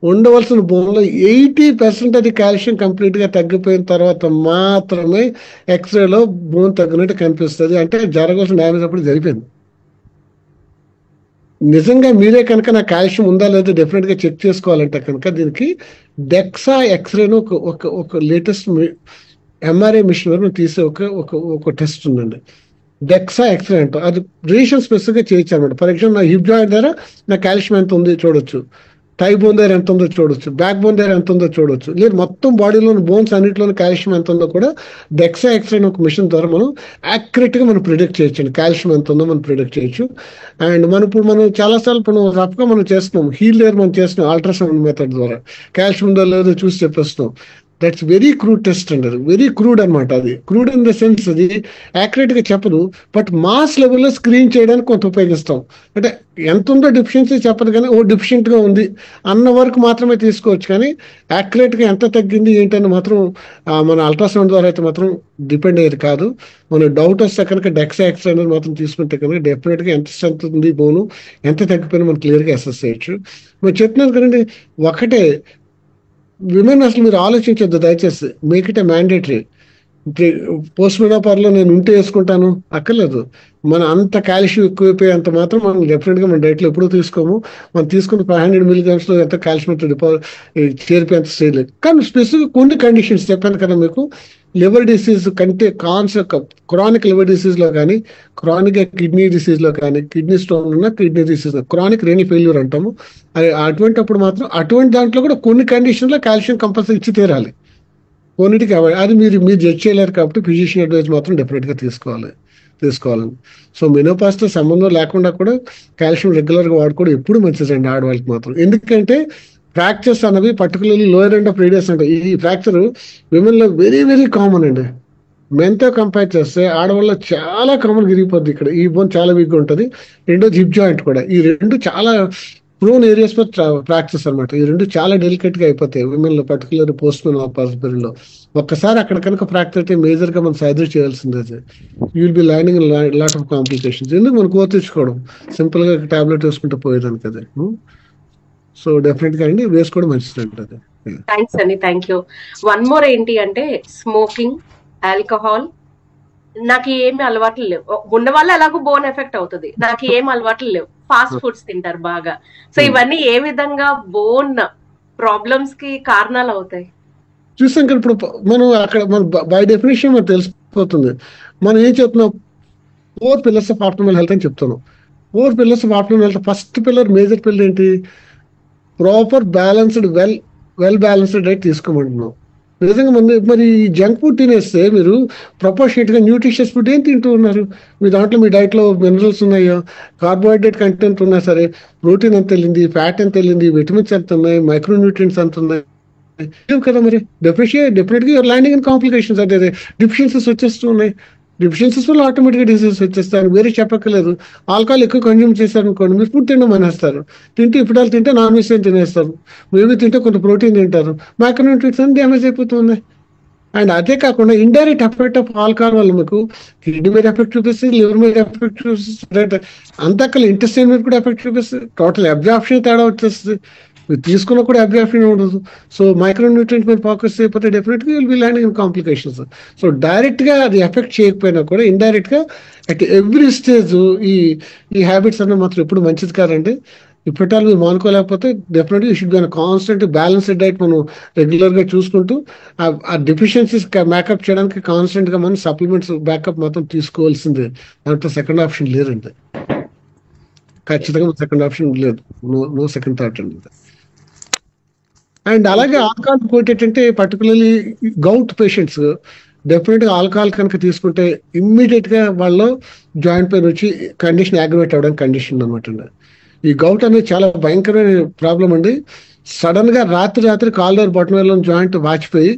ఉండవలసిన బోన్లో 80% అది కాల్షియం కంప్లీట్ గా తగ్గిపోయిన తర్వాత మాత్రమే ఎక్స్రేలో బోన్ తగ్గినట్టు కనిపిస్తుంది. అంటే జరగాల్సిన డ్యామేజ్ అప్పుడు జరిగిపోయింది. నిజంగా మీరే కనుక నా కాల్షియం ఉందా లేదా డెఫినెట్ గా చెక్ చేసుకోవాలంటే కనుక దీనికి డెక్సా ఎక్స్రేను ఒక లేటెస్ట్ ఎంఆర్ఐ మిషన్ వరకు తీసే ఒక టెస్ట్ ఉందండి. డెక్సా ఎక్స్రే అంటాం. అది రేషన్ స్పెసిఫిక్ గా చేయొచ్చు అనమాట. ఫర్ ఎగ్జాంపుల్ నా హిప్ జాయింట్ దగ్గర నా కాల్షియం ఎంత ఉంది చూడొచ్చు, టై బోన్ దగ్గర ఎంత ఉందో చూడొచ్చు, బ్యాక్ బోన్ దగ్గర ఎంత ఉందో చూడొచ్చు, లేదు మొత్తం బాడీలోని బోన్స్ అన్నింటిలోని కాల్షియం ఎంత ఉందో కూడా డెక్సా ఎక్స్రే ఒక మిషన్ ద్వారా మనం యాక్యురేట్ గా మనం ప్రిడిక్ట్ చేయొచ్చు, కాల్షియం ఎంత ఉందో మనం ప్రిడిక్ట్ చేయొచ్చు. అండ్ మనం చాలాసార్లు రఫ్ గా మనం చేస్తున్నాం, హీల్ లేయర్ మనం చేస్తున్నాం అల్ట్రాసౌండ్ మెథడ్ ద్వారా, కాల్షియం ఉందో లేదో చూసి చెప్పేస్తున్నాం. దట్స్ వెరీ క్రూడ్ టెస్ట్ అండి, అది వెరీ క్రూడ్ అనమాట. అది క్రూడ్ ఇన్ ద సెన్స్ అది యాక్యురేట్ గా చెప్పదు, బట్ మాస్ లెవెల్లో స్క్రీన్ చేయడానికి కొంత ఉపయోగిస్తాం. అంటే ఎంత ఉందో డెఫిషియన్సీ చెప్పదు కానీ డెఫిషియెంట్ గా ఉంది అన్న వరకు మాత్రమే తీసుకోవచ్చు. కానీ యాక్యురేట్ గా ఎంత తగ్గింది ఏంటని మాత్రం మన అల్ట్రాసౌండ్ ద్వారా అయితే మాత్రం డిపెండ్ అయ్యేది కాదు. మన డౌట్ వస్తే కనుక డెక్సా ఎక్స్రే అనేది మాత్రం తీసుకుంటే కనుక డెఫినెట్ గా ఎంత స్ట్రెంత్ ఉంది బోను, ఎంత తగ్గిపోయినా మనం క్లియర్ గా అసెస్ చేయొచ్చు. మీరు చెప్తున్నారు కదండి, ఒకటే విమెన్ అసలు మీరు ఆలోచించొద్దు దయచేసి, make it a mandatory. Post menopause లో నేను ఉంటే వేసుకుంటాను అక్కర్లేదు. మన అంత కాల్షియం ఎక్కువైపోయి అంత మాత్రం మనం డెఫినెట్ గా మన డైట్ లో ఎప్పుడూ తీసుకోము. మనం తీసుకున్న 500 mg లో ఎంత కాల్షియం చేరిపోయేంత చేయలేదు. కానీ స్పెసిఫిక్ కొన్ని కండిషన్స్ చెప్పాను కదా మీకు, లివర్ డిసీజ్ కంటే క్రానిక్ లివర్ డిసీజ్ లో కానీ, క్రానిక్ కిడ్నీ డిసీజ్ లో కానీ, కిడ్నీ స్టోన్ ఉన్న kidney disease, chronic rainy failure అంటాము, అప్పుడు మాత్రం అటువంటి దాంట్లో కూడా కొన్ని కండిషన్ లో కాల్షియం కంపల్సరీ ఇచ్చి తీరాలి. కొన్నిటికి అది మీరు జడ్జ్ చేయలేరు కాబట్టి ఫిజిషియన్ అడ్వైజ్ మాత్రం డెఫినెట్ గా తీసుకోవాలని. సో మెనోపాజ్ తో సంబంధం లేకుండా కూడా కాల్షియం రెగ్యులర్ గా వాడుకోవడం ఎప్పుడు మంచిదండి ఆడవాళ్ళకి మాత్రం. ఎందుకంటే ఫ్రాక్చర్స్ అనేవి particularly lower end of radius ఉంటాయి. ఈ ఫ్రాక్చర్ విమెన్ లో వెరీ వెరీ కామన్ అండి. మెన్ తో కంపేర్ చేస్తే ఆడవాళ్ళలో చాలా కామన్ విరిగిపోద్ది. ఇక్కడ ఈ బోన్ చాలా వీక్ గా ఉంటుంది. రెండోది హిప్ జాయింట్ కూడా. ఈ రెండు చాలా ప్రోన్ ఏరియాస్ ఫర్ ఫ్రాక్చర్స్ అనమాట. ఈ రెండు చాలా డెలికేట్ గా అయిపోతాయి విమెన్ లో, పర్టికులర్ పోస్ట్ మెనోపాజ్ పీరియడ్ లో. ఒక్కసారి అక్కడ కనుక ఫ్రాక్చర్ అయితే మేజర్ గా మనం సర్జరీ చేయాల్సిందే. You will be landing lot of complications. ఎందుకు మనం కోర్తించుకోవడం, సింపుల్ గా టాబ్లెట్ వేసుకుంటే పోయేదానికి కదా. సో డెఫినెట్ గా అండి వేసుకోవడం మంచిది అండి. థ్యాంక్స్ అండి, థ్యాంక్ యూ. వన్ మోర్ ఏంటి అంటే స్మోకింగ్, ఆల్కహాల్. నాకు ఏమి అలవాట్లు లేవు. ఉన్న వాళ్ళు ఎలాగో బోన్ ఎఫెక్ట్ అవుతుంది, నాకు ఏం అలవాట్లు లేవు. ఫాస్ట్ ఫుడ్స్ తింటారు బాగా. సో ఇవన్నీ ఏ విధంగా బోన్ ప్రాబ్లమ్స్ కి కారణాలు అవుతాయి? చూసాం కదా ఇప్పుడు మనం అక్కడ మన బై డెఫినేషన్ మనకు తెలిసిపోతుంది. మనం ఏం చెప్తున్నాం, 4 pillars ఆఫ్ ఆప్టిమల్ హెల్త్ అని చెప్తున్నాం. 4 pillars of optimal health. First pillar, major pillar ఏంటి? Proper balanced well balanced diet తీసుకోమంటున్నాం. నిజంగా మరి జంక్ ఫుడ్ తినేస్తే మీరు ప్రపోర్షనేట్ గా న్యూట్రిషియస్ ఫుడ్ ఏం తింటూ ఉన్నారు? మీ దాంట్లో మీ డైట్ లో మినరల్స్ ఉన్నాయో, కార్బోహైడ్రేట్ కంటెంట్ ఉన్నా సరే, ప్రోటీన్ ఎంత వెళ్ళింది, ఫ్యాట్ ఎంత వెళ్ళింది, విటమిన్స్ ఎంత ఉన్నాయి, మైక్రో న్యూట్రియంట్స్ ఎంత ఉన్నాయి కదా. మరి డెఫినెట్ గా ల్యాండింగ్ ఇన్ కాంప్లికేషన్స్, అంటే డిఫిషియన్సీస్ వచ్చేస్తూ ఉన్నాయి. డిఫిషియన్సీస్ వల్ల ఆటోమేటిక్గా డిసీజెస్ వచ్చేస్తాయి. వేరే చెప్పక్కర్లేదు. ఆల్కహాల్ ఎక్కువ కన్జ్యూమ్ చేశారనుకోండి, మీరు ఫుడ్ తినడం మానేస్తారు. ఇప్పుడు తింటే నాన్ వెజ్ తినేస్తారు. మేబీ తింటే కొంత ప్రోటీన్ తింటారు, మైక్రోన్యూట్రియంట్స్ అని డ్యామేజ్ అయిపోతున్నాయి. అండ్ అదే కాకుండా ఇండైరెక్ట్ ఎఫెక్ట్ ఆఫ్ ఆల్కహాల్ వల్ల మీకు కిడ్నీ మీద ఎఫెక్ట్ చూపిస్తుంది, లివర్ మీద ఎఫెక్ట్ చూపిస్తుంది, అంతకల్ ఇంటెస్టైన్ మీద కూడా ఎఫెక్ట్ చూపిస్తుంది. టోటల్ అబ్జార్ప్షన్ తేడా వచ్చేస్తుంది. మీరు తీసుకున్నా కూడా అబ్జార్ప్షన్ ఉండదు. సో మైక్రోన్యూట్రియంట్ మీద ఫోకస్ చేయకపోతే డెఫినెట్ గా will be landing in complications. So direct గా అది ఎఫెక్ట్ చేయకపోయినా కూడా ఇండైరెక్ట్ గా అట్ ఎవ్రీ స్టేజ్ ఈ హ్యాబిట్స్ అన్న మాత్రం ఎప్పుడు మంచిది కాదండి. ఇప్పటికీ మీరు మానుకోలేకపోతే డెఫినెట్గా you should be constant balanced diet మనం రెగ్యులర్ గా చూసుకుంటూ ఆ డెఫిషియన్సీస్ మేకప్ చేయడానికి కాన్స్టెంట్ గా మనం సప్లిమెంట్స్ బ్యాకప్ మాత్రం తీసుకోవాల్సిందే. దాంట్లో సెకండ్ ఆప్షన్ లేదండి, ఖచ్చితంగా సెకండ్ ఆప్షన్ లేదు. నో సెకండ్ థాట్ అండి. అండ్ అలాగే ఆల్కహాల్ ఏంటంటే పర్టికులర్లీ గౌట్ పేషెంట్స్ డెఫినెట్ గా ఆల్కహాల్ కనుక తీసుకుంటే ఇమ్మీడియట్ గా వాళ్ళలో జాయింట్ పెయిన్ వచ్చి కండిషన్ అగ్రవేట్ అవ్వడానికి కండిషన్ అనమాట. ఈ గౌట్ అనేది చాలా భయంకరమైన ప్రాబ్లం అండి. సడన్ గా రాత్రి కాలర్ బటన్ వేలో జాయింట్ వాచిపోయి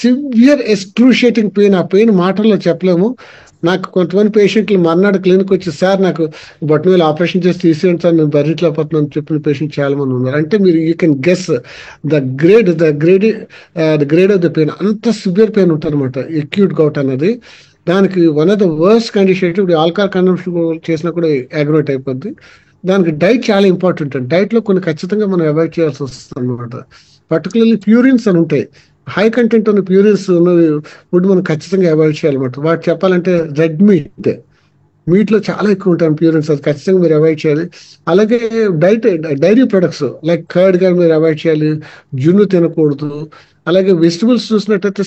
సివియర్ ఎక్స్క్రూషియేటింగ్ పెయిన్, ఆ పెయిన్ మాటల్లో చెప్పలేము. నాకు కొంతమంది పేషెంట్లు మర్నాడు క్లినిక్ వచ్చి, సార్ నాకు బటన్ వేలు ఆపరేషన్ చేసి తీసేయండి సార్, నేను భరించలేకపోతున్నాను చెప్పిన పేషెంట్ చాలా మంది ఉన్నారు. అంటే మీరు you can guess the grade of the pain. అంత సివియర్ పెయిన్ ఉంటుంది అనమాట ఎక్యూట్ గౌట్ అనేది. దానికి one of the worst condition ఇప్పుడు ఆల్కహాల్ కన్సంప్షన్ చేసినా కూడా అగ్రవేట్ అయిపోద్ది. దానికి డైట్ చాలా ఇంపార్టెంట్ అండి. డైట్ లో కొన్ని ఖచ్చితంగా మనం అవాయిడ్ చేయాల్సి వస్తుంది అనమాట. పర్టికులర్లీ ప్యూరిన్స్ అని ఉంటాయి, హై కంటెంట్ ఉన్న ప్యూరిన్స్ ఉన్న ఫుడ్ మనం ఖచ్చితంగా అవాయిడ్ చేయాలన్నమాట. వాటి చెప్పాలంటే రెడ్ మీట్ లో చాలా ఎక్కువ ఉంటాయి ప్యూరిన్స్, అది ఖచ్చితంగా మీరు అవాయిడ్ చేయాలి. అలాగే డైరీ ప్రొడక్ట్స్ లైక్ కర్డ్ కానీ మీరు అవాయిడ్ చేయాలి, జున్ను తినకూడదు. అలాగే వెజిటబుల్స్ చూసినట్టయితే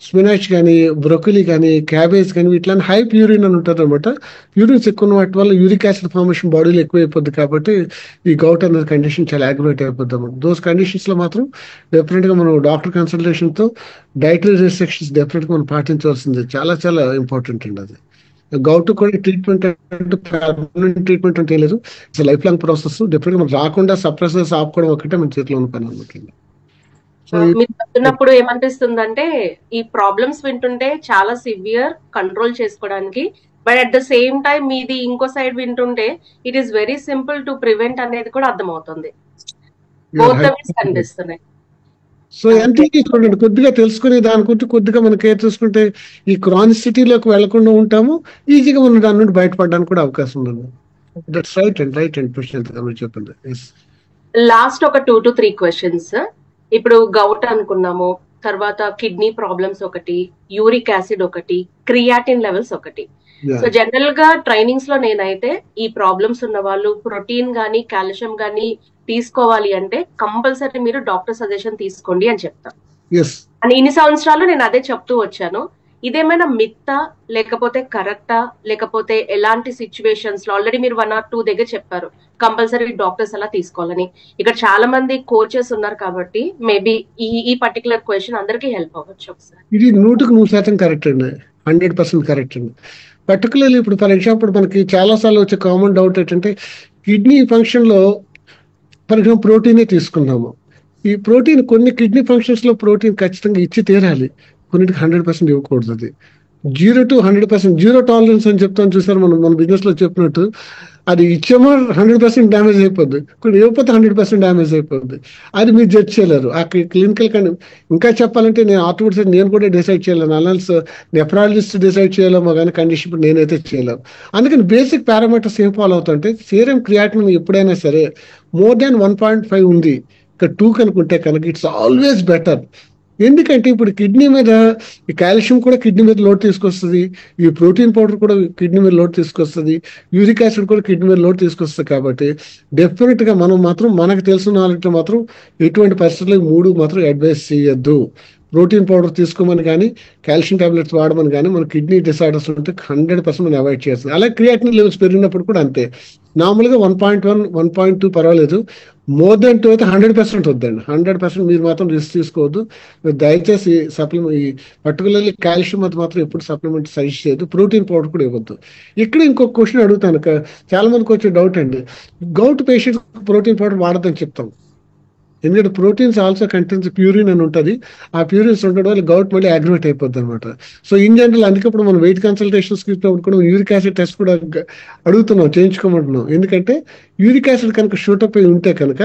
స్పినాచ్ కానీ, బ్రొకలీ కానీ, క్యాబేజ్ కానీ, వీటిలో హై ప్యూరిన్ అని ఉంటుంది అనమాట. ప్యూరిన్స్ ఎక్కువ ఉన్న వాటి వల్ల యూరిక్ యాసిడ్ ఫార్మేషన్ బాడీలో ఎక్కువ అయిపోద్ది. కాబట్టి ఈ గౌట్ అనేది కండిషన్ చాలా అగ్రవేట్ అయిపోద్ది అన్నమాట. దోస్ కండిషన్స్ లో మాత్రం డెఫినెట్ గా మనం డాక్టర్ కన్సల్టేషన్ తో డైటరీ రెస్ట్రిక్షన్స్ డెఫినెట్ గా మనం పాటించవలసింది చాలా చాలా ఇంపార్టెంట్ అండి. అది గౌట్ కూడా ట్రీట్మెంట్ అంటే పర్మనెంట్ ట్రీట్మెంట్ అంటే లేదు, it's life long process. Definite గా మనం రాకుండా సప్రెసర్స్ ఆపుకోవడం ఒకటే మన చేతిలో ఉన్న పని అనమాట. మీరు చెప్తున్నప్పుడు ఏమనిపిస్తుందంటే ఈ ప్రాబ్లమ్స్ వింటుంటే చాలా సివియర్, కంట్రోల్ చేసుకోవడానికి, but at the same time మీది ఇంకో సైడ్ వింటుంటే it is very simple to prevent అనేది కూడా అర్థమవుతుంది. బోత్ కనిపిస్తున్నాయి. సో ఎంత చూడండి, కొద్దిగా తెలుసుకుని దాని గురించి కొద్దిగా మనం కేర్ తీసుకుంటే ఈ క్రానిసిటీలోకి వెళ్లకుండా ఉంటాము, ఈజీగా మనం దాని నుండి బయటపడడానికి కూడా అవకాశం ఉంది. దట్స్ రైట్ అండ్ ప్రశ్న చెప్పండి. లాస్ట్ ఒక 2 to 3 క్వశ్చన్స్. ఇప్పుడు గౌట్ అనుకున్నాము, తర్వాత కిడ్నీ ప్రాబ్లమ్స్ ఒకటి, యూరిక్ యాసిడ్ ఒకటి, క్రియాటిన్ లెవెల్స్ ఒకటి. సో జనరల్ గా ట్రైనింగ్స్ లో నేనైతే ఈ ప్రాబ్లమ్స్ ఉన్న వాళ్ళు ప్రోటీన్ గానీ కాల్షియం గానీ తీసుకోవాలి అంటే కంపల్సరీ మీరు డాక్టర్ సజెషన్ తీసుకోండి అని చెప్తాను. అని ఇన్ని సంవత్సరాలు నేను అదే చెప్తూ వచ్చాను. ఇదేమైనా మిత్తా లేకపోతే కరెక్టా, లేకపోతే ఎలాంటి సిచ్యువేషన్స్ లో? ఆల్రెడీ మీరు 1 or 2 దగ్గర చెప్పారు కంపల్సరీ డాక్టర్స్ అలా తీసుకోవాలని. ఇక్కడ చాలా మంది కోచెస్ ఉన్నారు కాబట్టి మేబీ ఈ పర్టికులర్ క్వశ్చన్ అందరికీ హెల్ప్ అవ్వచ్చు. ఒకసారి ఇది 100% కరెక్ట్ అండి, 100% కరెక్ట్ అండి. పర్టికులర్లీ ఇప్పుడు ఫర్ ఎగ్జాంపుల్ మనకి చాలా సార్లు వచ్చే కామన్ డౌట్ ఏంటంటే కిడ్నీ ఫంక్షన్ లో ఫర్ ఎగ్జాంపుల్ ప్రోటీనే తీసుకున్నాము. ఈ ప్రోటీన్ కొన్ని కిడ్నీ ఫంక్షన్స్ లో ప్రోటీన్ ఖచ్చితంగా ఇచ్చి తీరాలి, కొన్నిటికి 100% ఇవ్వకూడదు. అది 0 to 100%, జీరో టాలరెన్స్ అని చెప్తాను చూసారు మన బిజినెస్ లో చెప్పినట్టు. అది ఇచ్చేమో 100% డ్యామేజ్ అయిపోద్ది, కొన్ని ఇవ్వకపోతే 100% డ్యామేజ్ అయిపోద్ది. అది మీరు జడ్జ్ చేయలేరు ఆ క్లినికల్ కానీ. ఇంకా చెప్పాలంటే నేను ఆర్థోపెడిక్స్ నేను కూడా డిసైడ్ చేయలేను, అనాలిస్ నెఫ్రాలజిస్ట్ డిసైడ్ చేయలేమో కానీ కండిషన్ నేనైతే చేయలేము. అందుకని బేసిక్ పారామీటర్స్ ఏం ఫాలో అవుతుంటే సీరం క్రియాటిన్ ఎప్పుడైనా సరే మోర్ దాన్ 1.5 ఉంది, ఇక్కడ 2 కనుకుంటే కనుక ఇట్స్ ఆల్వేస్ బెటర్. ఎందుకంటే ఇప్పుడు కిడ్నీ మీద ఈ కాల్షియం కూడా కిడ్నీ మీద లోడ్ తీసుకొస్తుంది, ఈ ప్రోటీన్ పౌడర్ కూడా కిడ్నీ మీద లోడ్ తీసుకొస్తుంది, యూరిక్ యాసిడ్ కూడా కిడ్నీ మీద లోడ్ తీసుకొస్తుంది. కాబట్టి డెఫినెట్ గా మనం మాత్రం మనకు తెలిసిన నాలెడ్జ్ మాత్రం ఎటువంటి పరిస్థితుల్లో 3 మాత్రం అడ్వైస్ చేయొద్దు. ప్రోటీన్ పౌడర్ తీసుకోమని కానీ కాల్షియం టాబ్లెట్స్ వాడమని కానీ మన కిడ్నీ డిసార్డర్స్ ఉంటే 100% మనం అవాయిడ్ చేస్తుంది. అలాగే క్రియాటిన్ లెవెల్స్ పెరిగినప్పుడు కూడా అంతే. నార్మల్గా 1.1, 1.2 పర్వాలేదు, మోర్ దెన్ 2 అయితే 100% వద్దండి. 100% మీరు మాత్రం రిస్క్ తీసుకోవద్దు. దయచేసి సప్లిమెంట్, ఈ పర్టికులర్లీ కాల్షియం అది మాత్రం ఎప్పుడు సప్లిమెంట్ సజెస్ట్ చేయదు, ప్రోటీన్ పౌడర్ కూడా ఇవ్వద్దు. ఇక్కడ ఇంకొక క్వశ్చన్ అడుగుతాను, చాలా మందికి వచ్చే డౌట్ అండి, గౌట్ పేషెంట్ ప్రోటీన్ పౌడర్ వాడదని చెప్తాం. ఎందుకంటే ప్రోటీన్స్ ఆల్సో కంటెన్స్ ప్యూరిన్ అని ఉంటుంది, ఆ ప్యూరిన్స్ ఉండడం వల్ల గౌట్ మళ్ళీ అగ్రవేట్ అయిపోద్ది అనమాట. సో ఇన్ జనరల్ అందుకే ఇప్పుడు మనం వెయిట్ కన్సల్టేషన్స్ ఇచ్చినప్పుడు కూడా యూరిక్ యాసిడ్ టెస్ట్ కూడా అడుగుతున్నాం, చేయించుకోమంటున్నాం. ఎందుకంటే యూరిక్ యాసిడ్ కనుక షూటప్ అయి ఉంటే కనుక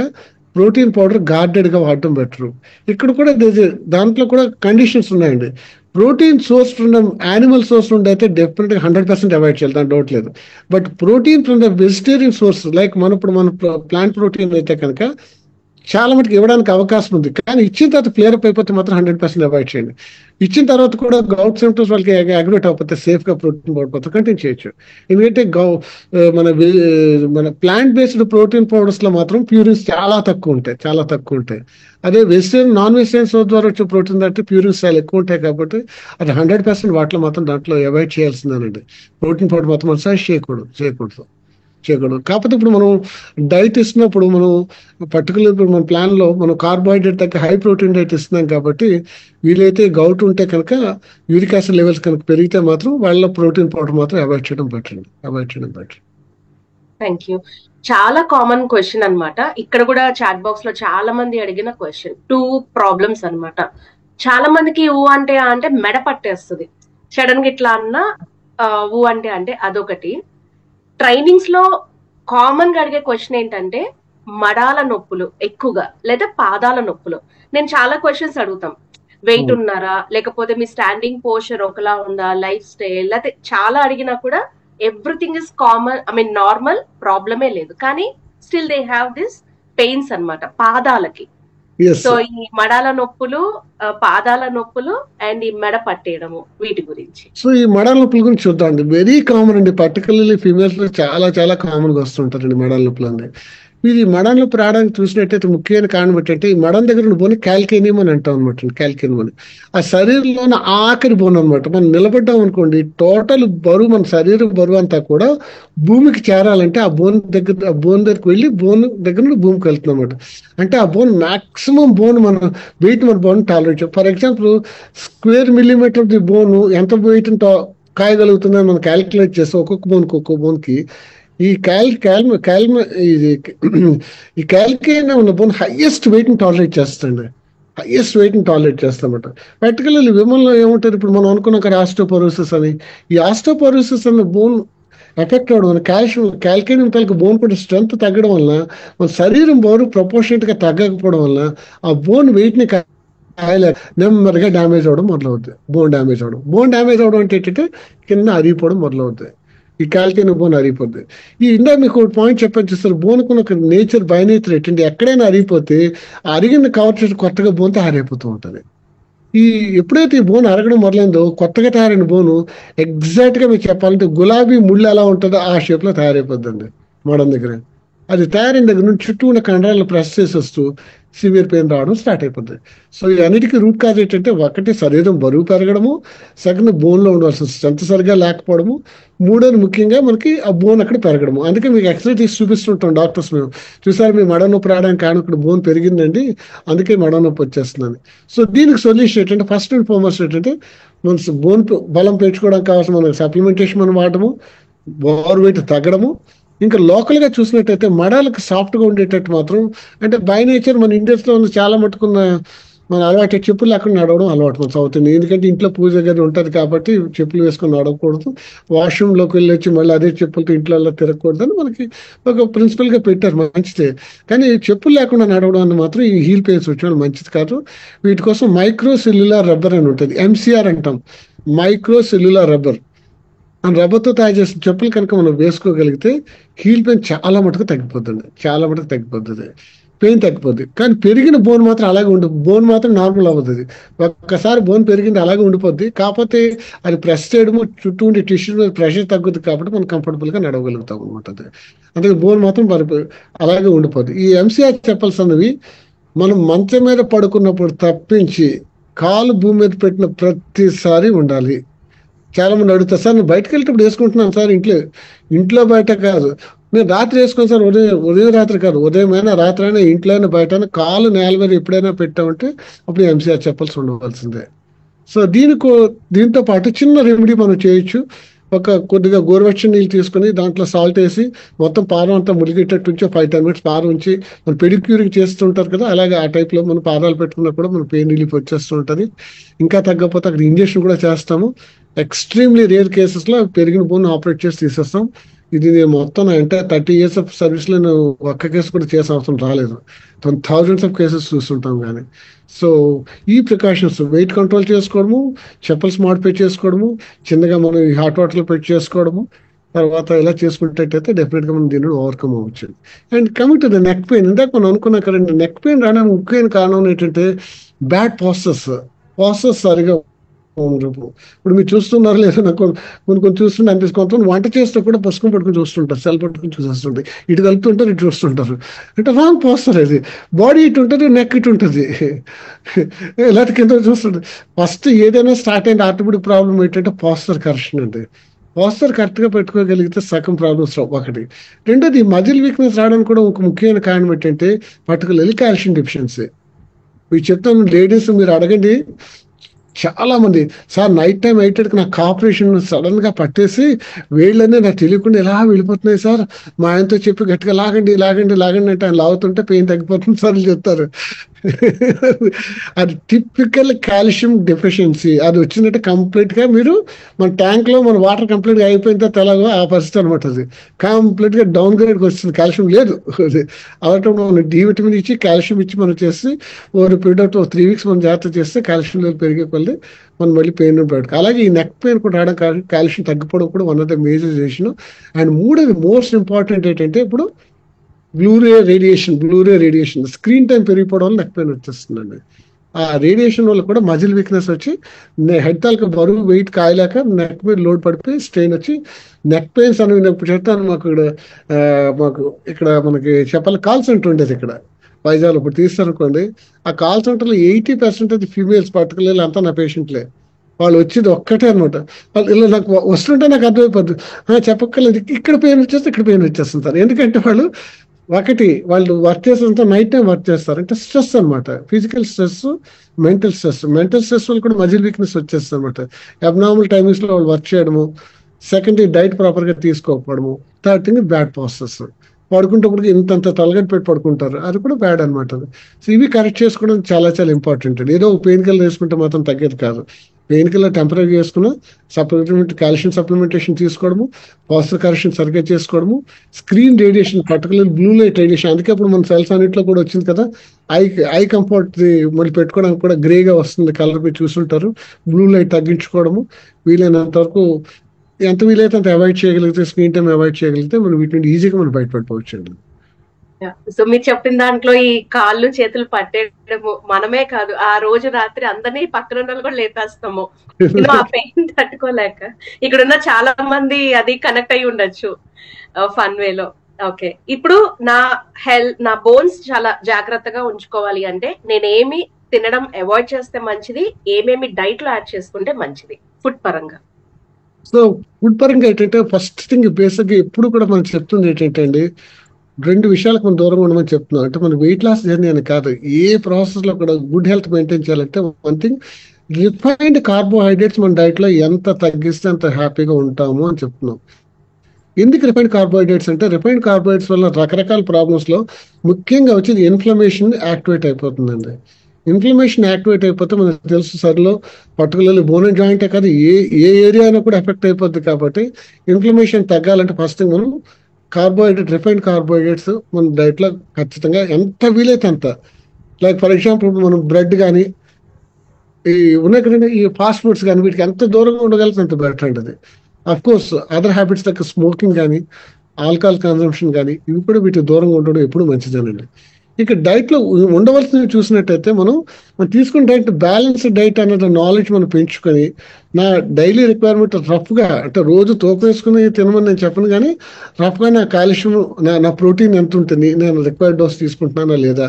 ప్రోటీన్ పౌడర్ గార్డెడ్ గా వాడటం బెటర్. ఇక్కడ కూడా దాంట్లో కూడా కండిషన్స్ ఉన్నాయండి. Protein source from animal source నుండి అయితే డెఫినెట్ గా 100% అవాయిడ్ చేయాలి, దాని డౌట్ లేదు. But protein from the vegetarian source like మన ప్లాంట్ ప్రోటీన్ అయితే కనుక చాలా మటుకు ఇవ్వడానికి అవకాశం ఉంది. కానీ ఇచ్చిన తర్వాత క్లియర్ అప్ అయిపోతే మాత్రం 100% అవాయిడ్ చేయండి. ఇచ్చిన తర్వాత కూడా గౌట్ సిమ్టమ్స్ వాళ్ళకి అగ్రవేట్ అయిపోతే సేఫ్ గా ప్రోటీన్ పౌడర్ కంటిన్యూ చేయొచ్చు. ఎందుకంటే మన ప్లాంట్ బేస్డ్ ప్రోటీన్ పౌడర్స్ లో మాత్రం ప్యూరిన్స్ చాలా తక్కువ ఉంటాయి. అదే వెజిటేరియన్ నాన్ వెజిటేరియన్ సోర్స్ ద్వారా వచ్చే ప్రోటీన్ దాంట్లో ప్యూరిన్స్ చాలా ఎక్కువ ఉంటాయి. కాబట్టి అది 100% వాటిలో మాత్రం దాంట్లో అవాయిడ్ చేయాల్సిందేనండి. ప్రోటీన్ పౌడర్ మాత్రం సజెస్ట్ చేయకూడదు. చేయకూడదు. కాకపోతే ఇప్పుడు మనం డైట్ ఇస్తున్నప్పుడు మనం పర్టికులర్ ఇప్పుడు మన ప్లాన్ లో మనం కార్బోహైడ్రేట్ తగ్గ హై ప్రోటీన్ డైట్ ఇస్తున్నాం కాబట్టి వీలైతే గౌట్ ఉంటే కనుక యూరిక్ యాసిడ్ లెవెల్స్ కనుక పెరిగితే మాత్రం వాళ్ళ ప్రోటీన్ పౌడర్ మాత్రం అవాయిడ్ చేయడం బెటర్. Thank you. చాలా కామన్ క్వశ్చన్ అన్నమాట. ఇక్కడ కూడా చాట్ బాక్స్ లో చాలా మంది అడిగిన క్వశ్చన్, 2 ప్రాబ్లమ్స్ అన్నమాట. చాలా మందికి ఊ అంటే మెడ పట్టేస్తుంది సడన్ గా ఇట్లా అన్నా. ఊ అంటే అదొకటి. ట్రైనింగ్స్ లో కామన్ గా అడిగే క్వశ్చన్ ఏంటంటే మడాల నొప్పులు ఎక్కువగా లేదా పాదాల నొప్పులు. నేను చాలా క్వశ్చన్స్ అడుగుతాం, వెయిట్ ఉన్నారా, లేకపోతే మీ స్టాండింగ్ పోస్చర్ ఒకలా ఉందా, లైఫ్ స్టైల్, లేకపోతే చాలా అడిగినా కూడా everything is common, I mean normal, ప్రాబ్లమే లేదు, కానీ still they have this pains అన్నమాట పాదాలకి. సో ఈ మడాల నొప్పులు, పాదాల నొప్పులు అండ్ ఈ మెడ పట్టేయడము, వీటి గురించి. సో ఈ మడాల నొప్పుల గురించి చూద్దాం. వెరీ కామన్ అండి, పర్టికులర్లీ ఫీమేల్స్ లో చాలా చాలా కామన్ గా వస్తుంటారండి మడాల నొప్పులు అండి. ఇది మడం నొప్పి రావడానికి చూసినట్టయితే ముఖ్యమైన కారణం ఏంటంటే ఈ మడం దగ్గర ఉన్న బోన్ క్యాల్కేనియం అని అంటాం అనమాట. క్యాల్కేనియం అని ఆ శరీరంలోని ఆఖరి బోన్ అనమాట. మనం నిలబడ్డాం అనుకోండి, టోటల్ బరువు, మన శరీరం బరువు అంతా కూడా భూమికి చేరాలంటే ఆ బోన్ దగ్గరికి వెళ్ళి బోన్ దగ్గర నుండి భూమికి వెళ్తుంది అనమాట. అంటే ఆ బోన్ మాక్సిమం బోన్ మన వెయిట్ మన bone tolerate. For example square millimetre the bone ఎంత వెయిట్ కాయగలుగుతుందని మనం క్యాల్కులేట్ చేస్తే ఒక్కొక్క బోన్కి ఈ క్యాల్కేనియం ఉన్న బోన్ హైయెస్ట్ వెయిట్ ని టాలరేట్ చేస్తుంది. హైయెస్ట్ వెయిట్ ని టాలరేట్ చేస్తామట. పర్టికులర్లీ విమన్లో ఏముంటారు, ఇప్పుడు మనం అనుకున్నాం కదా ఆస్టోపోరోసిస్ అని. ఈ ఆస్టోపోరోసిస్ అన్న బోన్ ఎఫెక్ట్ అవడం వల్ల క్యాల్కేనియం తాలూకు బోన్ కూడా స్ట్రెంత్ తగ్గడం వల్ల మన శరీరం బరువు ప్రపోర్షనేట్ గా తగ్గకపోవడం వల్ల ఆ బోన్ వెయిట్ ని నెమ్మదిగా డ్యామేజ్ అవడం మొదలవుతుంది. బోన్ డ్యామేజ్ అవడం అంటే ఏంటంటే కింద అరిగిపోవడం మొదలవుతుంది. ఈ క్యాల్కేనియం బోన్ అరిగిపోతుంది. ఈ ఇందా మీకు పాయింట్ చెప్పని చూస్తారు, బోన్కున్న ఒక నేచర్ బై నేచర్ ఏంటంటే ఎక్కడైనా అరిగిపోతే ఆ అరిగిన కవర్ చేసి కొత్తగా బోన్తో తయారైపోతూ ఉంటుంది. ఎప్పుడైతే ఈ బోన్ అరగడం మొదలైందో కొత్తగా తయారైన బోను ఎగ్జాక్ట్ గా మీకు చెప్పాలంటే గులాబీ ముళ్ళు ఎలా ఉంటుందో ఆ షేప్ లో తయారైపోద్దండి మడం దగ్గర. అది తయారైన దగ్గర నుంచి చుట్టూ ఉన్న కండరాలను ప్రెస్ చేసి వస్తూ సివియర్ పెయిన్ రావడం స్టార్ట్ అయిపోతుంది. సో ఈ అన్నిటికీ రూట్ కాజ్ ఏంటంటే ఒకటి శరీరం బరువు పెరగడము, సెకండ్ బోన్ లో ఉండవలసిన స్ట్రెంత్ సరిగా లేకపోవడము, మూడోది ముఖ్యంగా మనకి ఆ బోన్ అక్కడ పెరగడము. అందుకే మీకు ఎక్స్రే తీసి చూపిస్తుంటాం డాక్టర్స్, మేము చూసారు మీ మడ నొప్పి రావడానికి కారణం ఇక్కడ బోన్ పెరిగిందండి, అందుకే మడ నొప్పి వచ్చేస్తుందని. సో దీనికి సొల్యూషన్ ఏంటంటే ఫస్ట్ అండ్ ఫార్మోస్ట్ ఏంటంటే మన బోన్ బలం పెంచుకోవడానికి కావాల్సిన మన సప్లిమెంటేషన్ మనం వాడము, ఓవర్ వెయిట్ తగ్గడము. ఇంకా లోకల్ గా చూసినట్టయితే మడాలకు సాఫ్ట్ గా ఉండేటట్టు మాత్రం, అంటే బై నేచర్ మన ఇండియన్స్ లో చాలా మట్టుకున్న మన అలవాటు చెప్పులు లేకుండా నడవడం అలవాటు మన సౌత్ ఇండియన్. ఎందుకంటే ఇంట్లో పూజ గది ఉంటుంది కాబట్టి చెప్పులు వేసుకొని నడవకూడదు, వాష్రూమ్ లోకి వెళ్ళి వచ్చి మళ్ళీ అదే చెప్పులతో ఇంట్లో తిరగకూడదు అని మనకి ఒక ప్రిన్సిపల్ గా పెట్టారు, మంచిదే. కానీ చెప్పులు లేకుండా నడవడం అని మాత్రం ఈ హీల్ పెయిన్స్ వచ్చే మంచిది కాదు. వీటి కోసం మైక్రో సెల్యులార్ రబ్బర్ అని ఉంటుంది, ఎంసీఆర్ అంటాం, మైక్రో సెల్యులార్ రబ్బర్. ఆ రబ్బర్తో తయారు చేసిన చెప్పులు కనుక మనం వేసుకోగలిగితే హీల్ పెయిన్ చాలా మటుకు తగ్గిపోతుంది, పెయిన్ తగ్గిపోద్ది. కానీ పెరిగిన బోన్ మాత్రం అలాగే బోన్ మాత్రం నార్మల్ అవుతుంది. ఒక్కసారి బోన్ పెరిగింది అలాగే ఉండిపోద్ది, కాకపోతే అది ప్రెస్ చేయడము చుట్టూ ఉండే టిష్యూ మీద ప్రెషర్ తగ్గుద్ది కాబట్టి మనం కంఫర్టబుల్ గా నడవగలుగుతాం అనమాట. అందుకే బోన్ మాత్రం అలాగే ఉండిపోద్ది. ఈ ఎంసీఆర్ చెప్పల్స్ అన్నవి మనం మంచం మీద పడుకున్నప్పుడు తప్పించి కాలు భూమి మీద పెట్టిన ప్రతిసారి ఉండాలి. చాలా మంది అడుగుతారు, సార్ నేను బయటకు వెళ్ళేటప్పుడు వేసుకుంటున్నాను సార్, ఇంట్లో బయట కాదు, నేను రాత్రి వేసుకుని సార్, ఉదయం రాత్రి కాదు, ఉదయం అయినా రాత్రి అయినా ఇంట్లో అయినా బయట అయినా కాలు నేల మీద ఎప్పుడైనా పెట్టామంటే అప్పుడు ఎంసీఆర్ చెప్పల్సి ఉండవలసిందే. సో దీంతో పాటు చిన్న రెమెడీ మనం చేయొచ్చు. కొద్దిగా గోరువెచ్చని నీళ్ళు తీసుకుని దాంట్లో సాల్ట్ వేసి మొత్తం పాదం అంతా ములిగేటట్టు ఉంచి 5-10 minutes పాదం ఉంచి మనం పెడిక్యూరింగ్ చేస్తుంటారు కదా, అలాగే ఆ టైప్ లో మనం పాదాలు పెట్టుకున్నా కూడా మన పెయిన్ రిలీఫ్ వచ్చేస్తూ ఉంటుంది. ఇంకా తగ్గకపోతే అక్కడ ఇంజెక్షన్ కూడా చేస్తాము. ఎక్స్ట్రీమ్లీ రేర్ కేసెస్ లో పెరిగిన బోన్ ఆపరేట్ చేసి తీసేస్తాం. ఇది నేను మొత్తం అంటే 30 years ఆఫ్ సర్వీస్ లో నేను ఒక్క కేసు కూడా చేసే అవసరం రాలేదు, thousands ఆఫ్ కేసెస్ చూస్తుంటాం. కానీ సో ఈ ప్రికాషన్స్ వెయిట్ కంట్రోల్ చేసుకోవడము, చెప్పల్స్ మోడిఫై చేసుకోవడము, చిన్నగా మనం హాట్ వాటర్ లో పెట్టి చేసుకోవడము, తర్వాత ఇలా చేసుకునేటట్టయితే డెఫినెట్ గా మనం దీన్ని ఓవర్కమ్ అవ్వచ్చు. And coming to the neck pain, ఇందాక మనం అనుకున్నాం కదండి, నెక్ పెయిన్ రావడానికి ముఖ్యమైన కారణం ఏంటంటే బ్యాడ్ పోస్టర్స్ సరిగా. ఇప్పుడు మీరు చూస్తున్నారు లేదా, నాకు కొన్ని చూస్తుంటే అనిపిస్తుంది, వంట చేస్తే కూడా పుస్తకం పట్టుకుని చూస్తుంటారు, సెల్ పట్టుకుని చూసేస్తుంటారు, ఇటు కలుపుతుంటారు ఇటు చూస్తుంటారు, అంటే రాంగ్ పోస్టర్. అది బాడీ ఇటు ఉంటుంది, నెక్ ఇటు ఉంటుంది, ఇలా కింద చూస్తుంటారు. ఫస్ట్ ఏదైనా స్టార్ట్ అయిన ఆర్థోపెడిక్ ప్రాబ్లం ఏంటంటే పోస్టర్ కరెక్షన్ అండి. పోస్చర్ కరెక్ట్ గా పెట్టుకోగలిగితే సగం ప్రాబ్లమ్స్ రావు ఒకటి. రెండోది మజిల్ వీక్నెస్ రావడానికి కూడా ఒక ముఖ్యమైన కారణం ఏంటంటే పర్టికులర్లీ కాల్షియం డెఫిషియన్సీ. మీకు చెప్తాను, లేడీస్ మీరు అడగండి, చాలా మంది సార్ నైట్ టైం 8 నాకు ఆపరేషన్ సడన్ గా పట్టేసి వేళ్ళనే నాకు తెలియకుండా ఎలా వెళ్ళిపోతున్నాయి సార్, మా ఆయనతో చెప్పి గట్టిగా లాగండి లాగండి లాగండి అంటే ఆయన లాగుతుంటే పెయిన్ తగ్గిపోతుంది సార్ అని చెప్తారు. అది టిపికల్ కాల్షియం డెఫిషియన్సీ. అది వచ్చినట్టు కంప్లీట్ గా మీరు మన ట్యాంక్ లో మన వాటర్ కంప్లీట్ గా అయిపోయిన తర్వాత ఎలాగో ఆ పరిస్థితి అనమాట. అది కంప్లీట్ గా డౌన్ గ్రేడ్ వస్తుంది, కాల్షియం లేదు. అలాంటి మనం డి విటమిన్ ఇచ్చి కాల్షియం ఇచ్చి మనం చేసి ఓవర్ పీరియడ్ ఆఫ్ 3 weeks మనం జాగ్రత్త చేస్తే కాల్షియం లెవెల్ పెరిగే కొద్ది మనం మళ్ళీ పెయిన్ బయటకు. అలాగే ఈ నెక్ పెయిన్ కూడా రావడం కాల్షియం తగ్గిపోవడం కూడా one of the major reason. And మూడోది మోస్ట్ ఇంపార్టెంట్ ఏంటంటే ఇప్పుడు బ్లూరే రేడియేషన్ స్క్రీన్ టైం పెరిగిపోవడం వల్ల నెక్ పెయిన్ వచ్చేస్తుందండి. ఆ రేడియేషన్ వల్ల కూడా మజిల్ వీక్నెస్ వచ్చి హెడ్ తాలూకా బరువు వెయిట్ కాయలేక నెక్ మీద లోడ్ పడిపోయి స్ట్రెయిన్ వచ్చి నెక్ పెయిన్స్ అని ఇప్పుడు చెప్తాను. మాకు ఇక్కడ మనకి చెప్పాలి కాల్ సెంటర్ ఉండేది ఇక్కడ వైజాగ్. ఇప్పుడు తీస్తారనుకోండి, ఆ కాల్ సెంటర్లో 80% అది ఫీమేల్స్ పర్టికులర్లీ అంతా నా పేషెంట్లే. వాళ్ళు వచ్చేది ఒక్కటే అనమాట. వాళ్ళు ఇలా నాకు వస్తుంటే నాకు అర్థమైపోద్ది, చెప్పక్కర్లేదు ఇక్కడ పెయిన్ వచ్చేస్తే ఇక్కడ పెయిన్ వచ్చేస్తుంటారు. ఎందుకంటే వాళ్ళు వర్క్ చేసేంత నైట్ టైం వర్క్ చేస్తారు. అంటే స్ట్రెస్ అనమాట, ఫిజికల్ స్ట్రెస్, మెంటల్ స్ట్రెస్ వల్ల కూడా మజిల్ వీక్నెస్ వచ్చేస్తుంది అనమాట. అబ్నార్మల్ టైమింగ్స్ లో వాళ్ళు వర్క్ చేయడము, సెకండ్ డైట్ ప్రాపర్ గా తీసుకోకపోవడము, థర్డ్ థింగ్ బ్యాడ్ పాస్టర్స్. పడుకుంటప్పుడు ఇంతంత తలగట్టు పెట్టి పడుకుంటారు, అది కూడా బ్యాడ్ అనమాట. సో ఇవి కరెక్ట్ చేసుకోవడం చాలా చాలా ఇంపార్టెంట్ అండి. ఏదో పెయిన్ కిల్లర్ వేసుకుంటే మాత్రం తగ్గేది కాదు. పెయిన్ కిల్లర్ టెంపరీ వేసుకున్న కాల్షియం సప్లిమెంటేషన్ తీసుకోవడము, పాస్టర్ కరెక్షన్ సరిగ్గా చేసుకోవడము, screen radiation particular blue light radiation, అందుకే ఇప్పుడు మన సెల్స్ అన్నింటిలో కూడా వచ్చింది కదా, ఐ కంఫర్ట్ మళ్ళీ పెట్టుకోవడానికి కూడా గ్రేగా వస్తుంది కలర్ మీరు చూసుంటారు. బ్లూ లైట్ తగ్గించుకోవడము, వీలైనంత వరకు ఎంత వీలైతే అంత అవాయిడ్ చేయగలిగితే, స్క్రీన్ టైం అవాయిడ్ చేయగలిగితే మనం వీటి నుండి ఈజీగా మనం బయటపడిపోవచ్చు అండి. సో మీరు చెప్పిన దాంట్లో ఈ కాళ్ళు చేతులు పట్టేయడము మనమే కాదు, ఆ రోజు రాత్రి అందరినీ పక్కన కూడా లేపేస్తాము ఆ పెయిన్ తట్టుకోలేక. ఇక్కడ ఉన్న చాలా మంది అది కనెక్ట్ అయి ఉండొచ్చు ఫన్ వేలో. ఓకే, ఇప్పుడు నా బోన్స్ చాలా జాగ్రత్తగా ఉంచుకోవాలి అంటే నేనేమి తినడం అవాయిడ్ చేస్తే మంచిది, ఏమేమి డైట్ లో యాడ్ చేసుకుంటే మంచిది ఫుడ్ పరంగా? సో ఫుడ్ పరంగా ఏంటంటే ఫస్ట్ థింగ్ బేసిక్గా ఎప్పుడు కూడా మనం చెప్తుంది ఏంటంటే అండి, 2 విషయాలకు మనం దూరంగా ఉండమని చెప్తున్నాం. అంటే మన వెయిట్ లాస్ జర్నీ అని కాదు, ఏ ప్రాసెస్ లో కూడా గుడ్ హెల్త్ మెయింటైన్ చేయాలంటే వన్ థింగ్, రిఫైన్డ్ కార్బోహైడ్రేట్స్ మన డైట్ లో ఎంత తగ్గిస్తే అంత హ్యాపీగా ఉంటాము అని చెప్తున్నాం. ఎందుకు రిఫైన్డ్ కార్బోహైడ్రేట్స్ అంటే, రిఫైన్డ్ కార్బోహైడ్రేట్స్ వల్ల రకరకాల ప్రాబ్లమ్స్ లో ముఖ్యంగా వచ్చేది ఇన్ఫ్లమేషన్ యాక్టివేట్ అయిపోతుందండి. ఇన్ఫ్లమేషన్ యాక్టివేట్ అయిపోతే మనకు తెలుసు సరిలో పర్టికులర్లీ బోన్ అండ్ జాయింటే కాదు ఏ ఏరియా అయినా కూడా ఎఫెక్ట్ అయిపోద్ది. కాబట్టి ఇన్ఫ్లమేషన్ తగ్గాలంటే ఫస్ట్ థింగ్ మనం రిఫైన్డ్ కార్బోహైడ్రేట్స్ మన డైట్ లో ఖచ్చితంగా ఎంత వీలైతే అంత. లైక్ ఫర్ ఎగ్జాంపుల్ మనం బ్రెడ్ కానీ ఈ ఉన్నాయి కదండి, ఈ ఫాస్ట్ ఫుడ్స్ కానీ వీటికి ఎంత దూరంగా ఉండగలిగితే అంత బెటర్ అండి. అది of course other habits like smoking కానీ ఆల్కహాల్ కన్సంప్షన్ కానీ ఇవి కూడా వీటికి దూరంగా ఉండడం ఎప్పుడు మంచిదేనండి. ఇక డైట్ లో ఉండవలసినవి చూసినట్టయితే మనం తీసుకున్న డైట్ బ్యాలెన్స్డ్ డైట్ అన్నది నాలెడ్జ్ మనం పెంచుకొని, నా డైలీ రిక్వైర్మెంట్ రఫ్ గా అంటే రోజు తోక వేసుకుని తినమని నేను చెప్పను, కానీ రఫ్ గా నా కాల్షియం నా ప్రోటీన్ ఎంత ఉంటుంది, నేను రిక్వైర్డ్ డోస్ తీసుకుంటున్నానా లేదా,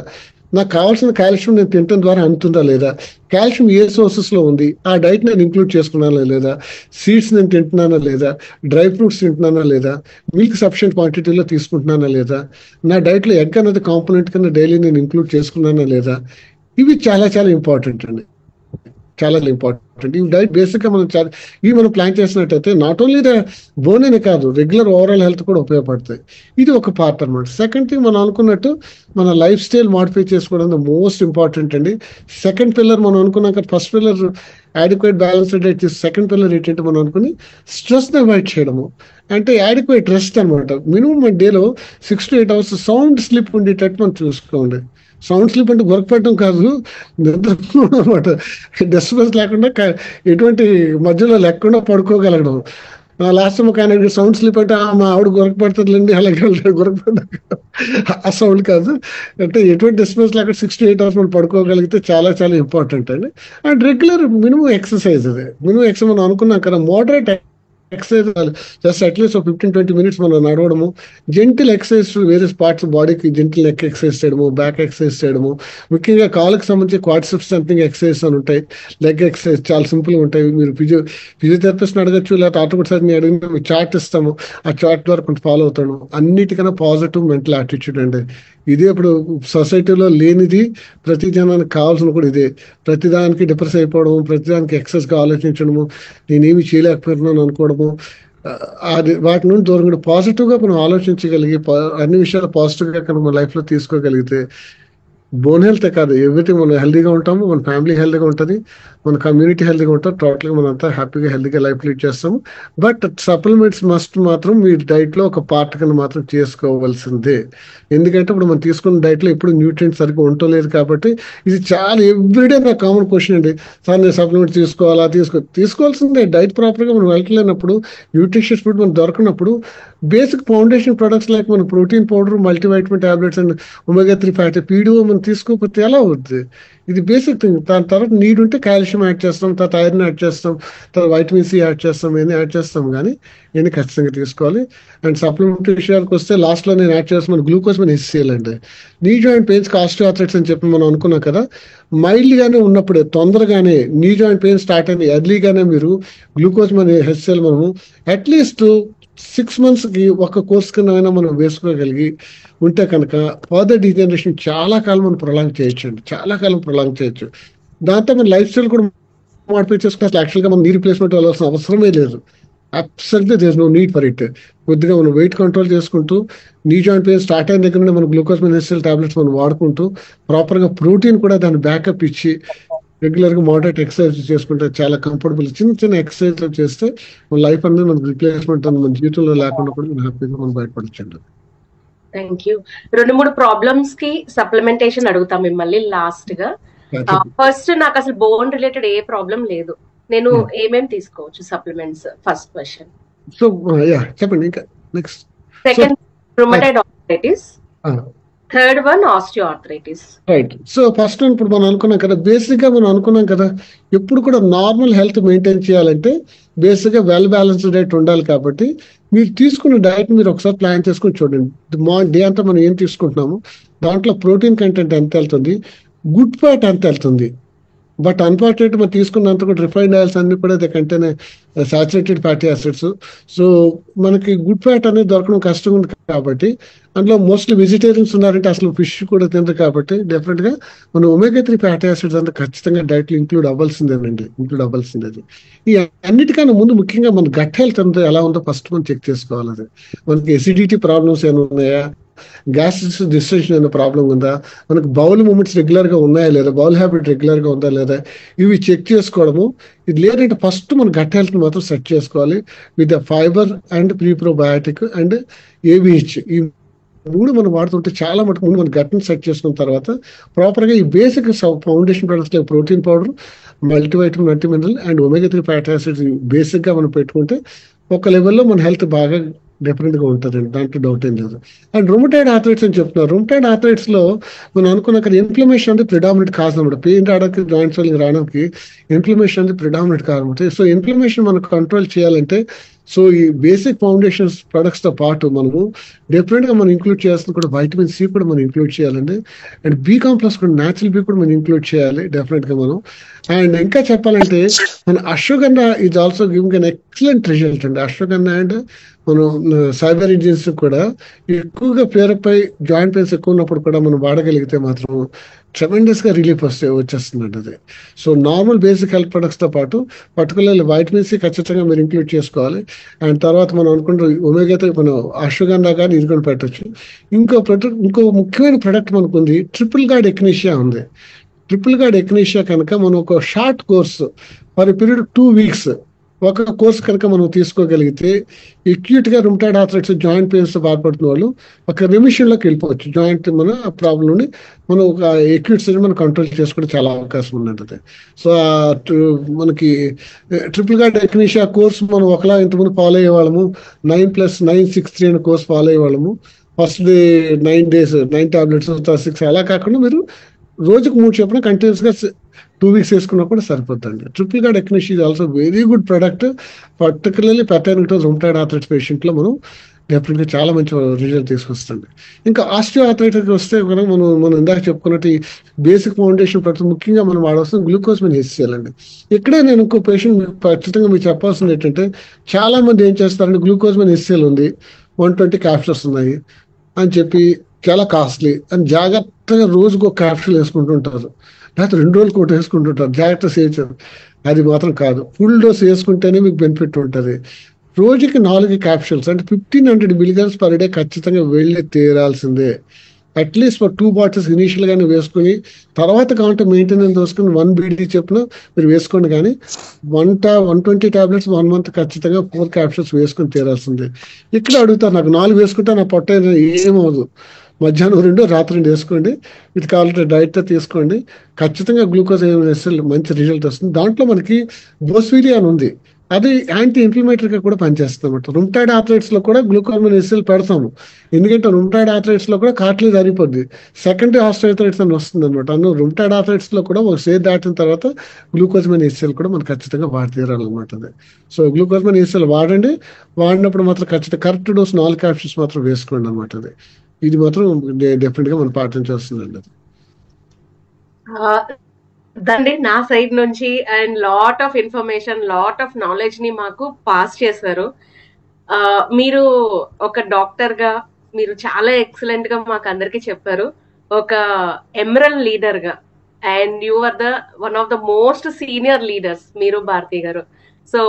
నాకు కావాల్సిన కాల్షియం నేను తినడం ద్వారా అందుతుందా లేదా, కాల్షియం ఏ సోర్సెస్ లో ఉంది, ఆ డైట్ నేను ఇంక్లూడ్ చేసుకున్నానా లేదా, సీడ్స్ నేను తింటున్నానా లేదా, డ్రై ఫ్రూట్స్ తింటున్నానా లేదా, మిల్క్ సఫిషియెంట్ క్వాంటిటీలో తీసుకుంటున్నానా లేదా, నా డైట్ లో ఎగ్ అనేది కాంపోనెంట్ కింద డైలీ నేను ఇంక్లూడ్ చేసుకున్నానా లేదా. ఇవి చాలా చాలా ఇంపార్టెంట్ అండి, చాలా ఇంపార్టెంట్. ఈ డైట్ బేసిక్ గా మనం ప్లాన్ చేసినట్టయితే నాట్ ఓన్లీ ద బోన్ అనే కాదు, రెగ్యులర్ ఓవరాల్ హెల్త్ కూడా ఉపయోగపడతాయి. ఇది ఒక పార్ట్ అనమాట. సెకండ్ థింగ్ మనం అనుకున్నట్టు మన లైఫ్ స్టైల్ మాడిఫై చేసుకోవడం మోస్ట్ ఇంపార్టెంట్ అండి. సెకండ్ పిల్లర్ మనం అనుకున్నాక first pillar adequate balanced diet, second pillar ఏంటంటే మనం అనుకుని స్ట్రెస్ ని అవాయిడ్ చేయడము. అంటే యాడిక్వేట్ రెస్ట్ అనమాట. మినిమం డేలో 6 to 8 hours సౌండ్ స్లీప్ ఉండేటట్టు మనం చూసుకోండి. సౌండ్ స్లీప్ అంటే వర్క్ పెట్టడం కాదు, నిద్రపోవడం అనమాట. డిస్టర్బెన్స్ లేకుండా ఎటువంటి మధ్యలో లేకుండా పడుకోగలగడం. లాస్ట్ టైం ఒక ఆయన సౌండ్ స్లీప్ అంటే మా ఆవిడ గొరక పడుతుందిలేండి అలాగే గొరక పడ్డా, ఆ సౌండ్ కాదు. అంటే ఎటువంటి డిస్టర్బెన్స్ లేకుండా 6 to 8 hours మనం పడుకోగలిగితే చాలా చాలా ఇంపార్టెంట్ అండి. అండ్ రెగ్యులర్ మినిమం ఎక్సర్సైజ్, అది మినిమం ఎక్సర్సైజ్ మనం అనుకున్నాం కదా, moderate exercise just at least 15-20 minutes మనం నడవడము, జెంటిల్ ఎక్సర్సైజ్ వేరియస్ పార్ట్స్ బాడీకి, జెంటిల్ నెక్ ఎక్సర్సైజ్ చేయడము, బ్యాక్ ఎక్సర్సైజ్ చేయడము, ముఖ్యంగా కాళ్ళకి సంబంధించి క్వాడ్రిసెప్స్ స్ట్రెంథెనింగ్ ఎక్సర్సైజ్ అని ఉంటాయి, లెగ్ ఎక్సర్సైజ్ చాలా సింపుల్గా ఉంటాయి. మీరు ఫిజియోథెరపిస్ట్ని అడగచ్చు, లేకపోతే ఆర్థోపెడిక్ సర్జన్ అడిగిన మీకు చార్ట్ ఇస్తాము, ఆ చార్ట్ ద్వారా కొంచెం ఫాలో అవుతాను. అన్నిటికన్నా పాజిటివ్ మెంటల్ యాటిట్యూడ్ అండి. ఇదే ఇప్పుడు సొసైటీలో లేనిది, ప్రతి జనానికి కావాల్సిన కూడా ఇదే. ప్రతిదానికి డిప్రెస్ అయిపోవడం, ప్రతిదానికి ఎక్సెస్గా ఆలోచించడము, నేనేమి చేయలేకపోతున్నాను అనుకోవడము, అది వాటి నుండి దూరంగా పాజిటివ్గా మనం ఆలోచించగలిగి అన్ని విషయాలు పాజిటివ్గా కనుక మన లైఫ్లో తీసుకోగలిగితే బోన్ హెల్త్ కాదు, ఎవ్రీథింగ్ మనం హెల్దీగా ఉంటాము, మన ఫ్యామిలీ హెల్దీగా ఉంటుంది, మన కమ్యూనిటీ హెల్దీగా ఉంటాం, టోటల్గా మనం అంతా హ్యాపీగా హెల్దీగా లైఫ్ లీడ్ చేస్తాము. బట్ సప్లిమెంట్స్ మస్ట్ మాత్రం మీ డైట్లో ఒక పార్ట్ కింద మాత్రం చేసుకోవాల్సిందే. ఎందుకంటే ఇప్పుడు మనం తీసుకున్న డైట్లో ఎప్పుడు న్యూట్రియంట్స్ సరిగ్గా ఉండలేదు కాబట్టి ఇది చాలా ఎవ్రీడే నా కామన్ క్వశ్చన్ అండి. సార్ నేను సప్లిమెంట్ తీసుకోవాలా, తీసుకోవాల్సిందే. డైట్ ప్రాపర్గా మనం వెళ్ళలేనప్పుడు, న్యూట్రిషియస్ ఫుడ్ మనం దొరకనప్పుడు బేసిక్ ఫౌండేషన్ ప్రొడక్ట్స్ లైక్ మన protein powder, multivitamin tablets and omega 3 fatty PDO మనం తీసుకోకపోతే ఎలా అవుతుంది? ఇది బేసిక్ థింగ్. దాని తర్వాత నీడ్ ఉంటే కాల్షియం యాడ్ చేస్తాం, తర్వాత ఐరన్ యాడ్ చేస్తాం, తర్వాత వైటమిన్ సి యాడ్ చేస్తాం, ఇవన్నీ యాడ్ చేస్తాం, కానీ ఇవన్నీ ఖచ్చితంగా తీసుకోవాలి. అండ్ సప్లిమెంట్ విషయానికి వస్తే లాస్ట్లో నేను యాడ్ చేస్తాను గ్లూకోజ్ మన HCl అండి. నీ జాయింట్ పెయిన్స్ ఆస్టియోఆర్థరైటిస్ అని చెప్పి మనం అనుకున్నాం కదా, మైల్డ్గానే ఉన్నప్పుడే తొందరగానే నీ జాయింట్ పెయిన్ స్టార్ట్ అయింది ఎర్లీగానే మీరు గ్లూకోజ్ మన HCl మనము అట్లీస్ట్ 6 monthsకి ఒక కోర్స్ కింద మనం వేసుకోగలిగి ఉంటే కనుక ఫర్దర్ డీజనరేషన్ చాలా కాలం మనం ప్రొలాంగ్ చేయొచ్చు అండి, చాలా కాలం ప్రొలాంగ్ చేయొచ్చు. దాంతో మన లైఫ్ స్టైల్ కూడా మాడిఫై చేసుకుంటే అసలు యాక్చువల్గా మనం నీ రీప్లేస్మెంట్ వెళ్ళాల్సిన అవసరమే లేదు. Absolutely there is no need for it. కొద్దిగా మనం వెయిట్ కంట్రోల్ చేసుకుంటూ, నీ జాయింట్ పెయిన్ స్టార్ట్ అయిన దగ్గర నుండి మనం గ్లూకోజ్ HCl టాబ్లెట్స్ మనం వాడుకుంటూ, ప్రాపర్గా ప్రోటీన్ కూడా దాన్ని బ్యాకప్ ఇచ్చి రెగ్యులర్గా మోడరేట్ ఎక్సర్సైజ్ చేసుకుంటే చాలా కంఫర్టబుల్. చిన్న చిన్న ఎక్సర్సైజ్ చేస్తే మన లైఫ్ అనేది మనకు రిప్లేస్మెంట్ అని మన జీవితంలో లేకుండా కూడా మనం హ్యాపీగా మనం బయటపడచ్చండి. Thank you. 2-3 ప్రాబ్లమ్స్ కి సప్లిమెంటేషన్ అడుగుతాం మిమ్మల్ని లాస్ట్ గా. ఫస్ట్, నాకు అసలు బోన్ రిలేటెడ్ ఏ ప్రాబ్లం లేదు, నేను ఏమేమి తీసుకోవచ్చు సప్లిమెంట్స్? First question. సో చెప్పండి. ఇంకా next. Second, rheumatoid arthritis. Third one, osteoarthritis. Right. So first ఇప్పుడు మనం అనుకున్నాం కదా, బేసిక్ గా మనం అనుకున్నాం కదా, ఎప్పుడు కూడా నార్మల్ హెల్త్ మెయింటైన్ చేయాలంటే బేసిక్ గా వెల్ బ్యాలెన్స్డ్ డైట్ ఉండాలి. కాబట్టి మీరు తీసుకున్న డైట్ మీరు ఒకసారి ప్లాన్ చేసుకుని చూడండి. డే అంతా మనం ఏం తీసుకుంటున్నాము, దాంట్లో ప్రోటీన్ కంటెంట్ ఎంత వెళ్తుంది, గుడ్ ఫ్యాట్ ఎంత వెళ్తుంది. బట్ అన్ఫార్చునేట్ మనం తీసుకున్నంత కూడా రిఫైన్డ్ ఆయిల్స్ అన్ని కూడా contain saturated fatty acids. So మనకి గుడ్ ఫ్యాట్ అనేది దొరకడం కష్టంగా ఉంది కాబట్టి, అందులో మోస్ట్లీ వెజిటేరియన్స్ ఉన్నారంటే అసలు ఫిష్ కూడా తినరు కాబట్టి డెఫినెట్ గా మనం ఒమేగా 3 ఫ్యాటీ యాసిడ్స్ అంతా ఖచ్చితంగా డైట్ లో ఇంక్లూడ్ అవ్వాల్సిందేనండి, ఇంక్లూడ్ అవ్వాల్సిందే. ఈ అన్నిటికన్నా ముందు ముఖ్యంగా మన గట్ హెల్త్ అంతా ఎలా ఉందో ఫస్ట్ మనం చెక్ చేసుకోవాలి. అది మనకి ఎసిడిటీ ప్రాబ్లమ్స్ ఏమైనా ఉన్నాయా, గ్యాస్ట్రిక్ డిస్టెన్షన్ అనే ప్రాబ్లం ఉందా, మనకు బౌల్ మూమెంట్స్ రెగ్యులర్ గా ఉన్నాయా లేదా, బౌల్ హ్యాబిట్ రెగ్యులర్ గా ఉందా లేదా, ఇవి చెక్ చేసుకోవడము. ఇది లేదంటే ఫస్ట్ మన గట్ హెల్త్ మాత్రం సెట్ చేసుకోవాలి with fibre and pre probiotic and ABH. ఈ 3 మనం వాడుతుంటే చాలా మటుకు ముందు మన గట్ని సెట్ చేసుకున్న తర్వాత ప్రాపర్గా ఈ basic foundation products like protein powder, multivitamin, multi mineral and omega 3 fatty acids basic గా మనం పెట్టుకుంటే ఒక లెవెల్లో మన హెల్త్ బాగా డెఫినెట్ గా ఉంటుందండి, దాంట్లో డౌట్ ఏం లేదు. అండ్ రుమటైడ్ ఆర్థరైటిస్ అని చెప్తున్నారు. రుమటైడ్ ఆర్థరైటిస్ లో మనం అనుకున్న ఇన్ఫ్లమేషన్ అనేది ప్రిడామినెంట్ కాజ్ అనమాట. పెయిన్ రావడానికి, జాయింట్ స్వెల్లింగ్ రావడానికి ఇన్ఫ్లమేషన్ అనేది ప్రిడామినెంట్ కాజ్ అనమాట. సో ఇన్ఫ్లమేషన్ మనం కంట్రోల్ చేయాలంటే సో ఈ బేసిక్ ఫౌండేషన్స్ ప్రొడక్ట్స్ తో పాటు మనము డెఫినెట్ గా మనం ఇంక్లూడ్ చేయాల్సింది కూడా వైటమిన్ సి కూడా మనం ఇంక్లూడ్ చేయాలండి. అండ్ బి కాంప్లెక్స్ కూడా, న్యాచురల్ బి కూడా మనం ఇంక్లూడ్ చేయాలి డెఫినెట్ గా మనం. అండ్ ఇంకా చెప్పాలంటే మన ashwagandha is also giving an excellent result అండి. అశ్వగంధ అండ్ మనం సైబర్ ఇంజిన్స్ కూడా ఎక్కువగా పేరుపై జాయింట్ పెయిన్స్ ఎక్కువ ఉన్నప్పుడు కూడా మనం వాడగలిగితే మాత్రం ట్రెమెండస్ గా రిలీఫ్ వచ్చేస్తుందండి అది. So normal basic health products తో పాటు పర్టికులర్లీ వైటమిన్ సి ఖచ్చితంగా మీరు ఇంక్లూడ్ చేసుకోవాలి. అండ్ తర్వాత మనం అనుకుంటే ఒమేగా 3 మనం అశ్వగంధ కానీ ఇది కూడా పెట్టచ్చు. ఇంకో ముఖ్యమైన ప్రొడక్ట్ మనకు ఉంది, ట్రిపుల్ గార్డ్ ఎక్నీషియా ఉంది. ట్రిపుల్ గార్డ్ ఎక్నీషియా కనుక మనం ఒక short course for period 2 weeks ఒక కోర్స్ కనుక మనం తీసుకోగలిగితే ఎక్యూట్ గా రుమటాయిడ్ ఆర్థరైటిస్ జాయింట్ పెయిన్స్ తో బాధపడుతున్న వాళ్ళు ఒక రెమిషన్ లోకి వెళ్ళిపోవచ్చు. జాయింట్ మన ప్రాబ్లం నుండి మనం ఒక ఎక్యూట్ స్టేజ్ మనం కంట్రోల్ చేసుకునే చాలా అవకాశం ఉన్నది. సో మనకి ట్రిపుల్ గార్డ్ ఎక్నీషియా కోర్స్ మనం ఒకలా ఇంతకుముందు ఫాలో అయ్యేవాళ్ళము, 9+963 అనే కోర్స్ ఫాలో అయ్యేవాళ్ళము. ఫస్ట్ డే 9 days 9 tablets, 6 అలా కాకుండా మీరు రోజుకు 3 చొప్పున కంటిన్యూస్గా 2 weeks వేసుకున్నా కూడా సరిపోతుంది. ట్రిపుల్ గార్డ్ ఎక్నిష్ is also very good product, particularly పెథానిక్టోస్ రుమటాయిడ్ ఆర్థరైటిస్ పేషెంట్లో మనం డెఫినెట్గా చాలా మంచి రిజల్ట్ తీసుకొస్తుంది. ఇంకా ఆస్టియో ఆర్థరైటిస్ వస్తే కనుక మనం ఇందాక చెప్పుకున్నట్టు బేసిక్ ఫౌండేషన్ ప్రతి ముఖ్యంగా మనం వాడవలసిన గ్లూకోజ్మిన్ హెచ్సిఎల్ అండి. ఇక్కడే నేను ఇంకో పేషెంట్ ఖచ్చితంగా మీకు చెప్పాల్సింది ఏంటంటే, చాలా మంది ఏం చేస్తారంటే గ్లూకోజ్మిన్ హెచ్సిఎల్ ఉంది, 120 క్యాప్సూల్స్ ఉన్నాయి అని చెప్పి చాలా కాస్ట్లీ అని జాగ్రత్తగా రోజుకు ఒక క్యాప్సూల్ వేసుకుంటుంటారు, లేకపోతే 2 రోజులకు ఒకటి వేసుకుంటుంటారు, జాగ్రత్త సేవ్. అది మాత్రం కాదు, ఫుల్ డోస్ వేసుకుంటేనే మీకు బెనిఫిట్ ఉంటుంది. రోజుకి 4 క్యాప్సూల్స్ అంటే 1500 mg per day ఖచ్చితంగా వెళ్ళి తీరాల్సిందే. అట్లీస్ట్ ఫర్ 2 bottles ఇనీషియల్ గానే వేసుకుని తర్వాత కావాలంటే మెయింటెనెన్స్ వేసుకుని 1 BD చెప్పిన మీరు వేసుకోండి. కానీ 120 టాబ్లెట్స్ 1 month ఖచ్చితంగా 4 క్యాప్సూల్స్ వేసుకుని తీరాల్సిందే. ఇక్కడ అడుగుతారు నాకు 4 వేసుకుంటే నా పొట్ట ఏమవుదు, మధ్యాహ్నం 2 రాత్రి 2 వేసుకోండి, ఇది కావాలంటే డైట్ తీసుకోండి, ఖచ్చితంగా గ్లూకోజ్ మంచి రిజల్ట్ వస్తుంది. దాంట్లో మనకి బోస్ఫీరియా అని ఉంది, అది యాంటీ ఇన్ఫ్లమేటరీగా కూడా పనిచేస్తుంది అనమాట. రుమటాయిడ్ ఆర్థరైటిస్ లో కూడా గ్లూకోజ్మిన్ హెచ్సిఎల్ పెడతాము, ఎందుకంటే రుమటాయిడ్ ఆర్థరైటిస్ లో కూడా కార్టిలేజ్ అరిగిపోద్ది, సెకండరీ ఆస్టియోఆర్థరైటిస్ అని వస్తుంది అనమాట. అందులో రుమటాయిడ్ ఆర్థరైటిస్ లో కూడా ఒక స్టేజ్ దాటిన తర్వాత గ్లూకోజ్మిన్ హెచ్సిఎల్ కూడా మనం ఖచ్చితంగా వాడి తీరాలన్నమాట. అది సో గ్లూకోజ్మిన్ హెచ్సిఎల్ వాడండి, వాడినప్పుడు మాత్రం ఖచ్చితంగా కరెక్ట్ డోస్ 4 క్యాప్సూల్స్ మాత్రం వేసుకోండి అనమాట. అది ఇది మాత్రం డెఫినెట్ గా మనం పాటించాల్సిందండి. అది దండి నా సైడ్ నుంచి and lot of information, lot of knowledge ని మాకు పాస్ చేశారు. మీరు ఒక డాక్టర్ గా మీరు చాలా ఎక్సలెంట్ గా మాకు అందరికి చెప్పారు, ఒక ఎమరల్ లీడర్ గా, and you are the one of the most senior leaders మీరు భారతి గారు. సో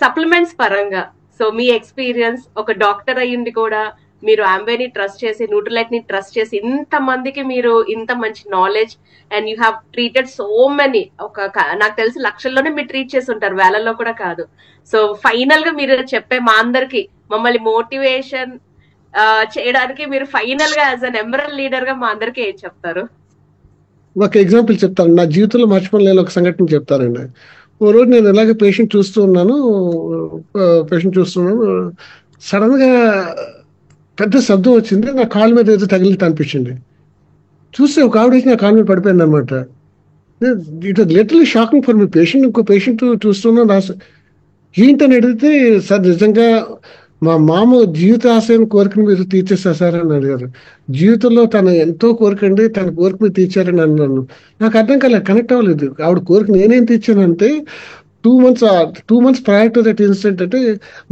సప్లిమెంట్స్ పరంగా సో మీ ఎక్స్పీరియన్స్, ఒక డాక్టర్ అయ్యింది కూడా మీరు ఆంబేని ట్రస్ట్ చేసి, న్యూట్రిలైట్ ని ట్రస్ట్ చేసి ఇంత మందికి మీరు ఇంత మంచి knowledge, and you have treated so many, నాకు తెలిసి లక్షల్లోనే మీరు ట్రీట్ చేసి ఉంటారు, వేలల్లో కూడా కాదు. సో ఫైనల్ గా మీరు చెప్పే మా అందరికి మమ్మల్ని మోటివేషన్ చేయడానికి మీరు ఫైనల్ గా యాజ్ అన్ ఎమరల్ లీడర్ గా మా అందరికి ఏం చెప్తారు? ఒక ఎగ్జాంపుల్ చెప్తాను, నా జీవితంలో మర్చిపోలేని ఒక సంఘటన చెప్తానండి. ఓ రోజు నేను ఇలాగే పేషెంట్ చూస్తున్నాను, సడన్ గా పెద్ద శబ్దం వచ్చింది, నా కాళ్ళ మీద ఏదో తగిలితే అనిపించింది. చూస్తే ఒక ఆవిడ వచ్చి నా కాళ్ళ మీద పడిపోయింది అనమాట. It was literally shocking for me. Patient ఇంకో పేషెంట్ చూస్తున్నా, ఏంటని అడిగితే, సార్ నిజంగా మా మామ జీవిత ఆశయం కోరికను మీరు తీర్చేస్తారు సార్ అని అడిగారు. జీవితంలో తను ఎంతో కోరికండి, తన కోరిక మీరు తీర్చారని అన్నాను. నాకు అర్థం కాలేదు, కనెక్ట్ అవ్వలేదు. ఆవిడ కోరిక నేనేం తీర్చానంటే, 2 months prior to that incident అంటే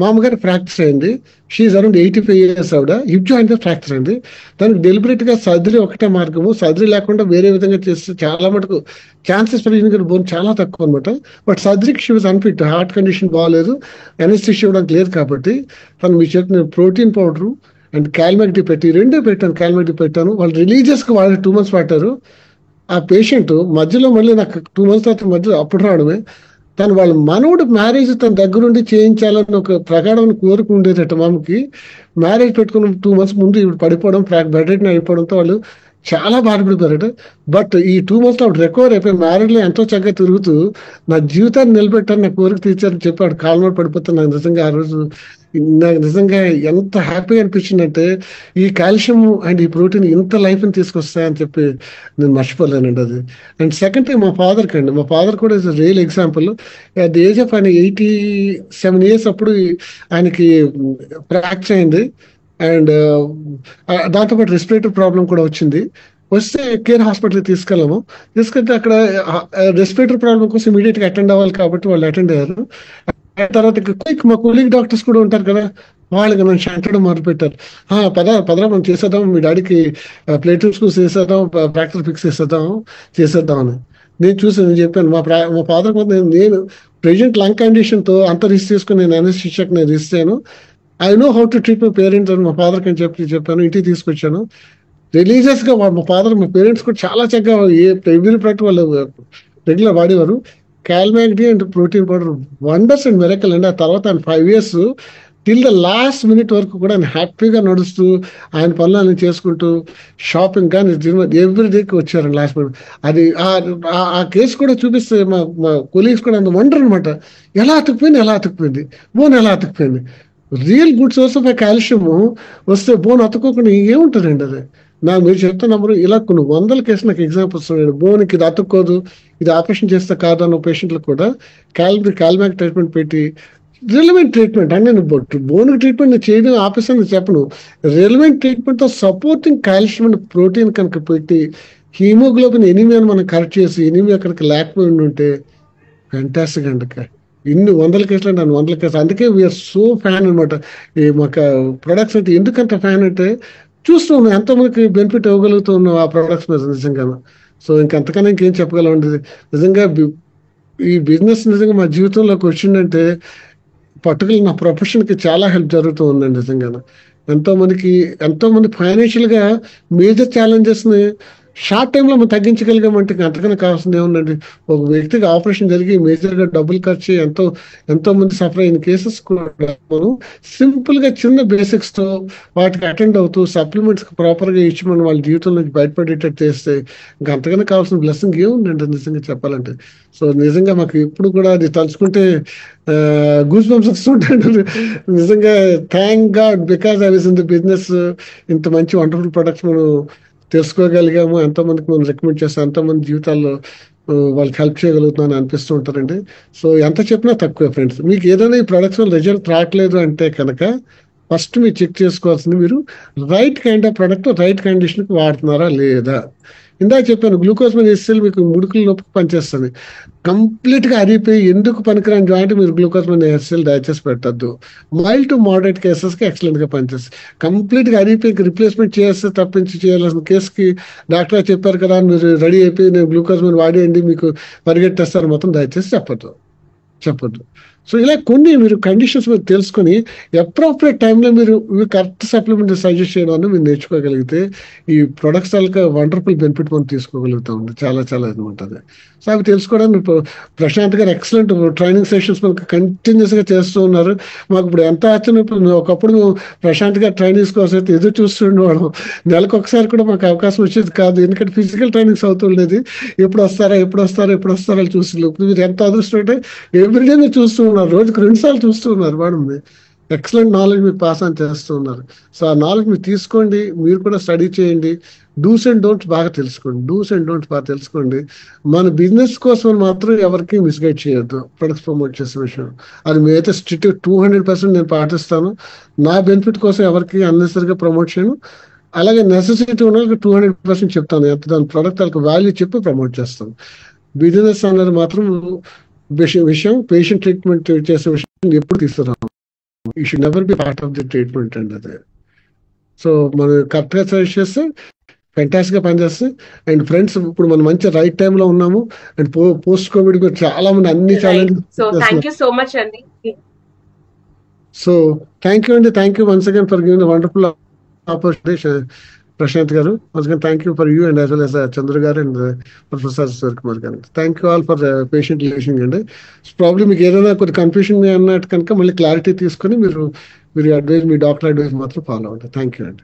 మామగారు ఫ్రాక్చర్ అయింది. She around 85 years. ఆవిడ హిప్ జాయింట్ ఫ్రాక్చర్ అయింది. దానికి డెలిబరేట్ గా సర్జరీ ఒకటే మార్గము, సర్జరీ లేకుండా వేరే విధంగా చేస్తే చాలా మటుకు ఛాన్సెస్ ఫర్ ఇంజరీ బోన్ చాలా తక్కువ అనమాట. బట్ సర్జరీకి she was unfit, heart condition బాగాలేదు, ఎనస్థీషియా ఇవ్వడానికి లేదు. కాబట్టి తను మీ చెప్పిన ప్రోటీన్ పౌడరు అండ్ క్యాల్మెక్టీ పెట్టి 2 పెట్టాను, క్యాల్మెక్టీ పెట్టాను. వాళ్ళు రిలీజియస్ గా వాళ్ళు 2 months పట్టారు. ఆ పేషెంట్ మధ్యలో మళ్ళీ నాకు 2 months తర్వాత మధ్యలో అప్పుడు రావడమే, తను వాళ్ళ మనవుడు మ్యారేజ్ తన దగ్గరుండి చేయించాలని ఒక ప్రగాఢమైన కోరిక ఉండేదట. మామకి మ్యారేజ్ పెట్టుకున్న 2 months ముందు ఇప్పుడు పడిపోవడం, బెడ్ రెడ్ అయిపోవడంతో వాళ్ళు చాలా బాధపడిపోయారట. బట్ ఈ 2 months ఆవిడ రికవర్ అయిపోయి మ్యారేజ్ లో ఎంతో చక్కగా తిరుగుతూ నా జీవితాన్ని నిలబెట్టారు, నా కోరిక తీర్చారని చెప్పి ఆవిడ కాళ్ళ మీద పడిపోతాను. నాకు నిజంగా ఆ రోజు నాకు నిజంగా ఎంత హ్యాపీ అనిపించిందంటే, ఈ కాల్షియం అండ్ ఈ ప్రోటీన్ ఇంత లైఫ్ని తీసుకొస్తాయని చెప్పి నేను మర్చిపోలేనండి అది. అండ్ సెకండ్ థింగ్, మా ఫాదర్కి అండి, మా ఫాదర్ కూడా is real example. At the age of ఆయన 87 years అప్పుడు ఆయనకి ఫ్రాక్చర్ అయింది, అండ్ దాంతోపాటు రెస్పిరేటరీ ప్రాబ్లం కూడా వచ్చింది. వస్తే కేర్ హాస్పిటల్కి తీసుకెళ్తే అక్కడ రెస్పిరేటరీ ప్రాబ్లం కోసం ఇమీడియట్గా అటెండ్ అవ్వాలి కాబట్టి వాళ్ళు అటెండ్ అయ్యారు. తర్వాత మా కొలీగ్ డాక్టర్స్ కూడా ఉంటారు కదా, వాళ్ళకి నన్ను అంటడం మొదలు పెట్టారు, పదరా మనం చేసేద్దాం, మీ డాడీకి ప్లేటివ్స్ చేసేద్దాం, ఫ్రాక్చర్ ఫిక్స్ చేసేద్దాం అని. నేను చెప్పాను మా ఫాదర్ నేను ప్రెజెంట్ లంగ్ కండిషన్తో అంత రిస్క్ తీసుకుని నేను అనెస్థీషియాకి నేను రిస్క్ చేయను, I know how to treat my parents అని మా ఫాదర్కి అని చెప్పాను. ఇంటికి తీసుకొచ్చాను. రిలీజియస్ గా మా ఫాదర్ మా పేరెంట్స్ కూడా చాలా చక్కగా ఎవ్రీ ప్రొడక్ట్ వాళ్ళు రెగ్యులర్ వాడేవారు. క్యాల్మాక్టీ and protein powder wonders and miracle అండి. ఆ తర్వాత ఆయన 5 years till the last minute వరకు కూడా ఆయన హ్యాపీగా నడుస్తూ ఆయన పనులు చేసుకుంటూ షాపింగ్ కానీ ఎవ్రీ డేకి వచ్చారండి లాస్ట్ మినిట్. అది ఆ కేసు కూడా చూపిస్తే మా కొలీగ్స్ కూడా అంత వండర్ అనమాట, ఎలా అతుక్కుపోయింది బోన్ ఎలా అతుక్కుపోయింది. Real good source of calcium వస్తే బోన్ అతుక్కోకుండా ఏముంటుందండి అది. మీరు చెప్తున్నప్పుడు ఇలా కొన్ని వందల కేసులు నాకు ఎగ్జాంపుల్స్ ఉన్నాయి. బోన్కి ఇది అతుక్కోదు, ఇది ఆపరేషన్ చేస్తే కాదు అన్న పేషెంట్లు కూడా కాల్బ్యాక్ ట్రీట్మెంట్ పెట్టి రిలవెంట్ ట్రీట్మెంట్ అంటే బోన్ ట్రీట్మెంట్ నేను చేయడం ఆపేసాను చెప్పను. రిలవెంట్ ట్రీట్మెంట్ తో సపోర్టింగ్ కాల్షియం అండ్ ప్రోటీన్ కనుక పెట్టి హీమోగ్లోబిన్ ఎనీమియాని మనం కరెక్ట్ చేసి ఎనీమియా అక్కడికి లేకపోయి ఉంటే ఫ్యాంటాస్టిక్ అండి. ఇన్ని వందల కేసులు అంటే వందల కేసులు. అందుకే వీఆర్ సో ఫ్యాన్ అనమాట. ఈ మాకు ప్రొడక్ట్స్ అంటే ఎందుకంత ఫ్యాన్ అంటే చూస్తూ ఉన్నాం ఎంతో మనకి బెనిఫిట్ ఇవ్వగలుగుతూ ఉన్నాం ఆ ప్రొడక్ట్స్ మీద నిజంగా. సో ఇంకంతకన్నా ఇంకేం చెప్పగలం నిజంగా. ఈ బిజినెస్ నిజంగా మా జీవితంలోకి వచ్చిందంటే పర్టికులర్ నా ప్రొఫెషన్కి చాలా హెల్ప్ జరుగుతూ ఉందండి నిజంగా. ఎంతో మంది ఫైనాన్షియల్ గా మేజర్ ఛాలెంజెస్ ని షార్ట్ టైంలో మనం తగ్గించగలిగామంటే అంతకన్నా కావాల్సింది ఏముందండి. ఒక వ్యక్తికి ఆపరేషన్ జరిగి మేజర్ గా డబ్బులు ఖర్చు ఎంతో మంది సఫర్ అయిన కేసెస్ కూడా మనం సింపుల్ గా చిన్న బేసిక్స్ తో వాటికి అటెండ్ అవుతూ సప్లిమెంట్స్ ప్రాపర్ గా ఇచ్చి మనం వాళ్ళ జీవితంలోకి బయటపడేటట్టు చేస్తే ఇంకా అంతకన్నా కావాల్సిన బ్లెస్సింగ్ ఏముందండి నిజంగా చెప్పాలంటే. సో నిజంగా మాకు ఇప్పుడు కూడా అది తలుచుకుంటే గూస్ బంప్స్ వస్తుంటాయి నిజంగా. Thank God because I was in the business. ఇంత మంచి వండర్ఫుల్ ప్రొడక్ట్స్ మనం తెలుసుకోగలిగాము, ఎంతోమందికి మనం రికమెండ్ చేస్తాం, ఎంతోమంది జీవితాల్లో వాళ్ళకి హెల్ప్ చేయగలుగుతున్నాను అనిపిస్తూ ఉంటారండి. సో ఎంత చెప్పినా తక్కువే ఫ్రెండ్స్. మీకు ఏదైనా ఈ ప్రొడక్ట్స్ రిజల్ట్ రావట్లేదు అంటే కనుక ఫస్ట్ మీరు చెక్ చేసుకోవాల్సింది మీరు right kind of product right కండిషన్కి వాడుతున్నారా లేదా. ఇందాక చెప్పాను గ్లూకోజ్ మీద ఎస్ఎల్ మీకు ముడుకుల నొప్పి పనిచేస్తుంది. కంప్లీట్ గా అరిగిపోయి ఎందుకు పనికిరాని జాయింట్ మీరు గ్లూకోజ్ మీద ఎస్ఎల్ దయచేసి పెట్టద్దు. మైల్డ్ టు మోడరేట్ కేసెస్ కి ఎక్సలెంట్ గా పనిచేస్తుంది. కంప్లీట్ గా అరిగిపోయి రిప్లేస్మెంట్ చేస్తే తప్పించి చేయాల్సిన కేసుకి డాక్టర్ చెప్పారు కదా మీరు రెడీ అయిపోయి నేను గ్లూకోజ్ మీద వాడేయండి మీకు పరిగెట్టేస్తారు మొత్తం దయచేసి చెప్పద్దు. సో ఇలా కొన్ని మీరు కండిషన్స్ మీరు తెలుసుకొని అప్రోప్రియేట్ టైంలో మీరు కరెక్ట్ సప్లిమెంట్ సజెస్ట్ చేయడం అని మీరు నేర్చుకోగలిగితే ఈ ప్రొడక్ట్స్ తాలూకా వండర్ఫుల్ బెనిఫిట్ మనం తీసుకోగలుగుతాం. చాలా చాలా అనమాట అది. సో అవి తెలుసుకోవడానికి ప్రశాంత్ గారు ఎక్సలెంట్ ట్రైనింగ్ సెషన్స్ మనకు కంటిన్యూస్ గా చేస్తూ ఉన్నారు. మాకు ఇప్పుడు ఎంత ఆశ్చర్యం. ఒకప్పుడు మేము ప్రశాంత్ గారు ట్రైనింగ్స్ కోసం అయితే ఎదురు చూస్తుండేవాళ్ళం. నెలకు ఒకసారి కూడా మాకు అవకాశం వచ్చేది కాదు, ఎందుకంటే ఫిజికల్ ట్రైనింగ్స్ అవుతుండేది. ఎప్పుడు వస్తారా చూస్తున్నారు. ఇప్పుడు మీరు ఎంత అదృష్టం అంటే ఎవ్రీడే మీరు చూస్తూ ఉన్నారు, రోజుకి 2 సార్లు చూస్తూ ఉన్నారు. మేడం ఎక్సలెంట్ నాలెడ్జ్ మీరు పాస్ ఆన్ చేస్తూ ఉన్నారు. సో ఆ నాలెడ్జ్ మీరు తీసుకోండి, మీరు కూడా స్టడీ చేయండి. డూస్ అండ్ డోంట్స్ బాగా తెలుసుకోండి. మన బిజినెస్ కోసం మాత్రం ఎవరికి మిస్గైడ్ చేయొద్దు ప్రొడక్ట్స్ ప్రమోట్ చేసే విషయం. అది మేమైతే స్ట్రిక్ట్ 200% నేను పాటిస్తాను. నా బెనిఫిట్ కోసం ఎవరికి అన్నెసరిగా ప్రమోట్ చేయను. అలాగే నెసెసిటీ ఉన్న 200% చెప్తాను. ఎంత దాని ప్రొడక్ట్ వాళ్ళకి వాల్యూ చెప్పి ప్రమోట్ చేస్తాను. బిజినెస్ అనేది మాత్రం విషయం పేషెంట్ ట్రీట్మెంట్ చేసే విషయం ఎప్పుడు తీసుకురాము. You should never be part of the treatment అండి అదే. సో మనం కరెక్ట్ గా సజెస్ట్ చేస్తే ఫెంటాస్టిక్ గా పనిచేస్తాయి. అండ్ ఫ్రెండ్స్ ఇప్పుడు మనం మంచి రైట్ టైమ్ లో ఉన్నాము. అండ్ పోస్ట్ కోవిడ్ చాలా మంది అన్ని challenges. So thank you so much అండి. So thank you once again for giving wonderful opportunity Prashanth గారు. once again thank you for you and as well as Chandra garu and Professor Surkumar garu. Thank you all for patient listening అండి. Probably మీకు ఏదైనా కొద్ది confusion అన్నట్టు కనుక మళ్ళీ clarity తీసుకొని మీరు అడ్వైజ్ మీ డాక్టర్ అడ్వైజ్ మాత్రం ఫాలో అవ్వండి. థ్యాంక్ యూ అండి.